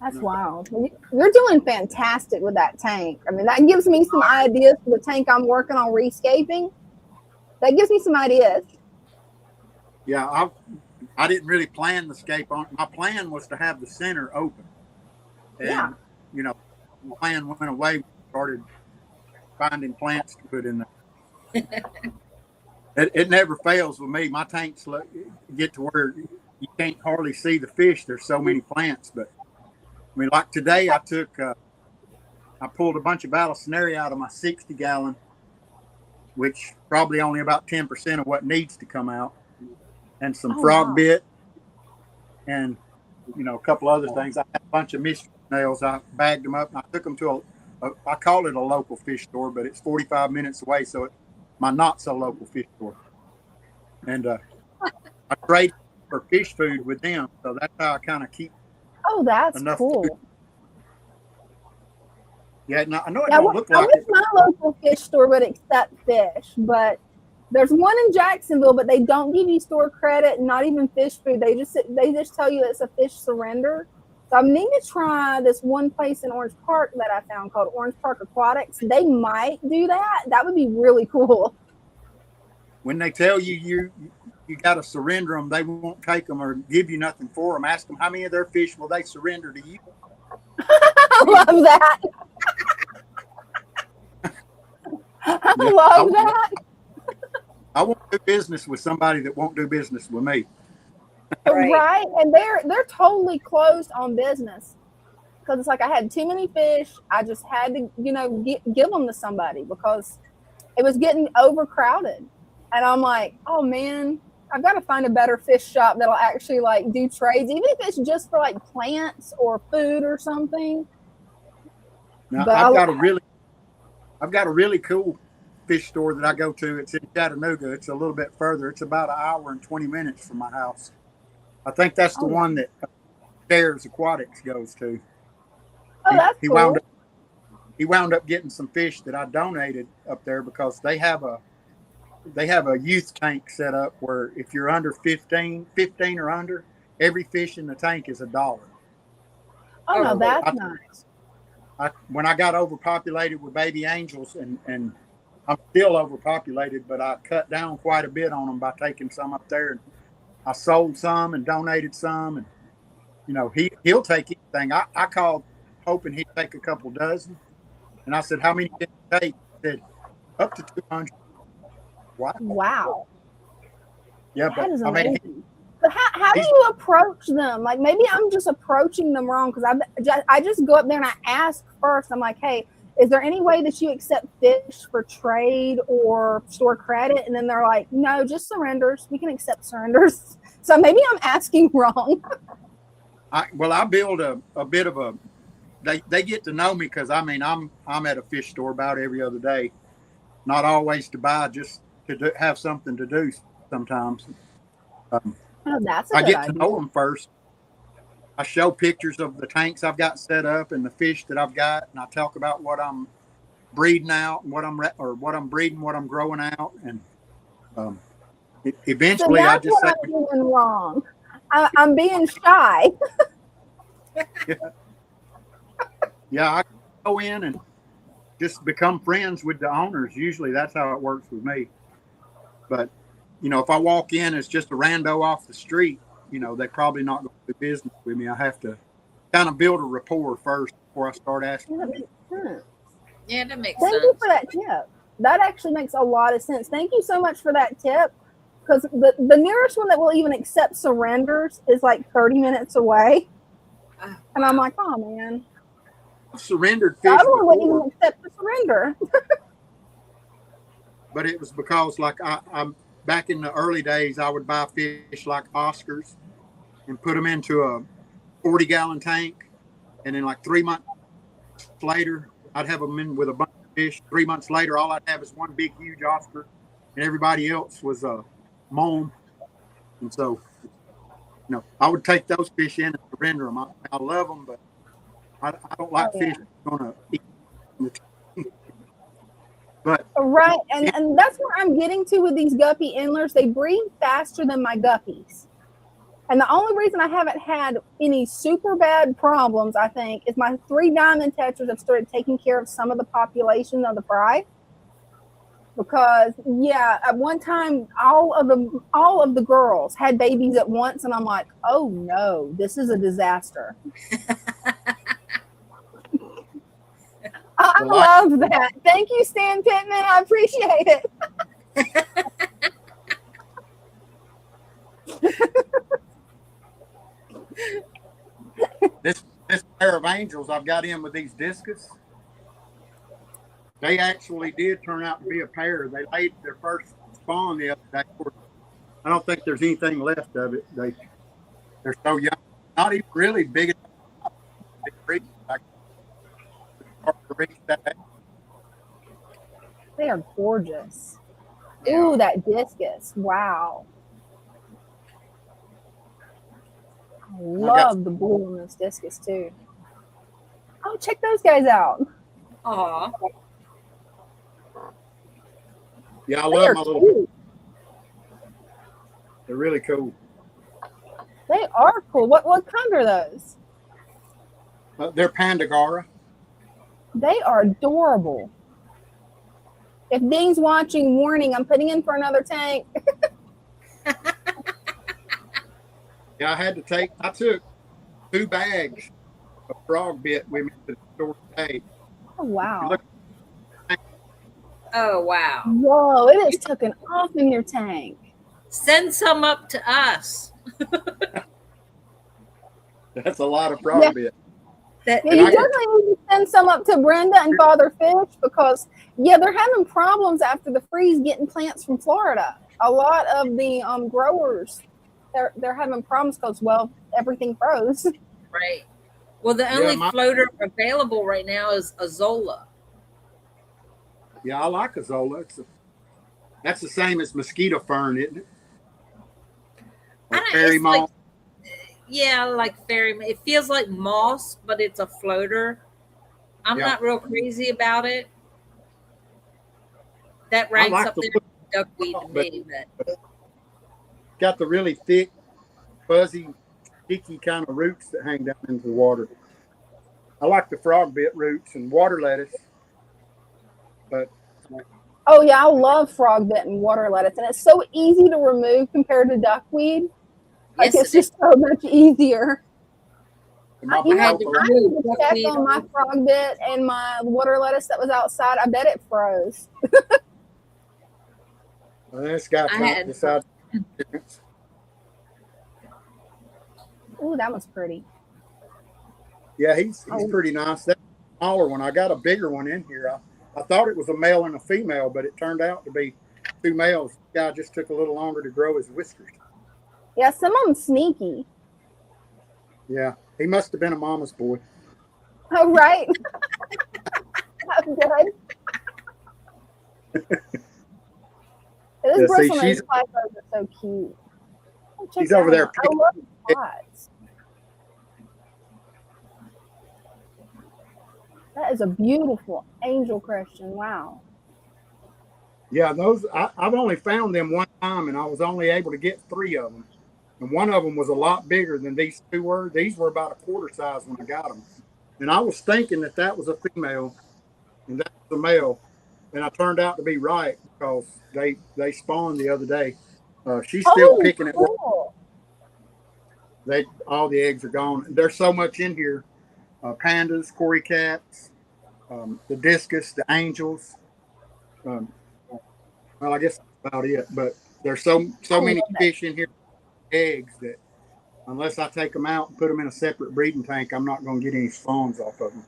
That's wild. You're doing fantastic with that tank. I mean, that gives me some ideas for the tank I'm working on rescaping. That gives me some ideas. Yeah, I didn't really plan the scape on. My plan was to have the center open. And, you know, the plan went away. We started finding plants to put in there. It never fails with me. My tanks get to where you can't hardly see the fish. There's so many plants. But, I mean, like today, I pulled a bunch of Vallisneria out of my 60-gallon, which probably only about 10% of what needs to come out, and some frog bit, and you know, a couple other things. I had a bunch of mischief snails. I bagged them up and I took them to I call it a local fish store, but it's 45 minutes away, so it's my not so local fish store. And I trade for fish food with them, so that's how I kind of keep. Oh, that's cool. Food. Yeah, no, I know it don't look like it. My local fish store would accept fish, but there's one in Jacksonville, but they don't give you store credit, not even fish food. They just tell you it's a fish surrender. So I need to try this one place in Orange Park that I found called Orange Park Aquatics. They might do that. That would be really cool. When they tell you got to surrender them, they won't take them or give you nothing for them. Ask them how many of their fish will they surrender to you. I love that. I love that. I won't do business with somebody that won't do business with me. Right. And they're totally closed on business because it's like I had too many fish. I just had to, give them to somebody because it was getting overcrowded. And I'm like, oh man, I've got to find a better fish shop that'll actually like do trades, even if it's just for like plants or food or something. Now, I've got a really cool fish store that I go to. It's in Chattanooga. It's a little bit further. It's about an hour and 20 minutes from my house. I think that's the one that Bears Aquatics goes to. Oh, that's cool. He wound up getting some fish that I donated up there because they have a youth tank set up where if you're under 15 or under, every fish in the tank is $1. Oh, no, that's nice. When I got overpopulated with baby angels, and I'm still overpopulated, but I cut down quite a bit on them by taking some up there. And I sold some and donated some, and he'll take anything. I called hoping he'd take a couple dozen. And I said, how many did it take? He said, up to 200. Wow. Wow. Yeah, That is but I mean, amazing. But how do you approach them? Like, maybe I'm just approaching them wrong, because I just go up there and I ask first. I'm like, hey, is there any way that you accept fish for trade or store credit? And then they're like, no, just surrenders. We can accept surrenders. So maybe I'm asking wrong. I build a bit of a. They get to know me because I mean I'm at a fish store about every other day, not always to buy, just to have something to do sometimes. That's a I good get idea. to know them first. I show pictures of the tanks I've got set up and the fish that I've got, and I talk about what I'm breeding out and what I'm breeding, what I'm growing out, and eventually so I just say, I'm doing wrong. I'm being shy. yeah, I go in and just become friends with the owners. Usually that's how it works with me. But, you know, if I walk in as just a rando off the street, you know, they're probably not going to do business with me. I have to kind of build a rapport first before I start asking. That makes sense. Yeah, that makes Thank sense. you for that tip. That actually makes a lot of sense. Thank you so much for that tip. Because the nearest one that will even accept surrenders is like 30 minutes away. And I'm like, oh, man. I've surrendered The fish other one wouldn't before, even accept the surrender. but it was because, like, I'm back in the early days, I would buy fish like Oscars and put them into a 40-gallon tank. And then, like, 3 months later, I'd have them in with a bunch of fish. 3 months later, all I'd have is one big, huge Oscar, and everybody else was a mom. And so, you know, I would take those fish in and surrender them. I love them, but I don't like fish going to eat the tank. But right. And that's where I'm getting to with these guppy endlers. They breed faster than my guppies. And the only reason I haven't had any super bad problems, I think, is my 3 diamond tetras have started taking care of some of the population of the fry. Because, yeah, at one time, all of the girls had babies at once, and I'm like, oh no, this is a disaster. I love that. Thank you, Stan Pittman. I appreciate it. this pair of angels I've got in with these discus, they actually did turn out to be a pair. They laid their first spawn the other day. I don't think there's anything left of it. They're so young, not even really big enough to reach that age. They are gorgeous. Ooh, that discus. Wow. I love the blue on this discus too. Oh, check those guys out. Aw. Yeah, I love my little. Cute. They're really cool. They are cool. What kind are those? They're Pandagara. They are adorable. If Dean's watching, warning, I'm putting in for another tank. Yeah, I took 2 bags of frog bit with me to the store today. Oh, wow. Oh, wow. Whoa, it is taken off in your tank. Send some up to us. That's a lot of frog bit. Yeah, you definitely need to send some up to Brenda and Father Fish, because, yeah, they're having problems after the freeze getting plants from Florida. A lot of the growers, they're having problems because, well, everything froze. Right. Well, the only floater available right now is Azola. Yeah, I like Azola. That's the same as mosquito fern, isn't it? Or fairy moss. Yeah, like fairy. It feels like moss, but it's a floater. I'm not real crazy about it. That ranks up there with duckweed to me. But got the really thick, fuzzy, sticky kind of roots that hang down into the water. I like the frog bit roots and water lettuce, but. Oh yeah, I love frog bit and water lettuce, and it's so easy to remove compared to duckweed. Like, it's just so much easier. My You know, I had bottle- need to check on my frog bit and my water lettuce that was outside. I bet it froze. this guy decided. Ooh, that was pretty. Yeah, he's pretty nice. That smaller one. I got a bigger one in here. I thought it was a male and a female, but it turned out to be two males. The guy just took a little longer to grow his whiskers. Yeah, some of them sneaky. Yeah, he must have been a mama's boy. Oh, right. That's good. Those bristlenose pythons are so cute. He's over there. I love the pots. That is a beautiful angel Christian. Wow. Yeah, those I've only found them one time, and I was only able to get 3 of them. And one of them was a lot bigger than these two were. These were about a quarter size when I got them. And I was thinking that was a female and that was a male. And I turned out to be right because they spawned the other day. She's still picking it. All the eggs are gone. There's so much in here. Pandas, Cory cats, the discus, the angels. Well, I guess that's about it. But there's so many fish in here, eggs, that unless I take them out and put them in a separate breeding tank, I'm not going to get any spawns off of them.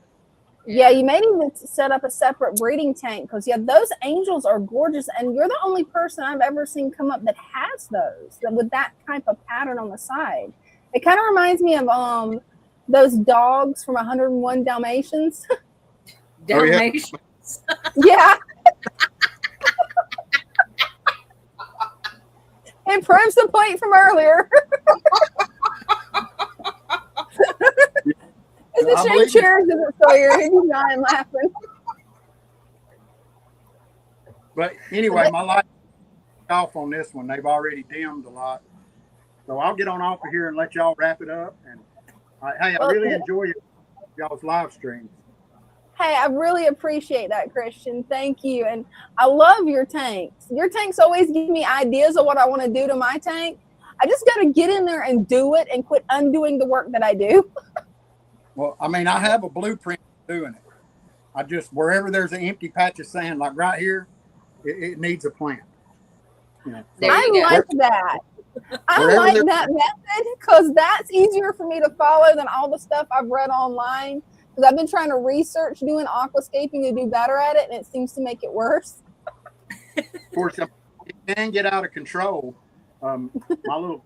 Yeah, you may need to set up a separate breeding tank because those angels are gorgeous, and you're the only person I've ever seen come up that has those with that type of pattern on the side. It kind of reminds me of those dogs from 101 Dalmatians. Dalmatians. Yeah. It proves the point from earlier. It's a shame Cheers isn't so here. He's not laughing. But anyway, my light off on this one. They've already dimmed a lot. So I'll get on off of here and let y'all wrap it up. And hey, I really enjoy y'all's live streams. Hey, I really appreciate that, Christian. Thank you. And I love your tanks. Your tanks always give me ideas of what I want to do to my tank. I just got to get in there and do it and quit undoing the work that I do. Well, I mean, I have a blueprint for doing it. I just, wherever there's an empty patch of sand, like right here, it needs a plant. You know, so I like that. I like that method because that's easier for me to follow than all the stuff I've read online. Because I've been trying to research doing aquascaping to do better at it, and it seems to make it worse. Of course, it can get out of control. My little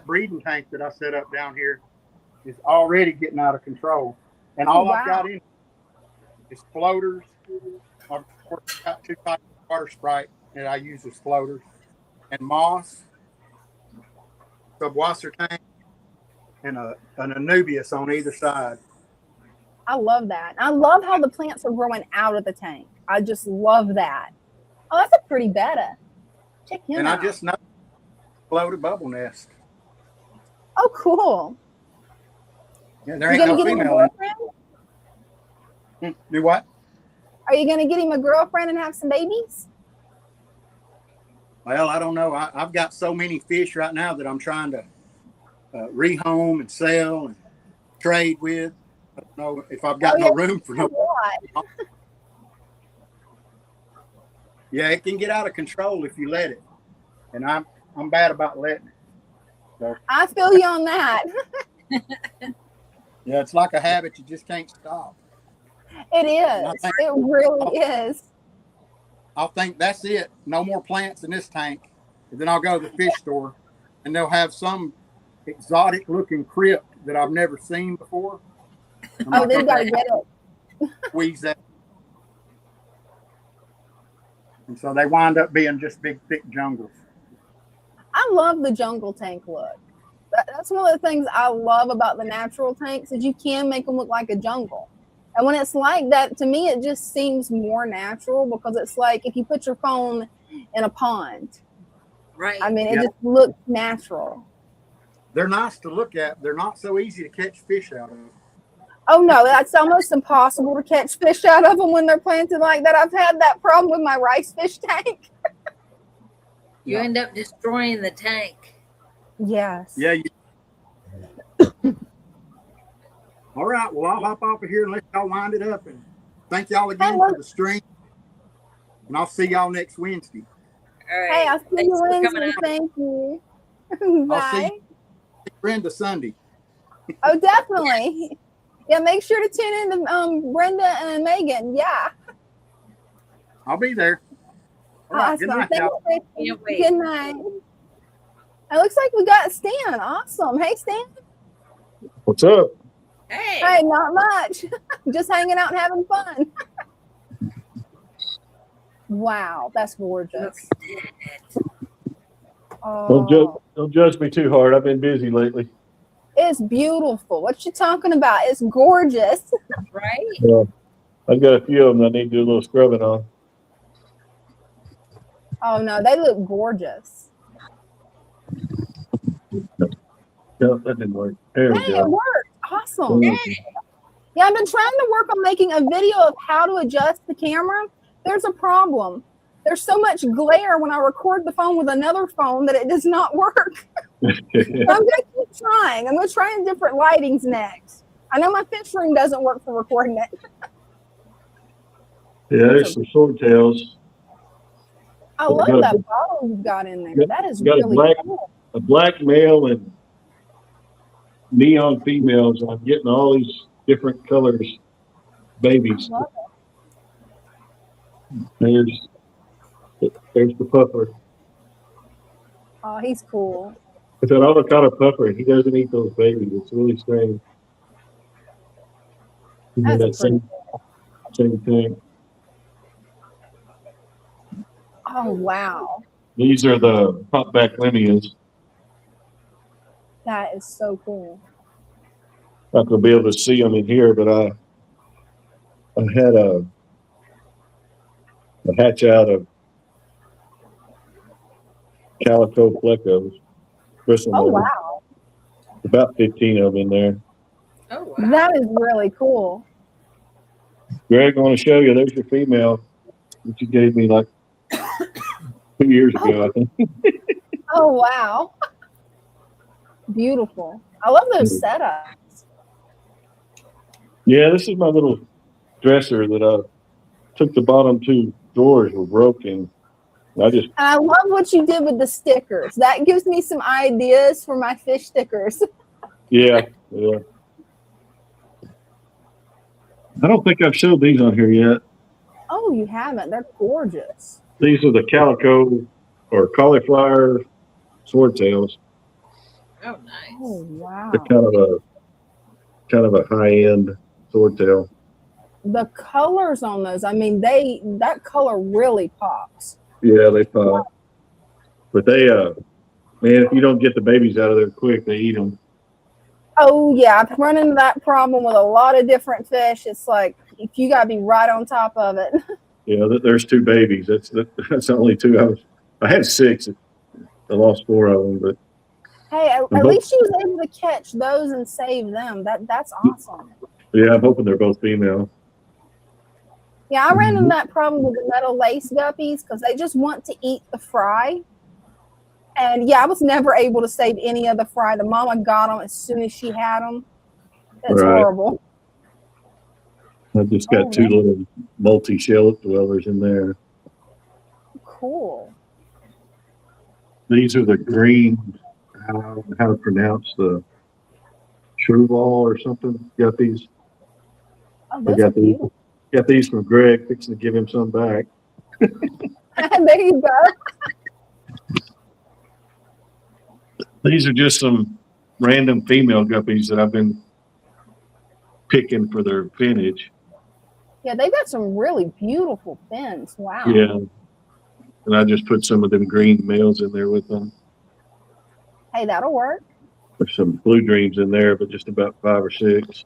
breeding tank that I set up down here is already getting out of control. And all I've got in is floaters. I've got 2 types of water sprite that I use as floaters. And moss, subwasser tank, and an Anubias on either side. I love that. I love how the plants are growing out of the tank. I just love that. Oh, that's a pretty betta. Check him out. And I just know floated bubble nest. Oh, cool. Yeah, there ain't no female in. Do what? Are you going to get him a girlfriend and have some babies? Well, I don't know. I've got so many fish right now that I'm trying to rehome and sell and trade with. I don't know if I've got no room for no. Yeah, it can get out of control if you let it, and I'm bad about letting it. So, I feel you on that. Yeah, it's like a habit you just can't stop. It is. It really is. I'll think that's it. No more plants in this tank. And then I'll go to the fish store, and they'll have some exotic-looking crypt that I've never seen before. Oh, then you gotta get it. Squeeze that. And so they wind up being just big, thick jungles. I love the jungle tank look. That's one of the things I love about the natural tanks is you can make them look like a jungle. And when it's like that, to me, it just seems more natural because it's like if you put your phone in a pond. Right. I mean, it just looks natural. They're nice to look at. They're not so easy to catch fish out of. Oh, no, that's almost impossible to catch fish out of them when they're planted like that. I've had that problem with my rice fish tank. You end up destroying the tank. Yes. Yeah. All right. Well, I'll hop off of here and let y'all wind it up. And thank y'all again for the stream. And I'll see y'all next Wednesday. All right. Hey, I'll see Thanks you for coming Wednesday. out. Thank you. I'll see Bye. you Brenda Sunday. Oh, definitely. Yeah, make sure to tune in to Brenda and Megan. Yeah. I'll be there. All right. Awesome. Good night, Thanks, y'all. Ricky. Good night. It looks like we got Stan. Awesome. Hey, Stan. What's up? Hey. Hey, not much. Just hanging out and having fun. Wow, that's gorgeous. Oh, Don't judge me too hard. I've been busy lately. it's beautiful. What you talking about? It's gorgeous. Right? Yeah, I've got a few of them I need to do a little scrubbing on. Oh no, they look gorgeous. No, that didn't work. There we Hey, go. it worked. Awesome. Yeah, I've been trying to work on making a video of how to adjust the camera. There's a problem. There's so much glare when I record the phone with another phone that it does not work. So I'm going to keep trying. I'm going to try in different lightings next. I know my fish room doesn't work for recording it. Yeah, there's some swordtails. I love that bottle you've got in there. That is really cool. A black male and neon females. I'm getting all these different colors babies. There's the puffer. Oh, he's cool. It's an avocado puffer. He doesn't eat those babies. It's really strange. That's that same thing. Oh, wow. These are the hopback lineas. That is so cool. Not gonna be able to see them in here, but I had a hatch out of calico fleckos. Oh, wow. About 15 of them in there. Oh, wow. That is really cool. Greg, I want to show you. There's your female that you gave me like 2 years ago, I think. Oh, wow. Beautiful. I love those setups. Yeah, this is my little dresser that I took. The bottom two drawers were broken. And I love what you did with the stickers. That gives me some ideas for my fish stickers. Yeah. I don't think I've showed these on here yet. Oh, you haven't. They're gorgeous. These are the calico or cauliflower swordtails. Oh, nice. Oh, wow. They're kind of a high-end swordtail. The colors on those, I mean, that color really pops. Yeah, they pop. But they, man, if you don't get the babies out of there quick, they eat them. Oh, yeah. I've run into that problem with a lot of different fish. It's like, you got to be right on top of it. Yeah, there's two babies. That's the only two. I had 6. I lost 4 of them, but. Hey, at least she was able to catch those and save them. That's awesome. Yeah, I'm hoping they're both female. Yeah, I ran into that problem with the metal lace guppies because they just want to eat the fry. And yeah, I was never able to save any of the fry. The mama got them as soon as she had them. That's horrible. I just got 2 little multi-shell dwellers in there. Cool. These are the green, how to pronounce the Truval or something. Guppies. Oh, I got these. Got these from Greg, fixing to give him some back. There you go. These are just some random female guppies that I've been picking for their vintage. Yeah, they got some really beautiful fins. Wow. Yeah. And I just put some of them green males in there with them. Hey, that'll work. There's some blue dreams in there, but just about 5 or 6.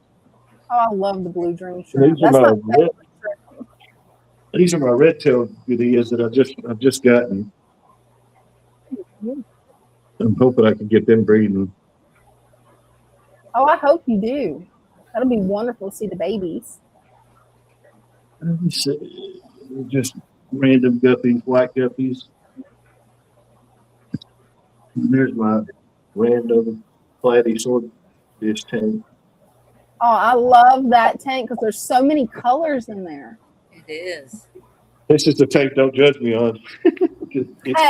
Oh, I love the blue dream shrimp. These are my red-tailed goodies that I've just gotten. I'm hoping I can get them breeding. Oh, I hope you do. That'll be wonderful to see the babies. Just random guppies, white guppies. And there's my random platy swordfish tank. Oh, I love that tank because there's so many colors in there. It is. This is the tank don't judge me on. Hey,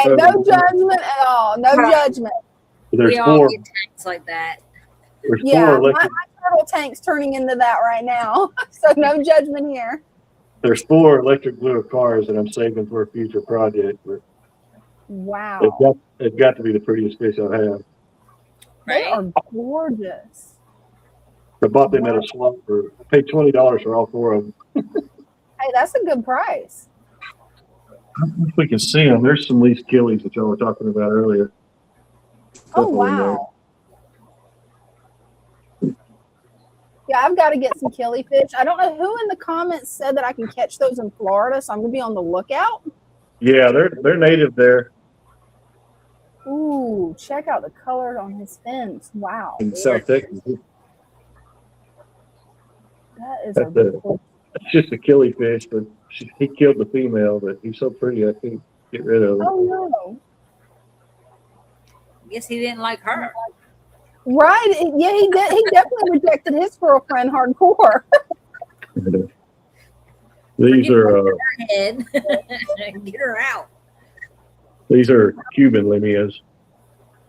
no judgment at all. No judgment. There's We all 4. get tanks like that. There's Yeah, 4 my electric. turtle tank's turning into that right now. So no judgment here. There's 4 electric blue cars that I'm saving for a future project. But Wow. it's got to be the prettiest fish I have. They are gorgeous. I bought them at a swap I paid $20 for all 4 of them. Hey, that's a good price. If we can see them, there's some least killies that y'all were talking about earlier. Oh, wow. Yeah, I've got to get some killifish. I don't know who in the comments said that I can catch those in Florida, so I'm going to be on the lookout. Yeah, they're native there. Ooh, check out the color on his fins. Wow. In South Texas. That is It's just a killifish, but he killed the female, but he's so pretty I can't get rid of him. Oh, no. I guess he didn't like her. Right. Yeah, he did. He definitely rejected his girlfriend hardcore. These are head. Get her out. These are Cuban limias.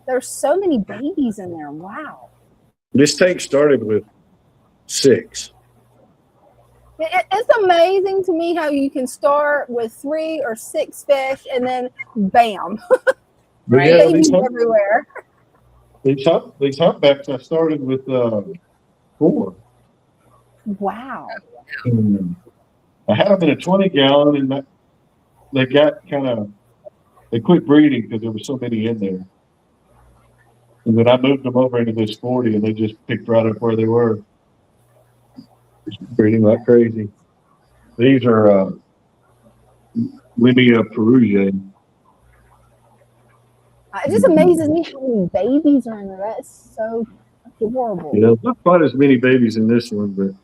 There's so many babies in there. Wow. This tank started with 6. It's amazing to me how you can start with 3 or 6 fish and then bam. Right. Yeah, babies everywhere. These humpbacks I started with 4. Wow. I had them in a 20-gallon, and they got they quit breeding because there were so many in there. And then I moved them over into this 40, and they just picked right up where they were. Just breeding like crazy. These are Limia perugia. It just amazes me how many babies are in there. That's so adorable. Yeah, not quite as many babies in this one, but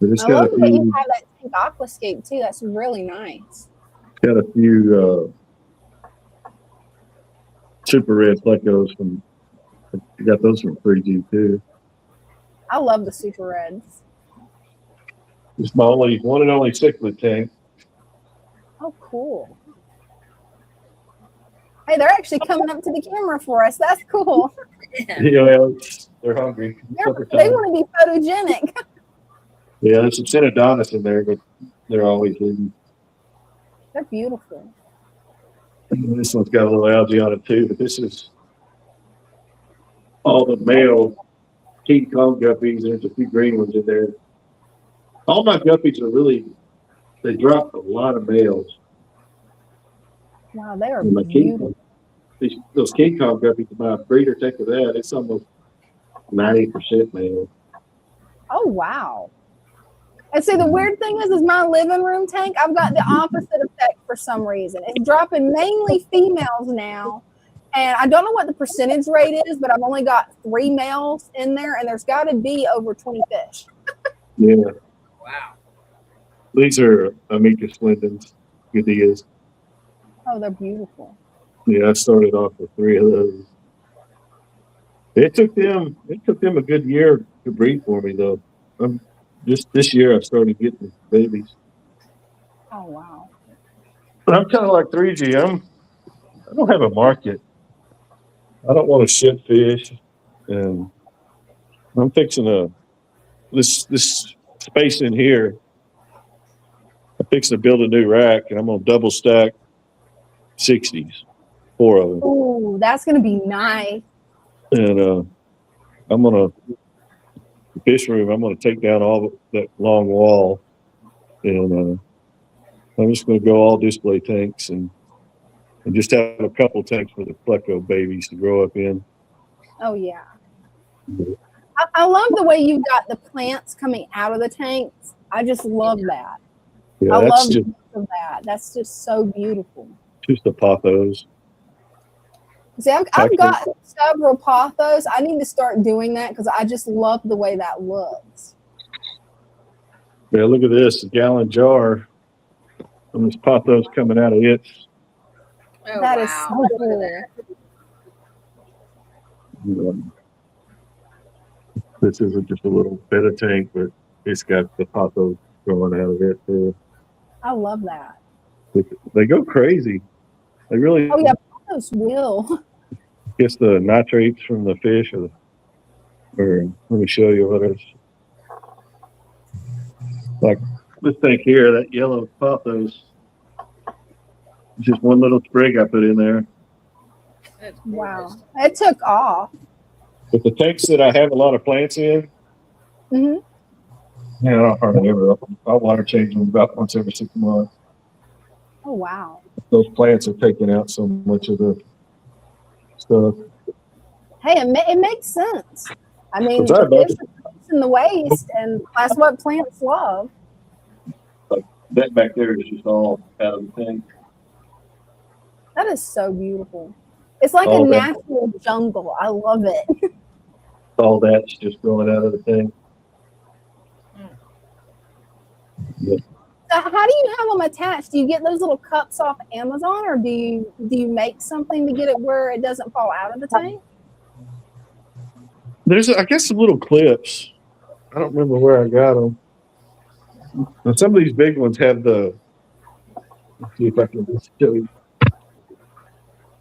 it's I got love a that you few. have that pink aquascape too. That's really nice. Got a few super red plecos from. I got those from 3G too. I love the super reds. It's my one and only cichlid tank. Oh, cool. Hey, they're actually coming up to the camera for us. That's cool. Yeah, they're hungry. They want to be photogenic. Yeah, there's some Cenodonis in there, but they're always leaving. They're beautiful. This one's got a little algae on it too, but this is all the male King Kong guppies. There's a few green ones in there. All my guppies are they dropped a lot of males. Wow, they are And beautiful. Those King Kong guppies, my breeder take of that, it's almost 90% male. Oh, wow. And see, the weird thing is my living room tank, I've got the opposite effect for some reason. It's dropping mainly females now. And I don't know what the percentage rate is, but I've only got 3 males in there, and there's got to be over 20 fish. Yeah. Wow. These are Amicus Lindens, Gudillas. Oh, they're beautiful. Yeah, I started off with 3 of those. It took them a good year to breed for me though. Just this year I started getting babies. Oh, wow. But I'm kind of like 3G. I don't have a market. I don't want to ship fish, and I'm fixing this space in here. I'm fixing to build a new rack, and I'm gonna double stack 60s, 4 of them. Oh, that's going to be nice. And I'm gonna the fish room. I'm gonna take down all that long wall, and I'm just gonna go all display tanks and just have a couple tanks for the pleco babies to grow up in. Oh, yeah. I love the way you've got the plants coming out of the tanks. I just love that. Yeah, I that's love that. That's just so beautiful. just the pothos. See, I've got several pothos. I need to start doing that because I just love the way that looks. Yeah, look at this, a gallon jar. And this pothos coming out of it. Oh, That is wow. so cool. This isn't just a little betta tank, but it's got the pothos growing out of it too. I love that. They go crazy. They really. Oh yeah, those will. Guess the nitrates from the fish, or let me show you what it is. Like this tank here, that yellow pothos. Just one little sprig I put in there. Wow, it took off. But the tanks that I have a lot of plants in, Mm-hmm. yeah, I don't hardly ever. I'll water change them about once every 6 months. Oh wow. Those plants are taking out so much of the stuff. Hey, it makes sense. I mean, What's that, the fish are in the waste, and that's what plants love. Like that back there is just all out of the tank. That is so beautiful. It's like All a that. natural jungle. I love it. All that's just growing out of the tank. Yeah. So how do you have them attached? Do you get those little cups off Amazon, or do you make something to get it where it doesn't fall out of the tank? There's, I guess, some little clips. I don't remember where I got them. And some of these big ones have the. Let's see if I can just show you.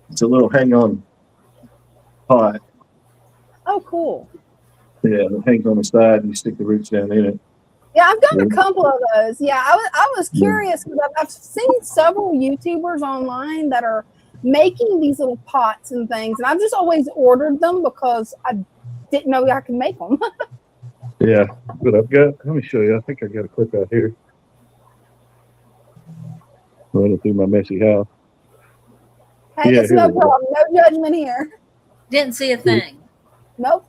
It's a little hang-on pot. Oh, cool. Yeah, it hangs on the side, and you stick the roots down in it. Yeah, I've got a couple of those. Yeah, I was curious because I've seen several YouTubers online that are making these little pots and things, and I've just always ordered them because I didn't know I could make them. Yeah, but I've got. Let me show you. I think I got a clip out here. Running through my messy house. Hey, Yeah, it's no here we go. problem. No judgment here. Didn't see a thing. Nope.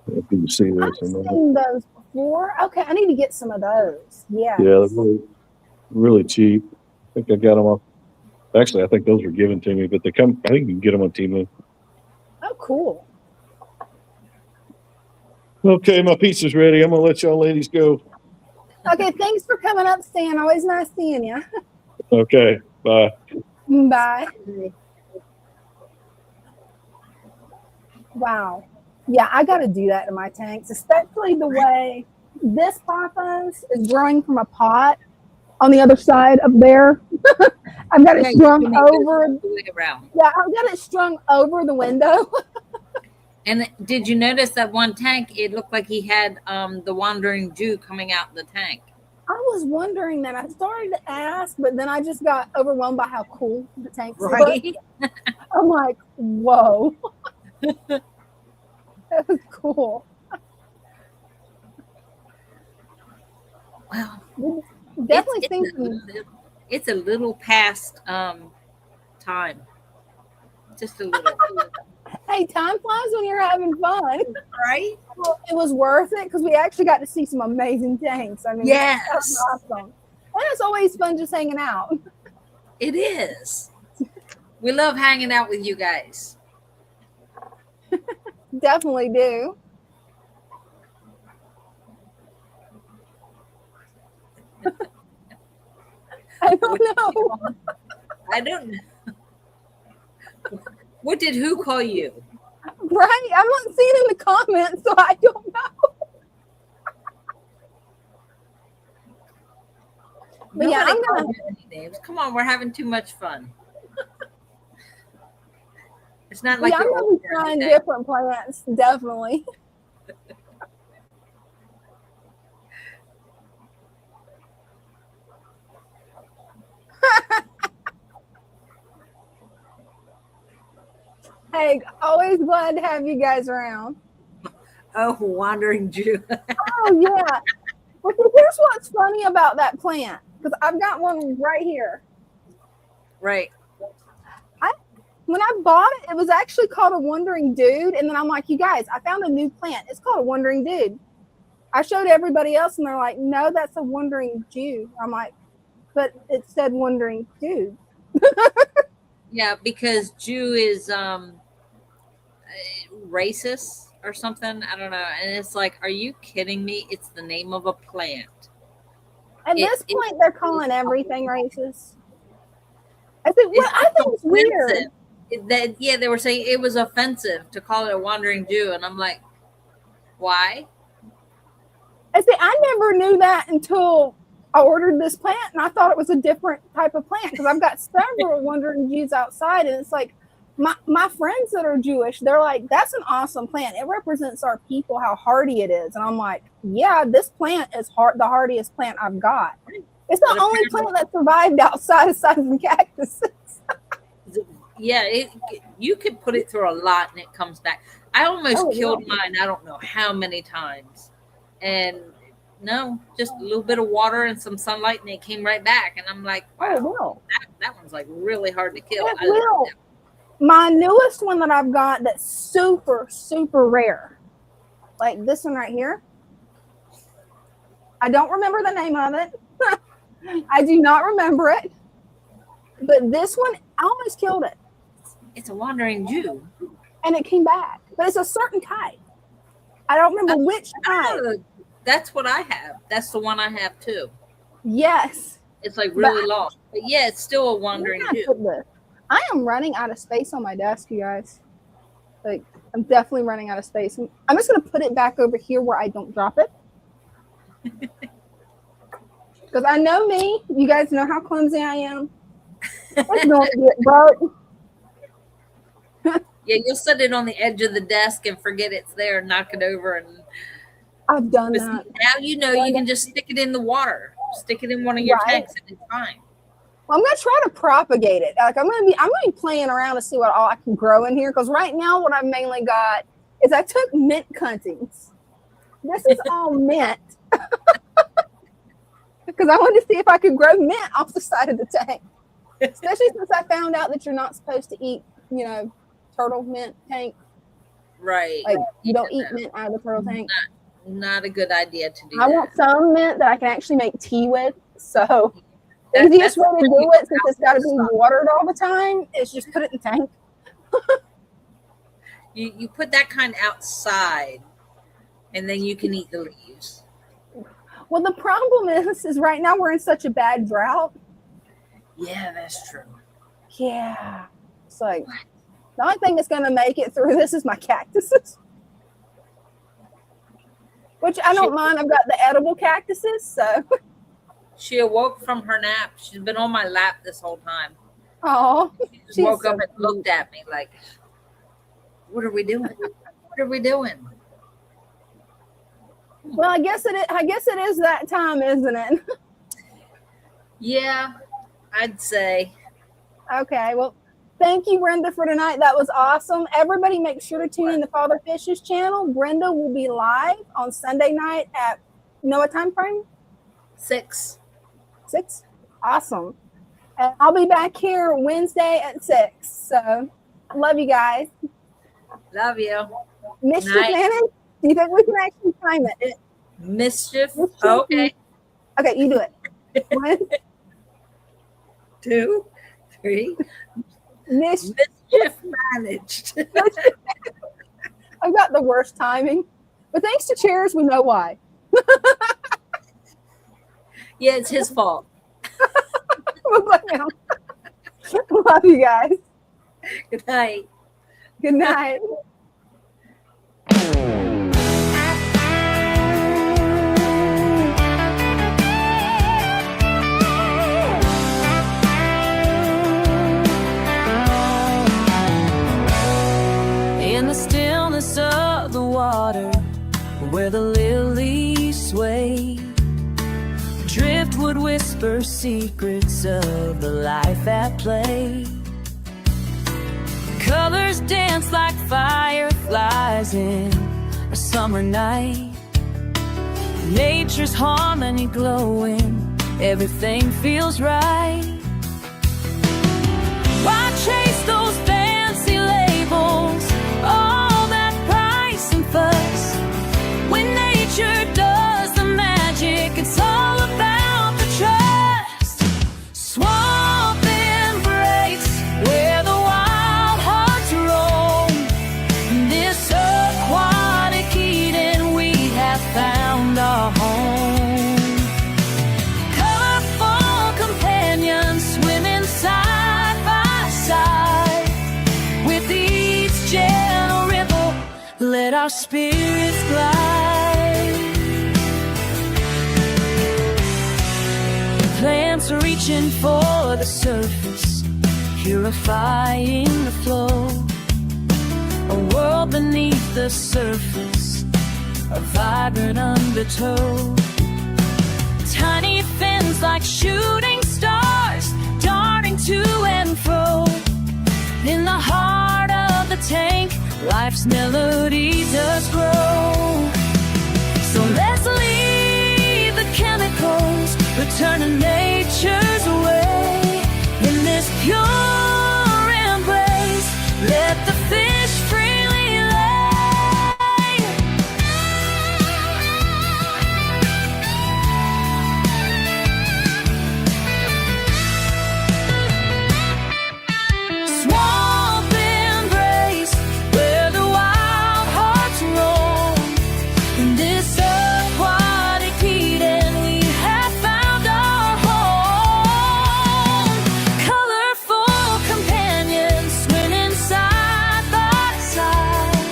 If you can see this I've or not. seen those before. Okay, I need to get some of those. Yeah. Yeah, they're really, really cheap. I think I got them off. Actually, I think those were given to me, but they come. I think you can get them on Temu. Oh, cool. Okay, my pizza's ready. I'm gonna let y'all ladies go. Okay, thanks for coming up, Stan. Always nice seeing you. Okay, bye. Bye. Wow. Yeah, I got to do that to my tanks, especially the way this pothos is growing from a pot on the other side up there. I've got it strung over. Yeah, I've got it strung over the window. And did you notice that one tank? It looked like he had the wandering Jew coming out the tank. I was wondering that. I started to ask, but then I just got overwhelmed by how cool the tanks Right? look. I'm like, whoa. That was cool. Well, Definitely it's a little past time. Just a little. Hey, time flies when you're having fun. Right? Well, it was worth it because we actually got to see some amazing tanks. I mean, Yes. that's awesome. And it's always fun just hanging out. It is. We love hanging out with you guys. Definitely do. I don't know. I don't know. What did who call you? Right? I'm not seeing in the comments, so I don't know. But yeah, Nobody I'm called gonna. you any names. Come on, we're having too much fun. It's not like Yeah, I'm you're gonna be older trying today. different plants. Definitely. Hey, always glad to have you guys around. Oh, wandering Jew. Oh yeah. Well, see, here's what's funny about that plant, because I've got one right here. Right. When I bought it, it was actually called a wandering dude, and then I'm like, you guys, I found a new plant. It's called a wandering dude. I showed everybody else, and they're like, no, that's a wandering Jew. I'm like, but it said wandering dude. Yeah, because Jew is racist or something. I don't know. And it's like, are you kidding me? It's the name of a plant. At this point, they're calling everything racist. I think it's weird. They were saying it was offensive to call it a wandering Jew, and I'm like, why? I see. I never knew that until I ordered this plant, and I thought it was a different type of plant because I've got several wandering Jews outside, and it's like my friends that are Jewish, they're like, "That's an awesome plant. It represents our people, how hardy it is." And I'm like, "Yeah, this plant is the hardiest plant I've got. It's the only plant that survived outside aside from cactuses." Yeah, you could put it through a lot and it comes back. I almost killed mine. I don't know how many times, and no, just a little bit of water and some sunlight, and it came right back. And I'm like, wow, that one's like really hard to kill. It will. My newest one that I've got that's super, super rare, like this one right here. I don't remember the name of it. I do not remember it. But this one, I almost killed it. It's a wandering Jew. And it came back. But it's a certain type. I don't remember which type. That's what I have. That's the one I have too. Yes. It's like really lost. But yeah, it's still a wandering Jew. I am running out of space on my desk, you guys. Like, I'm definitely running out of space. I'm just going to put it back over here where I don't drop it. Because I know me. You guys know how clumsy I am. It's going to get broke. Yeah, you'll set it on the edge of the desk and forget it's there and knock it over. And I've done that. Now you know you can just stick it in the water. Stick it in one of your tanks and it's fine. Well, I'm gonna try to propagate it. Like I'm gonna be playing around to see what all I can grow in here. Because right now, what I've mainly got is I took mint cuttings. This is all mint. Because I wanted to see if I could grow mint off the side of the tank. Especially since I found out that you're not supposed to eat, turtle mint tank. Right. Like you don't eat mint out of the turtle tank. Not a good idea to do. I want some mint that I can actually make tea with. So the easiest way to do it, since it's got to be watered all the time, is just put it in the tank. You put that kind outside, and then you can eat the leaves. Well, the problem is right now we're in such a bad drought. Yeah, that's true. Yeah. It's like, the only thing that's going to make it through this is my cactuses. Which I don't mind. I've got the edible cactuses, so. She awoke from her nap. She's been on my lap this whole time. Oh. She just woke up and looked at me like, what are we doing? What are we doing? Well, I guess it is that time, isn't it? Yeah, I'd say. Okay, well, thank you, Brenda, for tonight. That was awesome. Everybody make sure to tune in to Father Fish's channel. Brenda will be live on Sunday night at, what time frame? 6. 6? Awesome. And I'll be back here Wednesday at 6. So, love you guys. Love you. Mischief managed? Do you think we can actually time it? Mischief? Okay. Okay, you do it. 1, 2, 3. Mischief managed. I've got the worst timing. But thanks to Chairs, we know why. Yeah, it's his fault. Love you guys. Good night. Good night. In the stillness of the water, where the lilies sway, driftwood whisper secrets of the life at play. Colors dance like fireflies in a summer night. Nature's harmony glowing, everything feels right. Why chase those fancy labels, all that price and fuss, when nature does the magic? It's all about the trust. Swamp embrace where the wild hearts roam. In this aquatic Eden we have found our home. Colorful companions swimming side by side. our spirits glide. Plants are reaching for the surface, purifying the flow. A world beneath the surface, a vibrant undertow. Tiny fins like shooting stars, darting to and fro. In the heart of the tank, life's melody does grow. So let's leave the chemicals, return to nature's way. In this pure embrace, let the fish freely lay. Swamp embrace, where the wild hearts roam. In this aquatic Eden, we have found our home. Colorful companions swimming side by side.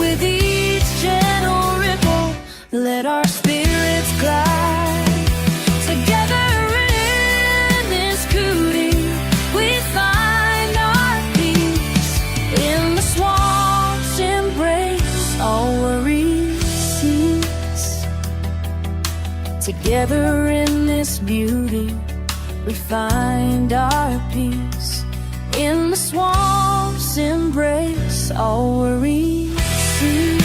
With each gentle ripple, let our spirits glide. Together in this cootie, we find our peace. In the swamp's embrace, all worries cease. Together in this beauty, we find our peace. In the swamp's embrace, all worries cease.